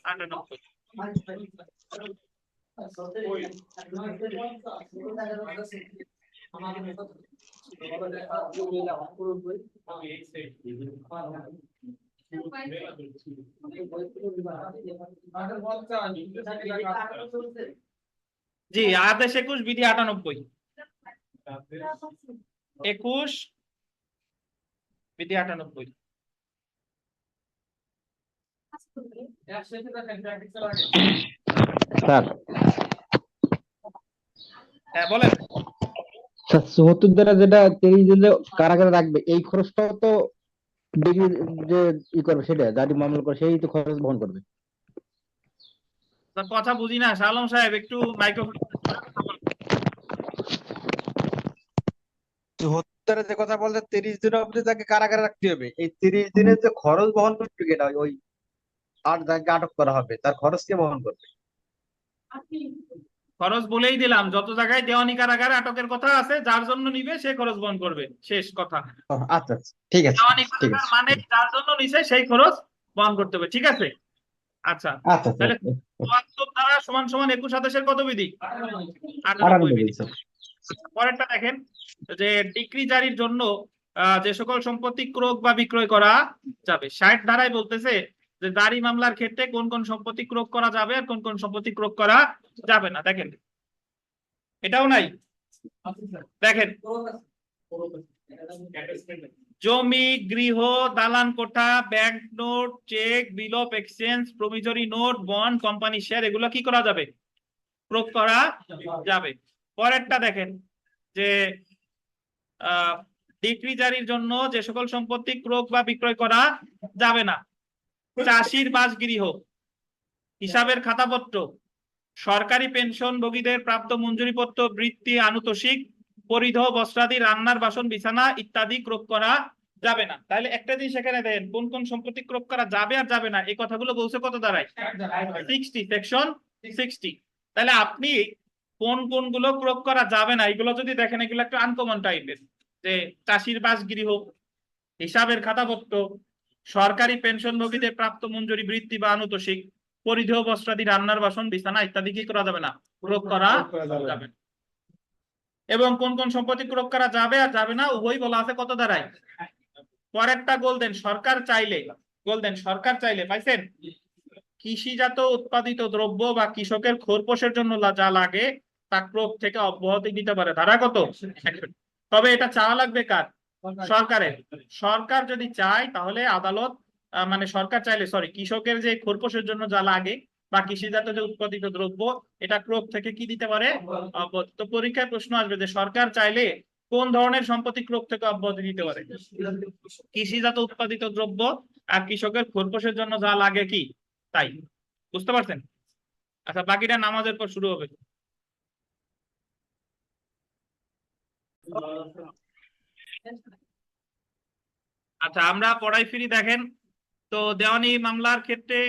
98। জি, আদেশ 21 বিধি 98। 21 বিধি 98। স্যার হ্যাঁ বলেন। স্যার 74 দ্বারা যেটা 30 দিনে কারাগারে রাখবে, এই খরচটাও তো ডিগ্রি যে ই করবে, সেটা জারি মামলা করে সেই তো খরচ বহন করবে। তার কথা বুঝি না, শাহ আলম সাহেব একটু মাইক্রোফোন। 74 যে কথা বলতে 30 দিন অবধি তাকে কারাগারে রাখতে হবে, এই 30 দিনের যে খরচ বহন করবে কিনা, ওই আর যাকে আটক করা হবে তার খরচ কে বহন করবে? খরচ বলেই দিলাম, যত জায়গায় দেওয়ানি কারাগারে আটকের কথা আছে, যার জন্য নিবে সে খরচ বহন করবে, শেষ কথা। ও, আচ্ছা আচ্ছা, ঠিক আছে দেওয়ানি ঠিক কারাগার আছে মানে যার জন্য নিছে সেই খরচ বহন করতে হবে, ঠিক আছে? আচ্ছা, আচ্ছা তাহলে আচ্ছা 74 দ্বারা সমান সমান 21 আদেশের কত বিধি? 98 98 বিধি। স্যার। পরেরটা দেখেন যে ডিক্রি জারির জন্য যে সকল সম্পত্তি ক্রয় বা বিক্রয় করা যাবে। 60 ধারায় বলতেছে যে জারি মামলার ক্ষেত্রে কোন কোন সম্পত্তি ক্রয় করা যাবে আর কোন কোন সম্পত্তি ক্রয় করা যাবে না। দেখেন এটাও নাই। দেখেন জমি, গৃহ, দালান কোঠা, bank note, cheque, bill of exchange, promissory note, bond, company share, এগুলো কি করা যাবে? ক্রয় করা যাবে। পরেরটা দেখেন যে ডিক্রি জারির জন্য যে সকল সম্পত্তি ক্রয় বা বিক্রয় করা যাবে না। চাষির বাসগৃহ, হিসাবের খাতাপত্র, সরকারি পেনশনভোগীদের প্রাপ্ত মঞ্জুরিপত্র, বৃত্তি, আনুতোষিক, পরিধেয় বস্ত্রাদি, রান্নার বাসন, বিছানা ইত্যাদি ক্রয় করা যাবে না। তাহলে একটা জিনিস এখানে দেখেন, কোন কোন সম্পত্তি ক্রয় করা যাবে আর যাবে না, এই কথাগুলো বলছে কত দ্বারাই? 60, সেকশন 60। তাহলে আপনি কোন কোনগুলো ক্রয় করা যাবে না এগুলো যদি দেখেন, এগুলো একটা আনকমন টাইপের, যে চাষির বাসগৃহ, হিসাবের খাতাপত্র, সরকারি পেনশনভোগীদের প্রাপ্ত মঞ্জুরি, বৃত্তি বা আনুতোষিক, পরিধেয় বস্ত্রাদি, রান্নার বাসন, বিছানা ইত্যাদি কি করা যাবে না? ক্রয় করা যাবে না। এবং কোন কোন সম্পত্তি ক্রয় করা যাবে আর যাবে না উভয় বলা আছে কত দ্বারাই? পরেরটা গোল্ডেন, সরকার চাইলে, গোল্ডেন সরকার চাইলে, পাইছেন? কৃষিজাত উৎপাদিত দ্রব্য বা কৃষকের খোরপোশের জন্য যা লাগে তা ক্রয় থেকে অব্যাহতি দিতে পারে। ধারা কত? 61। তবে এটা চাওয়া লাগবে কার? সরকারের। সরকার যদি চায় তাহলে আদালত মানে সরকার চাইলে, সরি, কৃষকের যে খোরপোশের জন্য যা লাগে বা কৃষিজাত যে উৎপাদিত দ্রব্য, এটা ক্রয় থেকে কি দিতে পারে? অব্যাহতি। তো পরীক্ষায় প্রশ্ন আসবে যে সরকার চাইলে কোন ধরনের সম্পত্তি ক্রয় থেকে অব্যাহতি দিতে পারে? কৃষিজাত উৎপাদিত দ্রব্য আর কৃষকের খোরপোশের জন্য যা লাগে কি তাই। বুঝতে পারছেন? আচ্ছা, বাকিটা নামাজের পর শুরু হবে। আচ্ছা, আমরা পড়াই ফিরি। দেখেন তো দেওয়ানি মামলার ক্ষেত্রে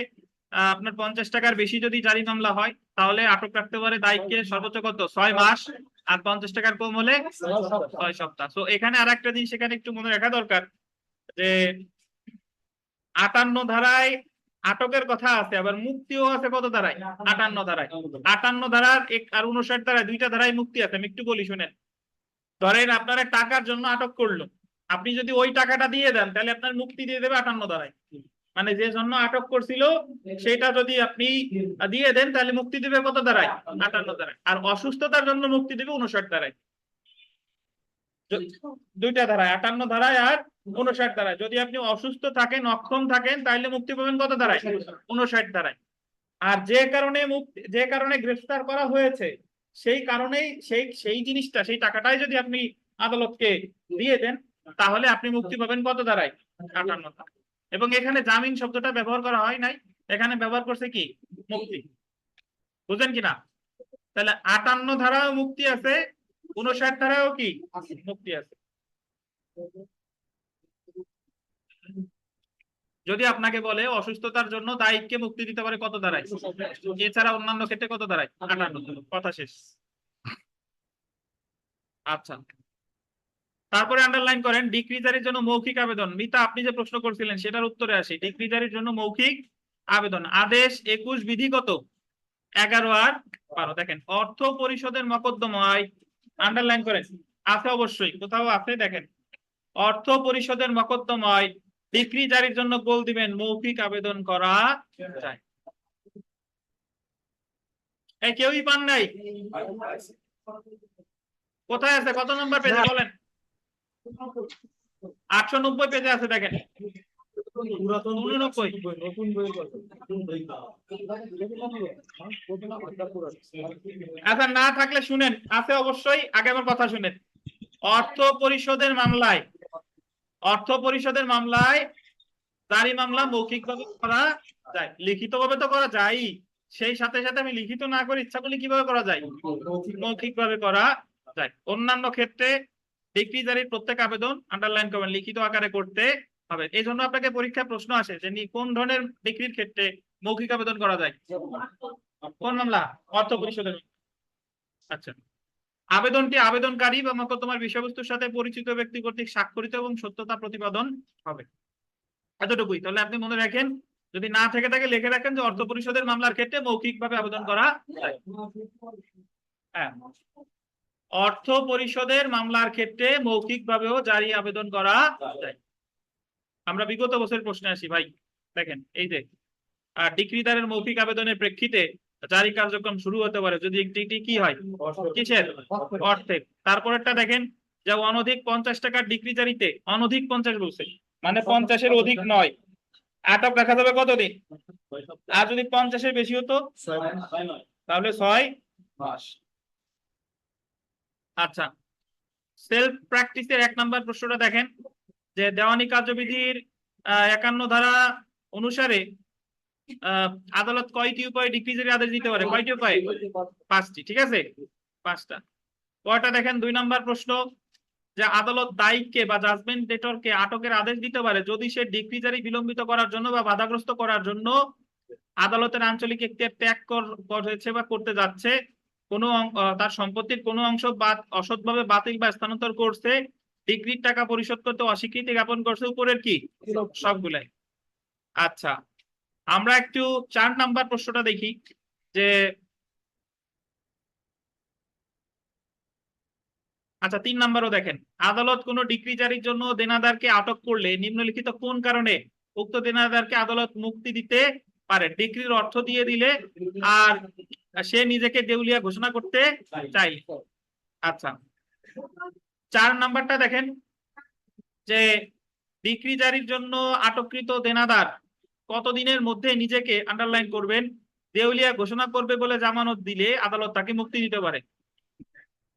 আপনার 50 টাকার বেশি যদি জারি মামলা হয় তাহলে আটক রাখতে পারে দায়ীকে সর্বোচ্চ কত? 6 মাস। আর 50 টাকার কম হলে 6 সপ্তাহ। তো এখানে আর একটা জিনিস এখানে একটু মনে রাখা দরকার যে 58 ধারায় আটকের কথা আছে, আবার মুক্তিও আছে কত ধারায়? 58 ধারায়। 58 ধারার আর 59 ধারায়, দুইটা ধারায় মুক্তি আছে। আমি একটু বলি শুনেন। ধরেন আপনারা টাকার জন্য আটক করলো, আপনি যদি ওই টাকাটা দিয়ে দেন তাহলে আপনার মুক্তি দিয়ে দেবে 58 ধারায়। মানে যে জন্য আটক করছিল সেটা যদি আপনি দিয়ে দেন তাহলে মুক্তি দিবে কত ধারায়? 58 ধারায়। আর অসুস্থতার জন্য মুক্তি দিবে 59 ধারায়। দুইটা ধারায়, 58 ধারায় আর 59 ধারায়। যদি আপনি অসুস্থ থাকেন, অক্ষম থাকেন, তাহলে মুক্তি পাবেন কত ধারায়? 59 ধারায়। আর যে কারণে গ্রেফতার করা হয়েছে, সেই কারণেই সেই জিনিসটা, সেই টাকাটাই যদি আপনি আদালতকে দিয়ে দেন, তাহলে আপনি মুক্তি পাবেন কত ধারায়? 58 ধারায়। এবং এখানে জামিন শব্দটা ব্যবহার করা হয় নাই, এখানে ব্যবহার করছে কি? মুক্তি। বুঝলেন কিনা? তাহলে 58 ধারাও মুক্তি আছে, 59 ধারাও কি মুক্তি আছে। যদি আপনাকে বলে অসুস্থতার জন্য দায়ীকে মুক্তি দিতে পারে কত ধারায়, এছাড়া অন্যান্য ক্ষেত্রে কত ধারায়? 58। কথা শেষ। আচ্ছা, তারপরে আন্ডারলাইন করেন ডিক্রি জারির জন্য মৌখিক আবেদন। মিতা, আপনি যে প্রশ্ন করছিলেন সেটার উত্তরে আসি। ডিক্রি জারির জন্য মৌখিক আবেদন, আদেশ 21 বিধি কত? 11 আর 12। দেখেন, অর্থ পরিষদের মকদ্দমায়, আন্ডারলাইন করেন, আছে অবশ্যই, কোথাও আছে, দেখেন অর্থ পরিষদের মকদ্দমায় ডিক্রি জারির জন্য গোল দিবেন মৌখিক আবেদন করা যায়। এই কেউই পান নাই? কোথায় আছে? কত নম্বর পেজে বলেন? 890 পেজে আছে, দেখেন 89। আচ্ছা, না থাকলে শুনেন, আছে অবশ্যই, আগে আমার কথা শুনেন। অর্থ পরিষদের মামলায় জারি মামলা মৌখিকভাবে করা যায়। লিখিতভাবে তো করা যায়, সেই সাথে সাথে আমি লিখিত না করে ইচ্ছা করলে কিভাবে করা যায়? মৌখিকভাবে করা যায়। অন্যান্য ক্ষেত্রে ডিক্রি জারির প্রত্যেক আবেদন, আন্ডারলাইন করবেন, লিখিত আকারে করতে হবে। এই জন্য আপনাকে পরীক্ষায় প্রশ্ন আসে যে কোন ধরনের ডিক্রির ক্ষেত্রে মৌখিক আবেদন করা যায়? কোন মামলা? অর্থ পরিষদের। আচ্ছা, আবেদনটি আবেদনকারী বা মকদ্দমার বিষয়বস্তুর সাথে পরিচিত ব্যক্তি কর্তৃক স্বাক্ষরিত এবং সত্যতা প্রতিপাদন হবে। এতটুকুই। তাহলে আপনি মনে রাখেন, যদি না থেকে থাকে লিখে রাখেন যে অর্থ পরিষদের মামলার ক্ষেত্রে মৌখিকভাবে আবেদন করা যায়। হ্যাঁ, অর্থ পরিষদের মামলার ক্ষেত্রে মৌখিকভাবেও জারি আবেদন করা যায়। আমরা বিগত বছরের প্রশ্নে আসি ভাই। দেখেন, এই যে ডিক্রিদারের মৌখিক আবেদনের প্রেক্ষিতে জারি কার্যক্রম শুরু হতে পারে যদি একটি কি হয়? কিসের? অর্থের। তারপরেরটা দেখেন, যে অনধিক 50 টাকার ডিক্রি জারিতে, অনধিক 50 বলছে, মানে 50-এর অধিক নয়, আটক রাখা যাবে কতদিন? আর যদি 50-এর বেশি হতো তাহলে 6 মাস। আচ্ছা, সেলফ প্র্যাকটিসের 1 নম্বর প্রশ্নটা দেখেন, যে দেওয়ানি কার্যবিধির 51 ধারা অনুসারে আদালত কয়টি উপায়ে ডিক্রি জারি আদেশ দিতে পারে? কয়টি উপায়ে? 5টি। ঠিক আছে, 5টা। কয়টা দেখেন, 2 নম্বর প্রশ্ন, যে আদালত দায়ীকে বা জাজমেন্ট ডেটরকে আটকের আদেশ দিতে পারে যদি সে ডিক্রি জারি বিলম্বিত করার জন্য বা বাধাগ্রস্ত করার জন্য আদালতের আঞ্চলিক এখতিয়ার ত্যাগ করেছে বা করতে যাচ্ছে, কোনো তার সম্পত্তির কোনো অংশ অসৎভাবে বাতিল বা স্থানান্তর করছে, ডিক্রির টাকা পরিশোধ করতে অস্বীকৃতি জ্ঞাপন করছে, উপরের কি? সবগুলাই। আচ্ছা, আমরা একটু 4 নাম্বার প্রশ্নটা দেখি, যে আচ্ছা 3 নাম্বারও দেখেন, আদালত কোনো ডিক্রি জারির জন্য দেনাদারকে আটক করলে নিম্নলিখিত কোন কারণে উক্ত দেনাদারকে আদালত মুক্তি দিতে পারে? ডিক্রির অর্থ দিয়ে দিলে আর সে নিজেকে দেউলিয়া ঘোষণা করতে চাইলে। আচ্ছা, 4 নাম্বারটা দেখেন, যে ডিক্রি জারির জন্য আটককৃত দেনাদার কতদিনের মধ্যে নিজেকে, আন্ডারলাইন করবেন, দেউলিয়া ঘোষণা করবে বলে জামানত দিলে আদালত তাকে মুক্তি দিতে পারে?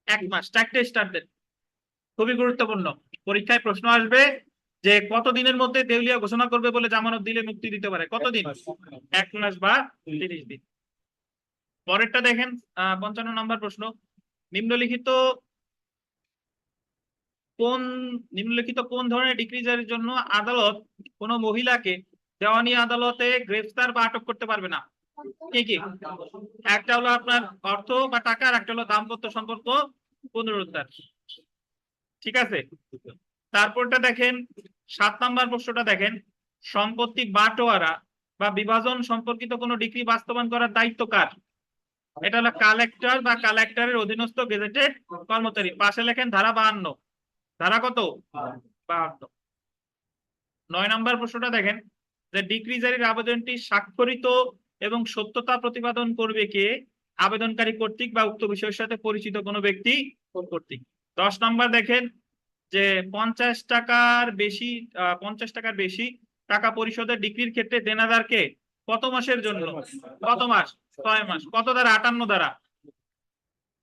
1 মাস। 4টে স্টার দেন, খুবই গুরুত্বপূর্ণ। পরীক্ষায় প্রশ্ন আসবে যে কতদিনের মধ্যে দেউলিয়া ঘোষণা করবে বলে জামানত দিলে মুক্তি দিতে পারে? কতদিন? 1 মাস বা 30 দিন। পরেরটা দেখেন, 55 নম্বর প্রশ্ন, নিম্নলিখিত কোন ধরনের ডিক্রি জারির জন্য আদালত কোন মহিলাকে দেওয়ানি আদালতে গ্রেফতার বা আটক করতে পারবে না? কি কি? একটা হলো আপনার অর্থ বা টাকা, আর একটা হলো দাম্পত্য সম্পর্ক পুনরুদ্ধার। ঠিক আছে, তারপরটা দেখেন, 7 নাম্বার প্রশ্নটা দেখেন, সম্পত্তি বাটোয়ারা বা বিভাজন সম্পর্কিত কোন ডিক্রি বাস্তবায়ন করার দায়িত্ব কার? এটা হলো কালেক্টর বা কালেক্টরের অধীনস্থ গেজেটেড কর্মচারী। পাশে লেখেন ধারা 52। ধারা কত? 52। 9 নাম্বার প্রশ্নটা দেখেন, যে ডিক্রি জারির আবেদনটি স্বাক্ষরিত এবং সত্যতা প্রতিপাদন করবে কে? আবেদনকারী কর্তৃক বা উক্ত বিষয়ের সাথে পরিচিত কোনো ব্যক্তি কর্তৃক। 10 নাম্বার দেখেন, যে 50 টাকার বেশি 50 টাকার বেশি টাকা পরিশোধের ডিক্রির ক্ষেত্রে দেনাদারকে কত মাসের জন্য, কত মাস, 6 মাস, কত দ্বারা, 58 দ্বারা,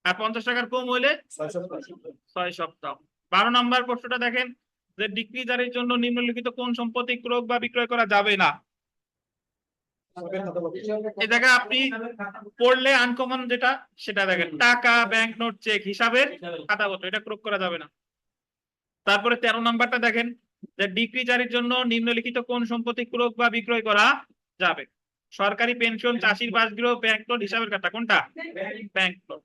আর 50 টাকার কম হইলে 6 সপ্তাহ। 12 নম্বর প্রশ্নটা দেখেন যে ডিক্রি জারির জন্য নিম্নলিখিত কোন সম্পত্তি ক্রয় বা বিক্রয় করা যাবে না। এই জায়গায় আপনি পড়লে আনকমন যেটা সেটা দেখেন, টাকা, ব্যাংক নোট, চেক, হিসাবের খাতাপত্র, এটা ক্রয় করা যাবে না। তারপরে 13 নাম্বারটা দেখেন যে ডিক্রি জারির জন্য নিম্নলিখিত কোন সম্পত্তি ক্রয় বা বিক্রয় করা যাবে। সরকারি পেনশন, চাষির বাসগৃহ, ব্যাংক নোট, হিসাবের খাতা, কোনটা? Bank note.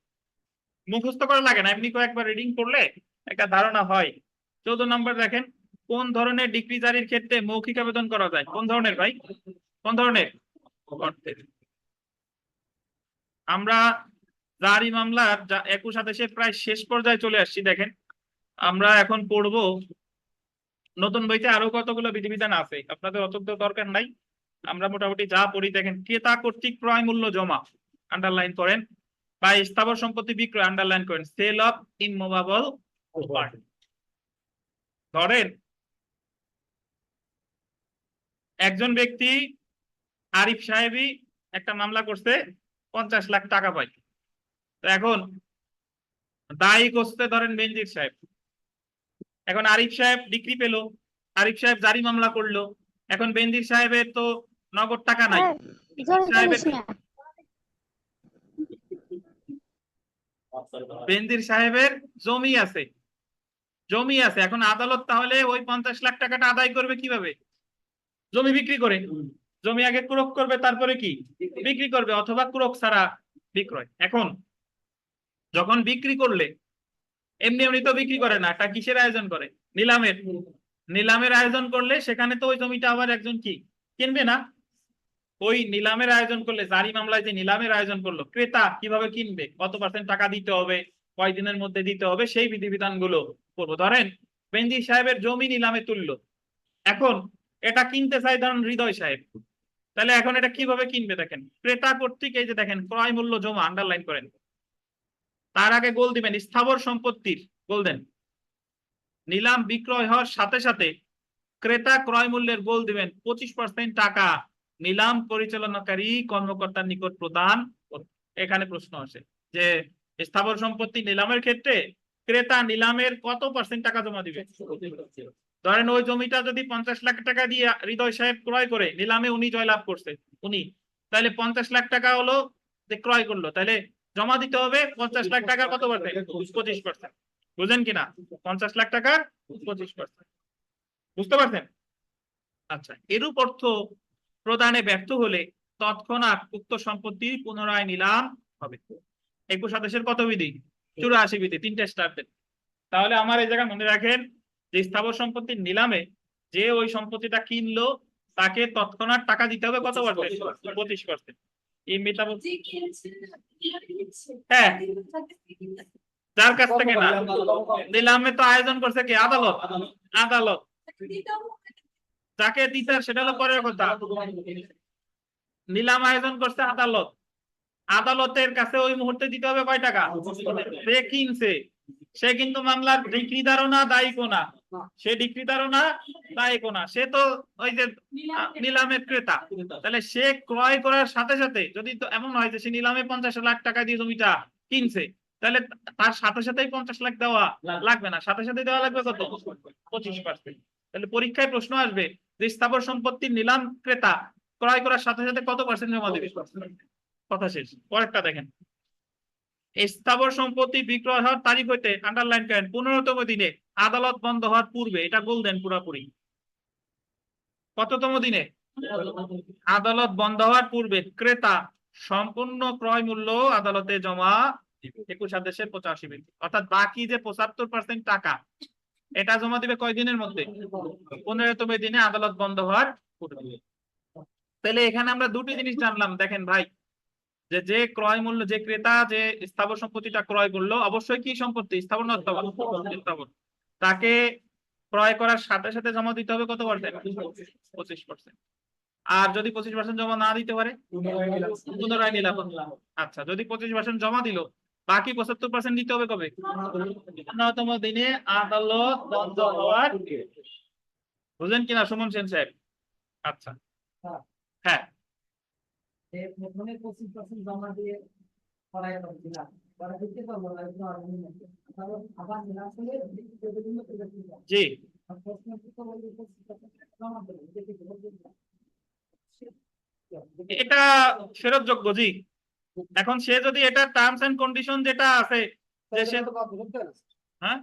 মুখস্থ করা লাগে না, এমনি কয়েকবার রিডিং করলে একটা ধারণা হয়। 14 নম্বর দেখেন কোন ধরনের ডিক্রি জারির ক্ষেত্রে মৌখিক আবেদন করা যায়। কোন ধরনের ভাই, কোন ধরনের? অর্থের। আমরা জারি মামলার 21 27 প্রায় শেষ পর্যায়ে চলে আসছি। দেখেন আমরা এখন পড়বো নতুন বইতে আরো কতগুলো বিধিবিধান আছে, আপনাদের অত দরকার নাই, আমরা মোটামুটি যা পড়ি। দেখেন ক্রেতা কর্তৃক ক্রয় মূল্য জমা, আন্ডারলাইন করেন, বা স্থাবর সম্পত্তি বিক্রয়, আন্ডারলাইন করেন। Sale of immovable property. ধরেন একজন ব্যক্তি আরিফ সাহেবই একটা মামলা করছে, 50 লাখ টাকা পায়। তো এখন দায়ী করতে ধরেন বেনজির সাহেব। এখন আরিফ সাহেব ডিক্রি পেল, আরিফ সাহেব জারি মামলা করলো। এখন বেনজির সাহেবের তো নগদ টাকা নাই, বেনজির সাহেবের জমি আছে, জমি আছে। এখন আদালত তাহলে ওই 50 লাখ টাকাটা আদায় করবে কিভাবে? জমি বিক্রি করে। জমি আগে ক্রয় করবে, তারপরে কি বিক্রি করবে, অথবা ক্রয় ছাড়া বিক্রয়। এখন যখন বিক্রি করলে এমনি এমনি তো বিক্রি করে না, একটা কিসের আয়োজন করে? নিলামের। নিলামের আয়োজন করলে সেখানে তো ওই জমিটা আবার একজন কি কিনবে না। ওই নিলামের আয়োজন করলে, জারি মামলায় যে নিলামের আয়োজন করলো, ক্রেতা কিভাবে কিনবে, কত % টাকা দিতে হবে, কয় দিনের মধ্যে দিতে হবে, সেই বিধিবিধান গুলো করবো। ধরেন বেনজির সাহেবের জমি নিলামে তুললো, এখন এটা কিনতে চাই ধরেন হৃদয় সাহেব, তাহলে এখন এটা কিভাবে কিনবে? দেখেন ক্রেতা কর্তৃক, এই যে দেখেন ক্রয় মূল্য জমা, আন্ডারলাইন করেন। তার আগে গোল দিবেন স্থাবর সম্পত্তির, গোল দেন। নিলাম বিক্রয় হওয়ার সাথে সাথে ক্রেতা ক্রয় মূল্যের গোল দিবেন 25% টাকা নিলাম পরিচালনাকারী কর্মকর্তার নিকট প্রদান। এখানে প্রশ্ন আসে যে স্থাবর সম্পত্তি নিলামের ক্ষেত্রে ক্রেতা নিলামের কত % টাকা জমা দিবে? ধরেন ওই জমিটা যদি 50 লাখ টাকা দিয়ে হৃদয় সাহেব ক্রয় করে, নিলামে উনি জয়লাভ করছে, উনি, তাহলে 50 লাখ টাকা হলো যে ক্রয় করলো, তাহলে জমা দিতে হবে 50 লাখ টাকার কত %? 25%। বুঝেন কিনা? 50 লাখ টাকার 25%। বুঝতে পারছেন? আচ্ছা, এরূপ অর্থ প্রদানে ব্যর্থ হলে তৎক্ষণাৎ উক্ত সম্পত্তি পুনরায় নিলাম হবে। 21 27 কত বিধি? 84 বিধি, 3টে স্টার দেন। তাহলে আমার এই জায়গায় মনে রাখেন যে স্থাবর সম্পত্তির নিলামে যে ওই সম্পত্তিটা কিনলো তাকে তৎক্ষণাৎ টাকা দিতে হবে কত %? 25%। এই মেটাবো হ্যাঁ, যার কাছ থেকে না, নিলামে তো আয়োজন করছে কি? আদালত। আদালত যাকে দিতে সেটা হলো পরের কথা। নিলাম আয়োজন করছে আদালত, আদালতের কাছে ওই মুহূর্তে দিতে হবে কয় টাকা? সে কিনছে, সে কিন্তু মামলার ডিক্রিদারও না, দায়িকও না। সে ডিক্রিদারও না, দায়িকও না, সে তো ওই যে নিলামের ক্রেতা। তাহলে সে ক্রয় করার সাথে সাথে যদি তো এমন হয় যে সে নিলামে 50 লাখ টাকা দিয়ে জমিটা কিনছে, তাহলে তার সাথে সাথেই 50 লাখ দেওয়া লাগবে না, সাথে সাথে দেওয়া লাগবে কত? 25%। তাহলে পরীক্ষায় প্রশ্ন আসবে যে স্থাবর সম্পত্তির নিলাম ক্রেতা ক্রয় করার সাথে সাথে কত % জমা দেবে? কথা শেষ। পরেরটা দেখেন, স্থাবর সম্পত্তি বিক্রয় হওয়ার তারিখ হইতে, আন্ডারলাইন করেন, 15তম দিনে আদালত বন্ধ হওয়ার পূর্বে। এটা গোল দেন পুরাপুরি। কততম দিনে? আদালত বন্ধ হওয়ার পূর্বে ক্রেতা সম্পূর্ণ ক্রয় মূল্য আদালতে জমা দিবে। 21 27 85 বিধি। অর্থাৎ বাকি যে 75% টাকা, এটা জমা দিবে কয় দিনের মধ্যে? 15তম দিনে আদালত বন্ধ হওয়ার পূর্বে। তাহলে এখানে আমরা দুটি জিনিস জানলাম। দেখেন ভাই, যে ক্রয় মূল্য, যে ক্রেতা যে স্থাবর সম্পত্তিটা ক্রয় করলো, অবশ্যই কি সম্পত্তি? স্থাবর না স্থাবর। তাকে ক্রয় করার সাথে সাথে জমা দিতে হবে কত %? 25%। আর যদি 25% জমা না দিতে পারে পুনরায় নিলাম। আচ্ছা, যদি 25% জমা দিল বাকি 75% দিতে হবে কবে? 15তম দিনে আদালত বন্ধ হওয়ার, বুঝলেন কিনা সুমন সেন সাহেব? আচ্ছা, হ্যাঁ প্রথমে 25% জমা দিয়ে করাই হবে না, পরে দিতে পারবো না, কারণ আবার নিলাম করে বিভিন্ন জি, প্রশ্ন উত্তর বলতে 25% জমা দেবো, দেখি এটা ফেরতযোগ্য। জি, এখন সে যদি এটা টার্মস এন্ড কন্ডিশন যেটা আছে যে সে, হ্যাঁ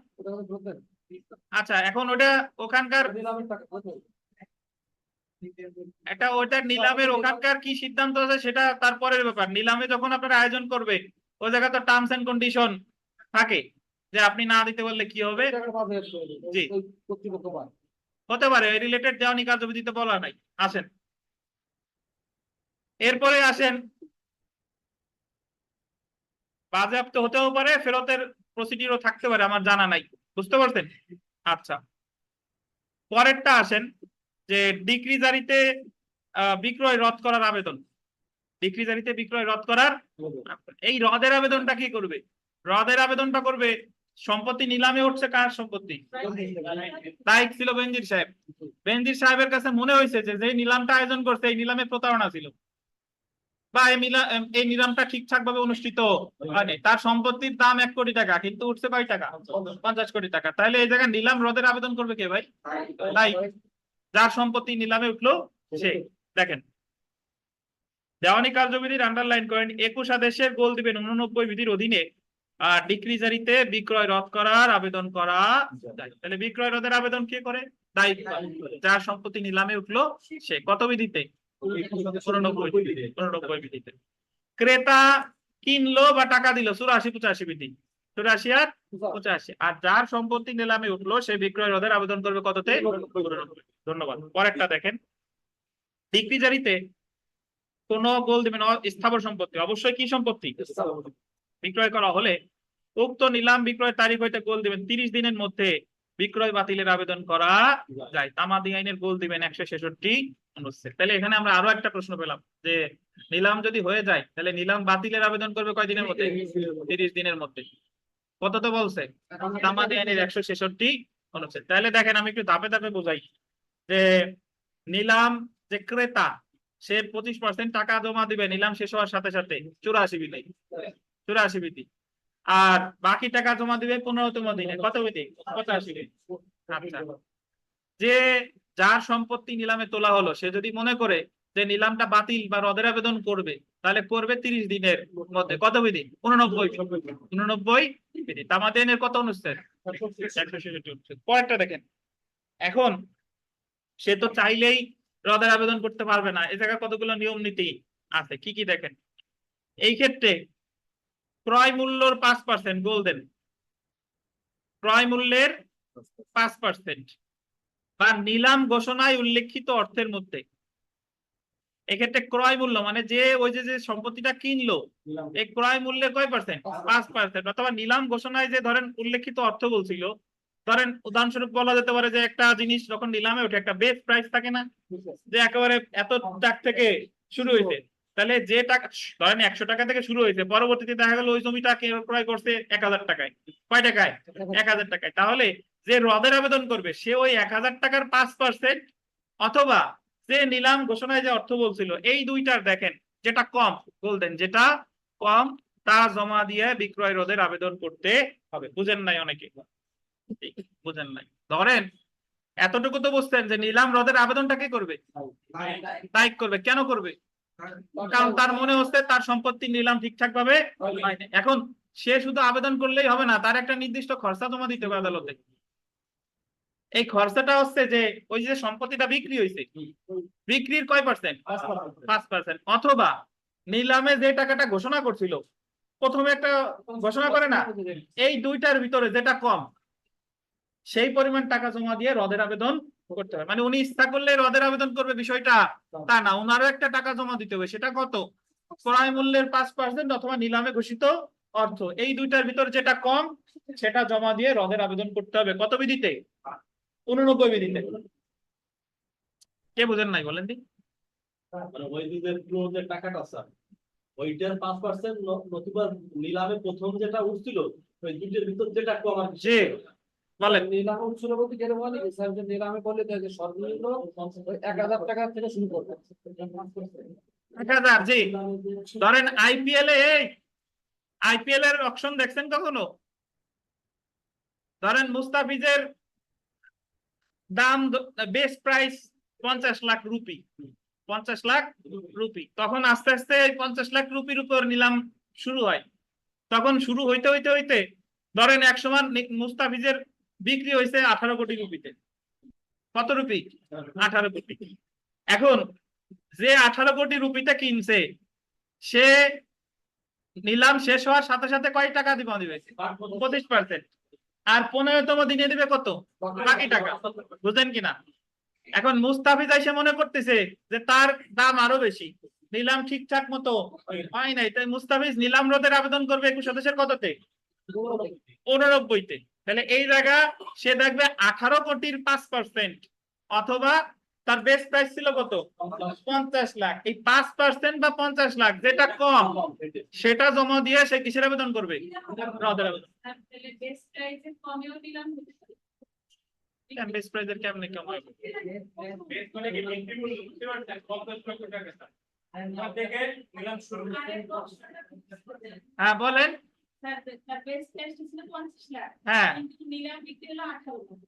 আচ্ছা, এখন ওটা ওখানকার এটা ওইটা নিলামের ওখানকার কি সিদ্ধান্ত আছে সেটা তারপরের ব্যাপার। নিলামে যখন আপনারা আয়োজন করবে ওই জায়গায় তো টার্মস এন্ড কন্ডিশন থাকে যে আপনি না দিতে বললে কি হবে। জি, হতে পারে রিলেটেড দেওয়ানি কার্যবিধিতে বলা নাই। আসেন এরপরে আসেন, বাজেয়াপ্ত হতেও পারে, ফেরতের প্রসিডিউরও থাকতে পারে, আমার জানা নাই। বুঝতে পারছেন? আচ্ছা, পরেরটা আসেন যে ডিক্রি জারিতে বিক্রয় রদ করার আবেদন। ডিক্রি জারিতে বিক্রয় রদ করার, এই রদের আবেদনটা কি করবে? রদের আবেদনটা করবে, সম্পত্তি নিলামে উঠছে কার সম্পত্তি? দায়িক ছিল বেনজির সাহেব। বেনজির সাহেবের কাছে মনে হয়েছে যে যে নিলামটা আয়োজন করছে এই নিলামে প্রতারণা ছিল, বা এই নিলামটা ঠিকঠাক ভাবে অনুষ্ঠিত হয়নি। তার সম্পত্তির দাম 1 কোটি টাকা, কিন্তু উঠছে কয় টাকা? 50 কোটি টাকা। তাহলে এই জায়গায় নিলাম রদের আবেদন করবে কে ভাই? দায়িক। যার সম্পত্তি নিলামে উঠলো সে। দেখেন দেওয়ানি কার্যবিধির আন্ডারলাইন করেন 21 আদেশের গোল দিবেন 89 বিধির অধীনে ডিক্রি জারিতে বিক্রয় রদ করার আবেদন করা যায়। তাহলে বিক্রয় রদের আবেদন কে করে? দায়িক। যার সম্পত্তি নিলামে উঠলো সে। কত বিধিতে? 89 বিধিতে। ক্রেতা কিনলো বা টাকা দিল 84-85 বিধি, 84 আর 85। আর যার সম্পত্তি নিলামে উঠলো সে বিক্রয় রদের আবেদন করবে কততে? 89। ধন্যবাদ। পরেরটা দেখেন, ডিক্রি জারিতে কোন গোল দিবেন স্থাবর সম্পত্তি, অবশ্যই কি সম্পত্তি? বিক্রয় করা হলে উক্ত নিলাম বিক্রয় তারিখ হইতে গোল দিবেন 30 দিনের মধ্যে বিক্রয় বাতিলের আবেদন করা যায়। তামাদি আইনের গোল দিবেন 166 অনুচ্ছেদ। তাহলে এখানে আমরা আরো একটা প্রশ্ন পেলাম যে নিলাম যদি হয়ে যায় তাহলে নিলাম বাতিলের আবেদন করবে কয় দিনের মধ্যে? 30 দিনের মধ্যে। কত তো বলছে? তামাদি আইনের 166 অনুচ্ছেদ। তাহলে দেখেন আমি একটু ধাপে ধাপে বোঝাই যে নিলাম যে ক্রেতা সে 25% টাকা জমা দিবে নিলাম শেষ হওয়ার সাথে সাথে, 84 বিধি, 84 বিধি। আর বাকি টাকা জমা দিবে 15তম দিনে। কত বিধি? 85 বিধি। আচ্ছা, যে যার সম্পত্তি নিলামে তোলা হলো সে যদি মনে করে যে নিলামটা বাতিল বা রদের আবেদন করবে তাহলে করবে 30 দিনের মধ্যে। কত বিধি? 89 বিধি। তামাদি আইনের কত অনুচ্ছেদ? 166 অনুচ্ছেদ। পরেরটা দেখেন, এখন সে তো চাইলেই রদের আবেদন করতে পারবে না, এ জায়গায় কতগুলো নিয়ম নীতি আছে। কি কি দেখেন, এই ক্ষেত্রে ক্রয় মূল্যের 5% গোল দেন, ক্রয় মূল্যের 5% বা নিলাম ঘোষণায় উল্লেখিত অর্থের মধ্যে। এক্ষেত্রে ক্রয় মূল্য মানে যে ওই যে সম্পত্তিটা কিনলো এই ক্রয় মূল্যের কয় পার্সেন্ট? 5%। অথবা নিলাম ঘোষণায় যে ধরেন উল্লেখিত অর্থ বলছিল, ধরেন উদাহরণস্বরূপ বলা যেতে পারে যে একটা জিনিস যখন নিলামে ওঠে একটা বেস প্রাইস থাকে না, যে একেবারে এত টাকা থেকে শুরু হয়েছে, তাহলে যে টাকা ধরেন 100 টাকা থেকে শুরু হয়েছে, পরবর্তীতে দেখা গেল ওই জমিটা কেউ ক্রয় করছে 1000 টাকায়। কয় টাকায়? 1000 টাকায়। তাহলে যে রদের আবেদন করবে সে ওই 1000 টাকার 5% অথবা যে নিলাম ঘোষণায় যে অর্থ বলছিল এই দুইটার দেখেন যেটা কম বলতেন, যেটা কম তা জমা দিয়ে বিক্রয় রোধের আবেদন করতে হবে। বুঝেন নাই? অনেকে বুঝেন নাই। ধরেন এতটুকু তো বুঝতেন যে নিলাম রদের আবেদনটা কে করবে? দায়িক করবে। কেন করবে? কারণ তার মনে হচ্ছে তার সম্পত্তি নিলাম ঠিকঠাক ভাবে হয়নি। এখন সে শুধু আবেদন করলেই হবে না, তার একটা নির্দিষ্ট খরচা জমা দিতে হবে আদালতে। এই খরচাটা হচ্ছে যে ওই যে সম্পত্তিটা বিক্রি হয়েছে বিক্রির কয় পার্সেন্ট? 5%। অথবা নিলামে যে টাকাটা ঘোষণা করছিল প্রথমে একটা ঘোষণা করে না, এই দুইটার ভিতরে যেটা কম সেই পরিমাণ টাকা জমা দিয়ে রদের আবেদন করতে হবে। মানে উনি ইচ্ছা করলে রদের আবেদন করবে বিষয়টা তা না, উনারও একটা টাকা জমা দিতে হবে। সেটা কত? ক্রয় মূল্যের 5% অথবা নিলামে ঘোষিত অর্থ, এই দুইটার ভিতর যেটা কম সেটা জমা দিয়ে রদের আবেদন করতে হবে। কত বিধিতে? 89 বিধিতে। কে বুঝেন নাই বলেন দি? ওই দিনের পুরো যে টাকাটা স্যার ওইটার 5% নতুবা নিলামে প্রথম যেটা উঠছিল ওই দুটোর ভিতর যেটা কম আর জি বলেন। নিলাম উৎসব বলতে যেটা বলে স্যার যে নিলামে বলে দেয় যে সর্বনিম্ন 1000 টাকা থেকে শুরু করবে 1000, জি। ধরেন আইপিএল এর অপশন দেখছেন কখনো? ধরেন মুস্তাফিজের দাম base price 50 lakh rupee, 50 lakh rupee. তখন আস্তে আস্তে 50 লাখ রুপির উপর নিলাম শুরু হয়। তখন শুরু হইতে হইতে হইতে ধরেন এক সময় মুস্তাফিজের বিক্রি হয়েছে 18 কোটি রুপিতে। কত রুপি? 18 কোটি। এখন যে 18 কোটি রুপিতে কিনছে সে নিলাম শেষ হওয়ার সাথে সাথে কয় টাকা দিবে? 25%। আর 15তম দিনে দিবে কত? বাকি টাকা। বুঝলেন কিনা? এখন মুস্তাফিজ এসে মনে করতেছে যে তার দাম আরো বেশি, নিলাম ঠিকঠাক মতো হয় নাই, তাই মুস্তাফিজ নিলাম রদের আবেদন করবে 21 কততে? 89-তে। তাহলে এই জায়গা সে দেখবে 18 কোটির 5%, অথবা তার বেস প্রাইস ছিল কত? 50 লাখ। এই 5% বা 50 লাখ যেটা কম সেটা জমা দিয়ে সে কিসের আবেদন করবে? রদের আবেদন। তাহলে বেস্ট প্রাইসে কমেও নিলাম বেস প্রাইসের কেমনে কম হবে? হ্যাঁ বলেন। স্যার তার বেস্ট প্রাইস ছিল 50 লাখ, হ্যাঁ কিন্তু নিলাম বিক্রি হলো 18 কোটি।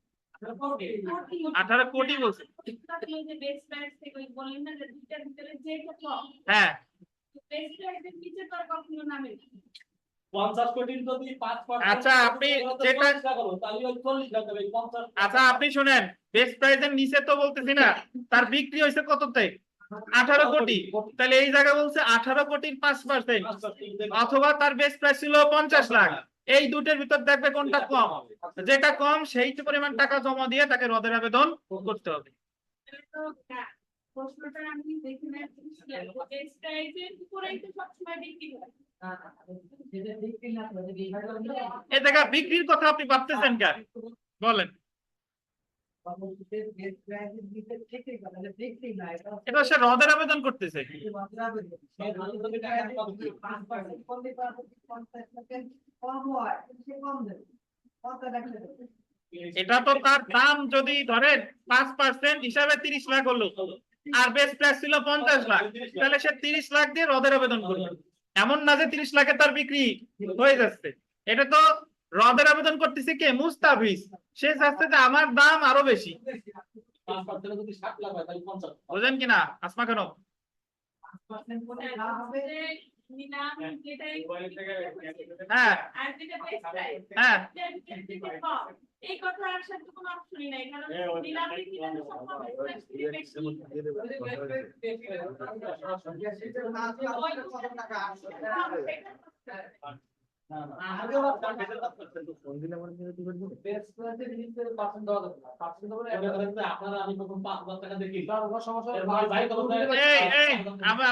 18 কোটি বলছে। তাহলে যে বেস্ট প্রাইস থেকে ওই বললেন না যে দুইটার ভিতরে যেটা কম, হ্যাঁ বেস্ট প্রাইসের নিচে তো আর কখনো নামে না। 50 কোটির যদি 5% আচ্ছা, আপনি যেটা তাহলে ওই 40 লাখ হবে 50। আচ্ছা আপনি শুনেন, বেস্ট প্রাইসের নিচে তো বলতেছি না, তার বিক্রি হয়েছে কততে? 18 কোটি। তাহলে এই জায়গা বলছে 18 কোটির 5%, অথবা তার বেস্ট প্রাইস ছিল 50 লাখ। এই দুটোর ভিতর দেখবে কোনটা কম, যেটা কম সেই পরিমাণ টাকা জমা দিয়ে তাকে রদের আবেদন করতে হবে। তাহলে তো প্রশ্নটা আমি দেখি না, বেস্ট প্রাইসের উপরেই তো সবসময় বিক্রি হয়। যেটা বিক্রি না করে যদি এই জায়গা বিক্রির কথা আপনি ভাবতেছেন কেন বলেন? এটা সে রদের আবেদন করতেছে। এটা তো তার দাম যদি ধরেন 5% হিসাবে 30 লাখ হলো, আর বেস্ট প্রাইস ছিল 50 লাখ, তাহলে সে 30 লাখ দিয়ে রদের আবেদন করবে। এমন না যে 30 লাখে তার বিক্রি হয়ে যাচ্ছে। এটা তো রদের আবেদন করতেছে কে? মুস্তাফিজ। সে চাচ্ছে যে আমার দাম আরো বেশি। 5% যদি 60 লাখ হয় তাহলে 50। বুঝেন কিনা আসমা কেন? নিলাম যেটাই হ্যাঁ আর যেটা বেস্ট প্রাইস, হ্যাঁ যেটা কম, এই কথা আর সাথে কোনো অপশনই নাই, কারণ নিলাম বিক্রি হলে সবসময় বেস্ট আপনারা আমি কখন 5,000 টাকা দেখি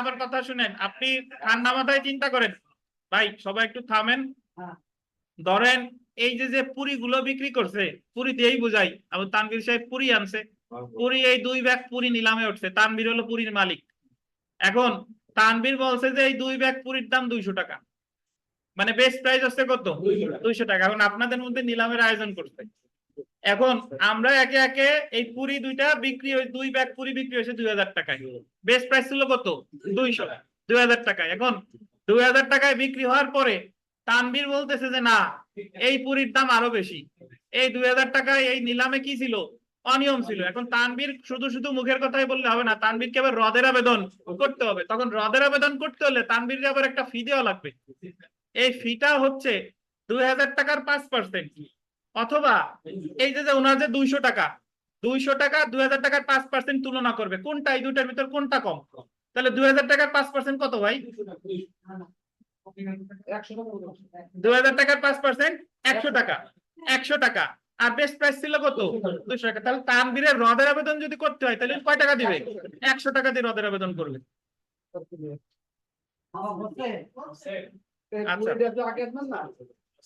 আমার কথা শুনেন, আপনি ঠান্ডা মাথায় চিন্তা করেন। ভাই সবাই একটু থামেন। ধরেন এই যে পুরিগুলো বিক্রি করছে, পুরি দিয়েই বুঝাই, আবার তানভীর সাহেব পুরি আনছে, পুরি এই 2 ব্যাগ পুরি নিলামে উঠছে, তানভীর হলো পুরির মালিক। এখন তানভীর বলছে যে এই 2 ব্যাগ পুরির দাম 200 টাকা, মানে বেস্ট প্রাইস হচ্ছে কত? 200 টাকা। এখন আপনাদের মধ্যে নিলামের আয়োজন করছে। এখন আমরা একে একে এই পুরি দুইটা বিক্রি, ওই 2 ব্যাগ পুরি বিক্রি হয়েছে 2000 টাকায়। বেস্ট প্রাইস ছিল কত? 200, 2000 টাকায়। এখন 2000 টাকায় বিক্রি হওয়ার পরে তানভীর বলতেছে যে না, এই পুরির দাম আরো বেশি। এই 2000 টাকায় এই নিলামে কি ছিল? অনিয়ম ছিল। এখন তানভীর শুধু শুধু মুখের কথাই বললে হবে না, তানভীরকে আবার রদের আবেদন করতে হবে। তখন রদের আবেদন করতে হলে তানভীরকে আবার একটা ফি দেওয়া লাগবে। এই ফিটা হচ্ছে 2000 টাকার 5%, অথবা এই যে ওনার যে 200 টাকা, 2000 টাকার 5% তুলনা করবে, কোনটা এই দুইটার ভিতর কোনটা কম। তাহলে 2000 টাকার 5% কত ভাই? 2000 টাকার 5% 100 টাকা। 100 টাকা। আর বেস্ট প্রাইস ছিল কত? 200 টাকা। তাহলে তানভীরের রদের আবেদন যদি করতে হয় তাহলে কয় টাকা দিবে? 100 টাকা দিয়ে রদের আবেদন করবে।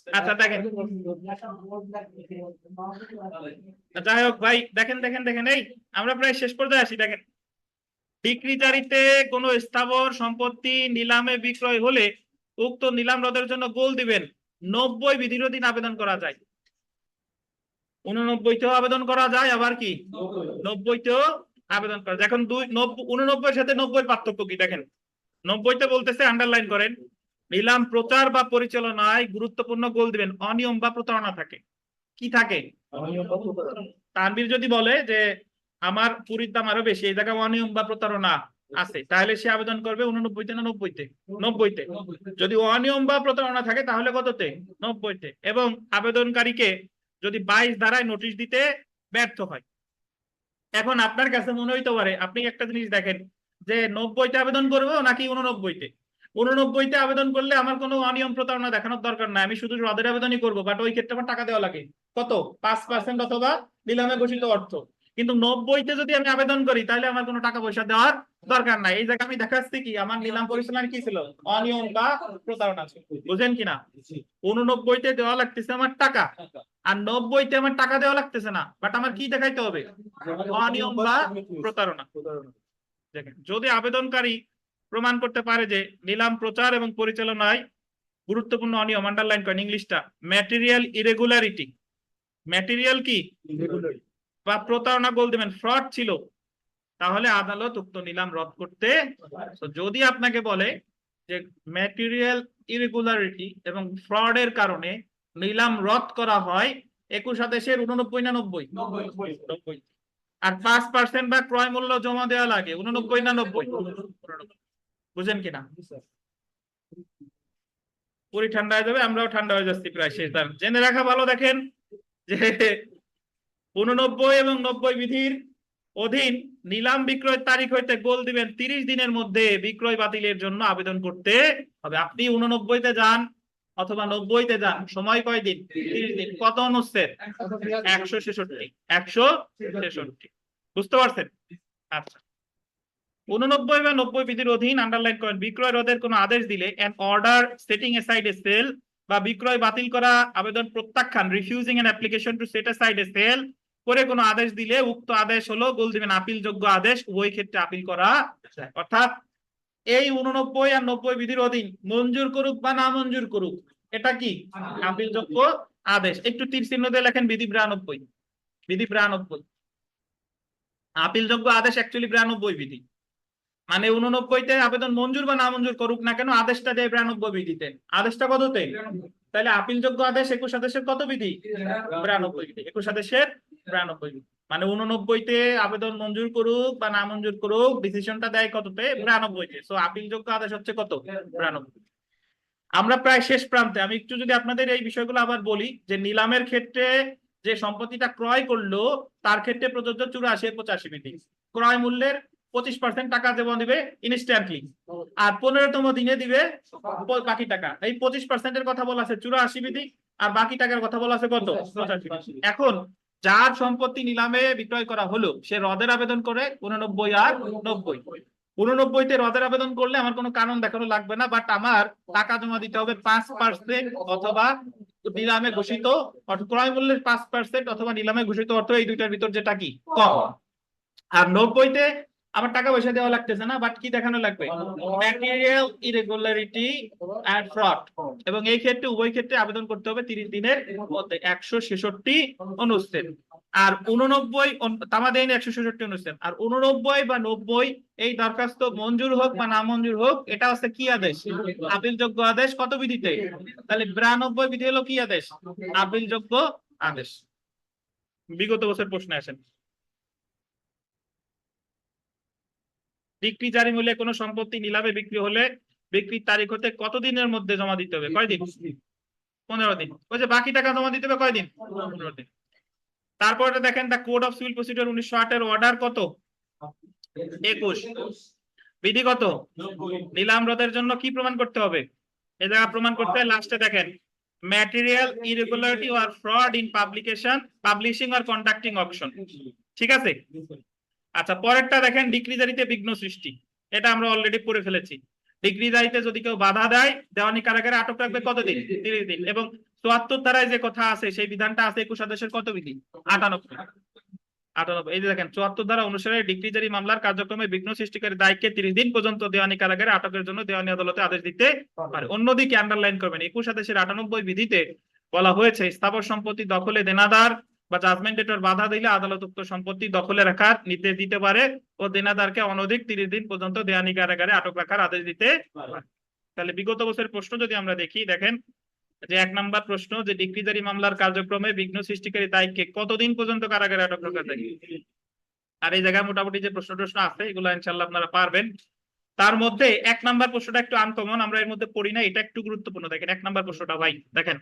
আচ্ছা দেখেন, যাই হোক ভাই, দেখেন দেখেন দেখেন, এই আমরা প্রায় শেষ পর্যায়ে আসি। দেখেন ডিক্রি জারিতে কোনো স্থাবর সম্পত্তি নিলামে বিক্রয় হলে উক্ত নিলাম রদের জন্য গোল দিবেন 90 বিধির অধীন আবেদন করা যায়। 89তেও আবেদন করা যায়, আবার কি 90তেও আবেদন করা যায়। এখন 89 সাথে 90 পার্থক্য কি দেখেন। 90তে বলতেছে, আন্ডারলাইন করেন, নিলাম প্রচার বা পরিচালনায় গুরুত্বপূর্ণ গোল দিবেন অনিয়ম বা প্রতারণা থাকে। কি থাকে? তানভীর যদি বলে যে আমার পুরীর দাম আরো বেশি, এই জায়গায় অনিয়ম বা প্রতারণা আছে, তাহলে সে আবেদন করবে 89তে না 90তে? 90তে। যদি অনিয়ম বা প্রতারণা থাকে তাহলে কততে? 90তে। এবং আবেদনকারীকে যদি 22 ধারায় নোটিশ দিতে ব্যর্থ হয়। এখন আপনার কাছে মনে হইতে পারে, আপনি একটা জিনিস দেখেন যে 90তে আবেদন করবো নাকি 89তে। 89তে আবেদন করলে আমার কোনো অনিয়ম প্রতারণা দেখানোর দরকার নাই, আমি শুধু রদের আবেদনই করবো, বাট ওই ক্ষেত্রে আমার টাকা দেওয়া লাগে কত? 5% অথবা নিলামে ঘোষিত অর্থ। কিন্তু 90তে যদি আমি আবেদন করি তাহলে আমার কোনো টাকা পয়সা দেওয়ার দরকার নাই। এই জায়গায় আমি দেখাচ্ছি কি আমার নিলাম পরিচালনার কি ছিল? অনিয়ম বা প্রতারণা ছিল। বুঝেন কিনা? 89তে দেওয়া লাগতেছে আমার টাকা, আর 90তে আমার টাকা দেওয়া লাগতেছে না, বাট আমার কি দেখাইতে হবে? অনিয়ম বা প্রতারণা। দেখেন, যদি আবেদনকারী প্রমাণ করতে পারে যে নিলাম প্রচার এবং পরিচালনায় গুরুত্বপূর্ণ অনিয়ম, আন্ডারলাইন করেন ইংলিশটা, ম্যাটেরিয়াল ইরেগুলারিটি, ম্যাটেরিয়াল কি বা প্রতারণা গোল দিবেন ফ্রড ছিল, তাহলে আদালত উক্ত নিলাম রদ করতে। তো যদি আপনাকে বলে যে ম্যাটেরিয়াল ইরেগুলারিটি এবং ফ্রডের কারণে নিলাম রদ করা হয় 21 আদেশের 89 না 90? আর 5% বা ক্রয় মূল্য জমা দেওয়া লাগে 89 না 90? বুঝেন কিনা? পুরি ঠান্ডা হয়ে যাবে, আমরাও ঠান্ডা হয়ে যাচ্ছি প্রায় শেষ দান। জেনে রাখা ভালো, দেখেন যে 89 এবং 90 বিধির অধীন নিলাম বিক্রয়ের তারিখ হইতে গোল দিবেন 30 দিনের মধ্যে বিক্রয় বাতিলের জন্য আবেদন করতে হবে। আপনি 89তে যান অথবা 90তে যান, সময় কয় দিন? 30 দিন। কত অনুচ্ছেদ? 166। 166। বুঝতে পারছেন? আচ্ছা, 89 বা 90 বিধির অধীন আন্ডারলাইন করেন, বিক্রয় রোধের কোনো আদেশ দিলে an order setting aside a sale বা বিক্রয় বাতিল করা আবেদন প্রত্যাখ্যান, refusing an application to set aside a sale করে কোনো আদেশ দিলে উক্ত আদেশ হলো গোল দিবেন আপিলযোগ্য আদেশ, উভয় ক্ষেত্রে আপিল করা যায়। অর্থাৎ এই 89 আর 90 বিধির অধীন মঞ্জুর করুক বা না মঞ্জুর করুক, এটা কি আপিলযোগ্য আদেশ। একটু তীর চিহ্ন দিয়ে লেখেন বিধি 92। বিধি 92, আপিলযোগ্য আদেশ অ্যাকচুয়ালি 92 বিধি। মানে 89তে আবেদন মঞ্জুর বা না মঞ্জুর করুক না কেন, আদেশটা দেয় 92 বিধিতে। আদেশটা কততে? তাহলে আপিলযোগ্য আদেশ 21 আদেশের কত বিধি? 92 বিধি। 21 আদেশের 92 বিধি। মানে 89তে আবেদন মঞ্জুর করুক বা না মঞ্জুর করুক, ডিসিশনটা দেয় কততে? 92তে। সো আপিলযোগ্য আদেশ হচ্ছে কত? 92। আমরা প্রায় শেষ প্রান্তে। আমি একটু যদি আপনাদের এই বিষয়গুলো আবার বলি, যে নিলামের ক্ষেত্রে যে সম্পত্তিটা ক্রয় করলো তার ক্ষেত্রে প্রযোজ্য 84-85 বিধি। ক্রয় মূল্যের 25% টাকা জমা দিবে ইনস্ট্যান্টলি, আর 15তম দিনে দিবে বাকি টাকা। এই 25%-এর কথা বলা আছে 84 বিধি, আর বাকি টাকার কথা বলা আছে কত? 85। এখন যার সম্পত্তি নিলামে বিক্রয় করা হলো সে রদের আবেদন করে 89 আর 90। 89তে রদের আবেদন করলে আমার কোনো কারণ দেখানো লাগবে না, বাট আমার টাকা জমা দিতে হবে 5% অথবা নিলামে ঘোষিত ক্রয় মূল্যের 5% অথবা নিলামে ঘোষিত অর্থ, এই দুইটার ভিতর যেটা কি কম। আর 90তে আমার টাকা পয়সা দেওয়া লাগতেছে না, বাট কি দেখানো লাগবে? Material irregularity and fraud. এবং এই ক্ষেত্রে উভয় ক্ষেত্রে আবেদন করতে হবে 30 দিনের মধ্যে। 166 অনুচ্ছেদ। আর 89 তামাদেইন 166 অনুচ্ছেদ। আর 89 বা 90 এই দরখাস্ত মঞ্জুর হোক বা না মঞ্জুর হোক, এটা হচ্ছে কি আদেশ? আপিলযোগ্য আদেশ। কত বিধিতে? তাহলে 92 বিধি হলো কি আদেশ? আপিলযোগ্য আদেশ। বিগত বছর প্রশ্ন আসেন। ডিক্রি জারি মূল্যে কোনো সম্পত্তি নিলামে বিক্রি হলে বিক্রির তারিখ হতে কতদিনের মধ্যে জমা দিতে হবে? কয়দিন? 15 দিন। ওই যে বাকি টাকা জমা দিতে হবে কয়দিন? 15 দিন। তারপরে দেখেন the code of civil procedure 1908 এর অর্ডার কত? 21। বিধি কত? নিলাম রদের জন্য কি প্রমাণ করতে হবে? এই জায়গা প্রমাণ করতে লাস্টে দেখেন material irregularity or fraud in publishing or conducting auction. ঠিক আছে? আচ্ছা, পরেরটা দেখেন ডিক্রি জারিতে বিঘ্ন সৃষ্টি। এটা আমরা অলরেডি পড়ে ফেলেছি। ডিক্রি জারিতে যদি কেউ বাধা দেয়, দেওয়ানি কারাগারে আটক রাখবে কতদিন? 30 দিন। এবং 74 ধারায় যে কথা আছে সেই বিধানটা আছে 21 আদেশের কত বিধি? 98। 98 এই যে দেখেন 74 ধারা অনুসারে ডিক্রি জারি মামলার কার্যক্রমে বিঘ্ন সৃষ্টিকারী দায়ীকে 30 দিন পর্যন্ত দেওয়ানি কারাগারে আটকের জন্য দেওয়ানি আদালতে আদেশ দিতে পারে। অন্যদিকে আন্ডারলাইন করবেন 21 আদেশের 98 বিধিতে বলা হয়েছে স্থাবর সম্পত্তি দখলে দেনাদার বা জাজমেন্ট ডেটর বাধা দিলে আদালত উক্ত সম্পত্তি দখলে রাখার নির্দেশ দিতে পারে ও দেনাদারকে অনধিক 30 দিন পর্যন্ত দেওয়ানি কারাগারে আটক রাখার আদেশ দিতে পারে। তাহলে বিগত বছরের প্রশ্ন যদি আমরা দেখি, দেখেন যে 1 নম্বর প্রশ্ন যে ডিক্রি জারি মামলার কার্যক্রমে বিঘ্ন সৃষ্টিকারী দায়ীকে কতদিন পর্যন্ত কারাগারে আটক রাখা যায়। আর এই জায়গায় মোটামুটি যে প্রশ্ন আছে এগুলো ইনশাআল্লাহ আপনারা পারবেন। তার মধ্যে 1 নম্বর প্রশ্নটা একটু আনকমন, আমরা এর মধ্যে পড়ি না, এটা একটু গুরুত্বপূর্ণ। দেখেন 1 নম্বর প্রশ্নটা ভাই দেখেন,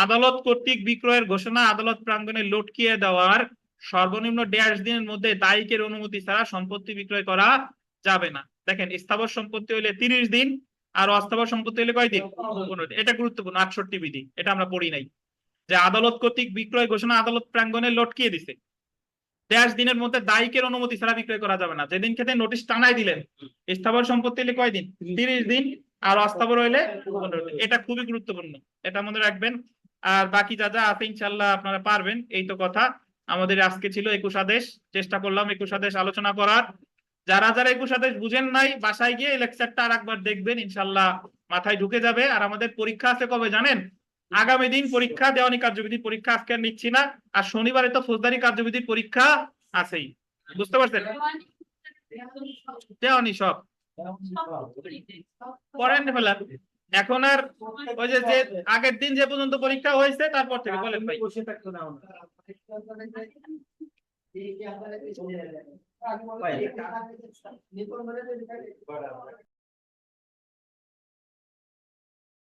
আদালত কর্তৃক বিক্রয়ের ঘোষণা আদালত প্রাঙ্গণে লটকিয়ে দেওয়ার সর্বনিম্ন 1.5 দিনের মধ্যে দায়ীকের অনুমতি ছাড়া সম্পত্তি বিক্রয় করা যাবে না। দেখেন স্থাবর সম্পত্তি হলে 30 দিন আর অস্থাবর সম্পত্তি হলে কয়দিন, 15 দিন। এটা গুরুত্বপূর্ণ 68 বিধি, এটা আমরা পড়ি নাই। যে আদালত কর্তৃক বিক্রয় ঘোষণা আদালত প্রাঙ্গণে লটকিয়ে দিছে, 1.5 দিনের মধ্যে দায়ীকের অনুমতি ছাড়া বিক্রয় করা যাবে না। যেদিন খেতে নোটিশ টানাই দিলেন, স্থাবর সম্পত্তি হলে কয়দিন, 30 দিন আর অস্থাবর হইলে 15 দিন। এটা খুবই গুরুত্বপূর্ণ, এটা মনে রাখবেন। আর বাকি যা যা আছে ইনশাআল্লাহ আপনারা পারবেন। এই তো কথা। আমাদের আজকে ছিল 21 আদেশ, চেষ্টা করলাম 21 আদেশ আলোচনা করার। যারা যারা 21 আদেশ বুঝেন নাই বাসায় গিয়ে এই লেকচারটা আরেকবার দেখবেন, ইনশাআল্লাহ মাথায় ঢুকে যাবে। আর আমাদের পরীক্ষা আছে কবে জানেন, আগামী দিন পরীক্ষা, দেওয়ানি কার্যবিধির পরীক্ষা আজকে আর নিচ্ছি না। আর শনিবারে তো ফৌজদারি কার্যবিধির পরীক্ষা আছেই, বুঝতে পারছেন। দেওয়ানি সব পড়েন ফেলার। এখন আর ওই যে আগের দিন যে পর্যন্ত পরীক্ষা হয়েছে তারপর থেকে বলেন ভাই। বসে থাকতো না আমরা। এই যে আপনারা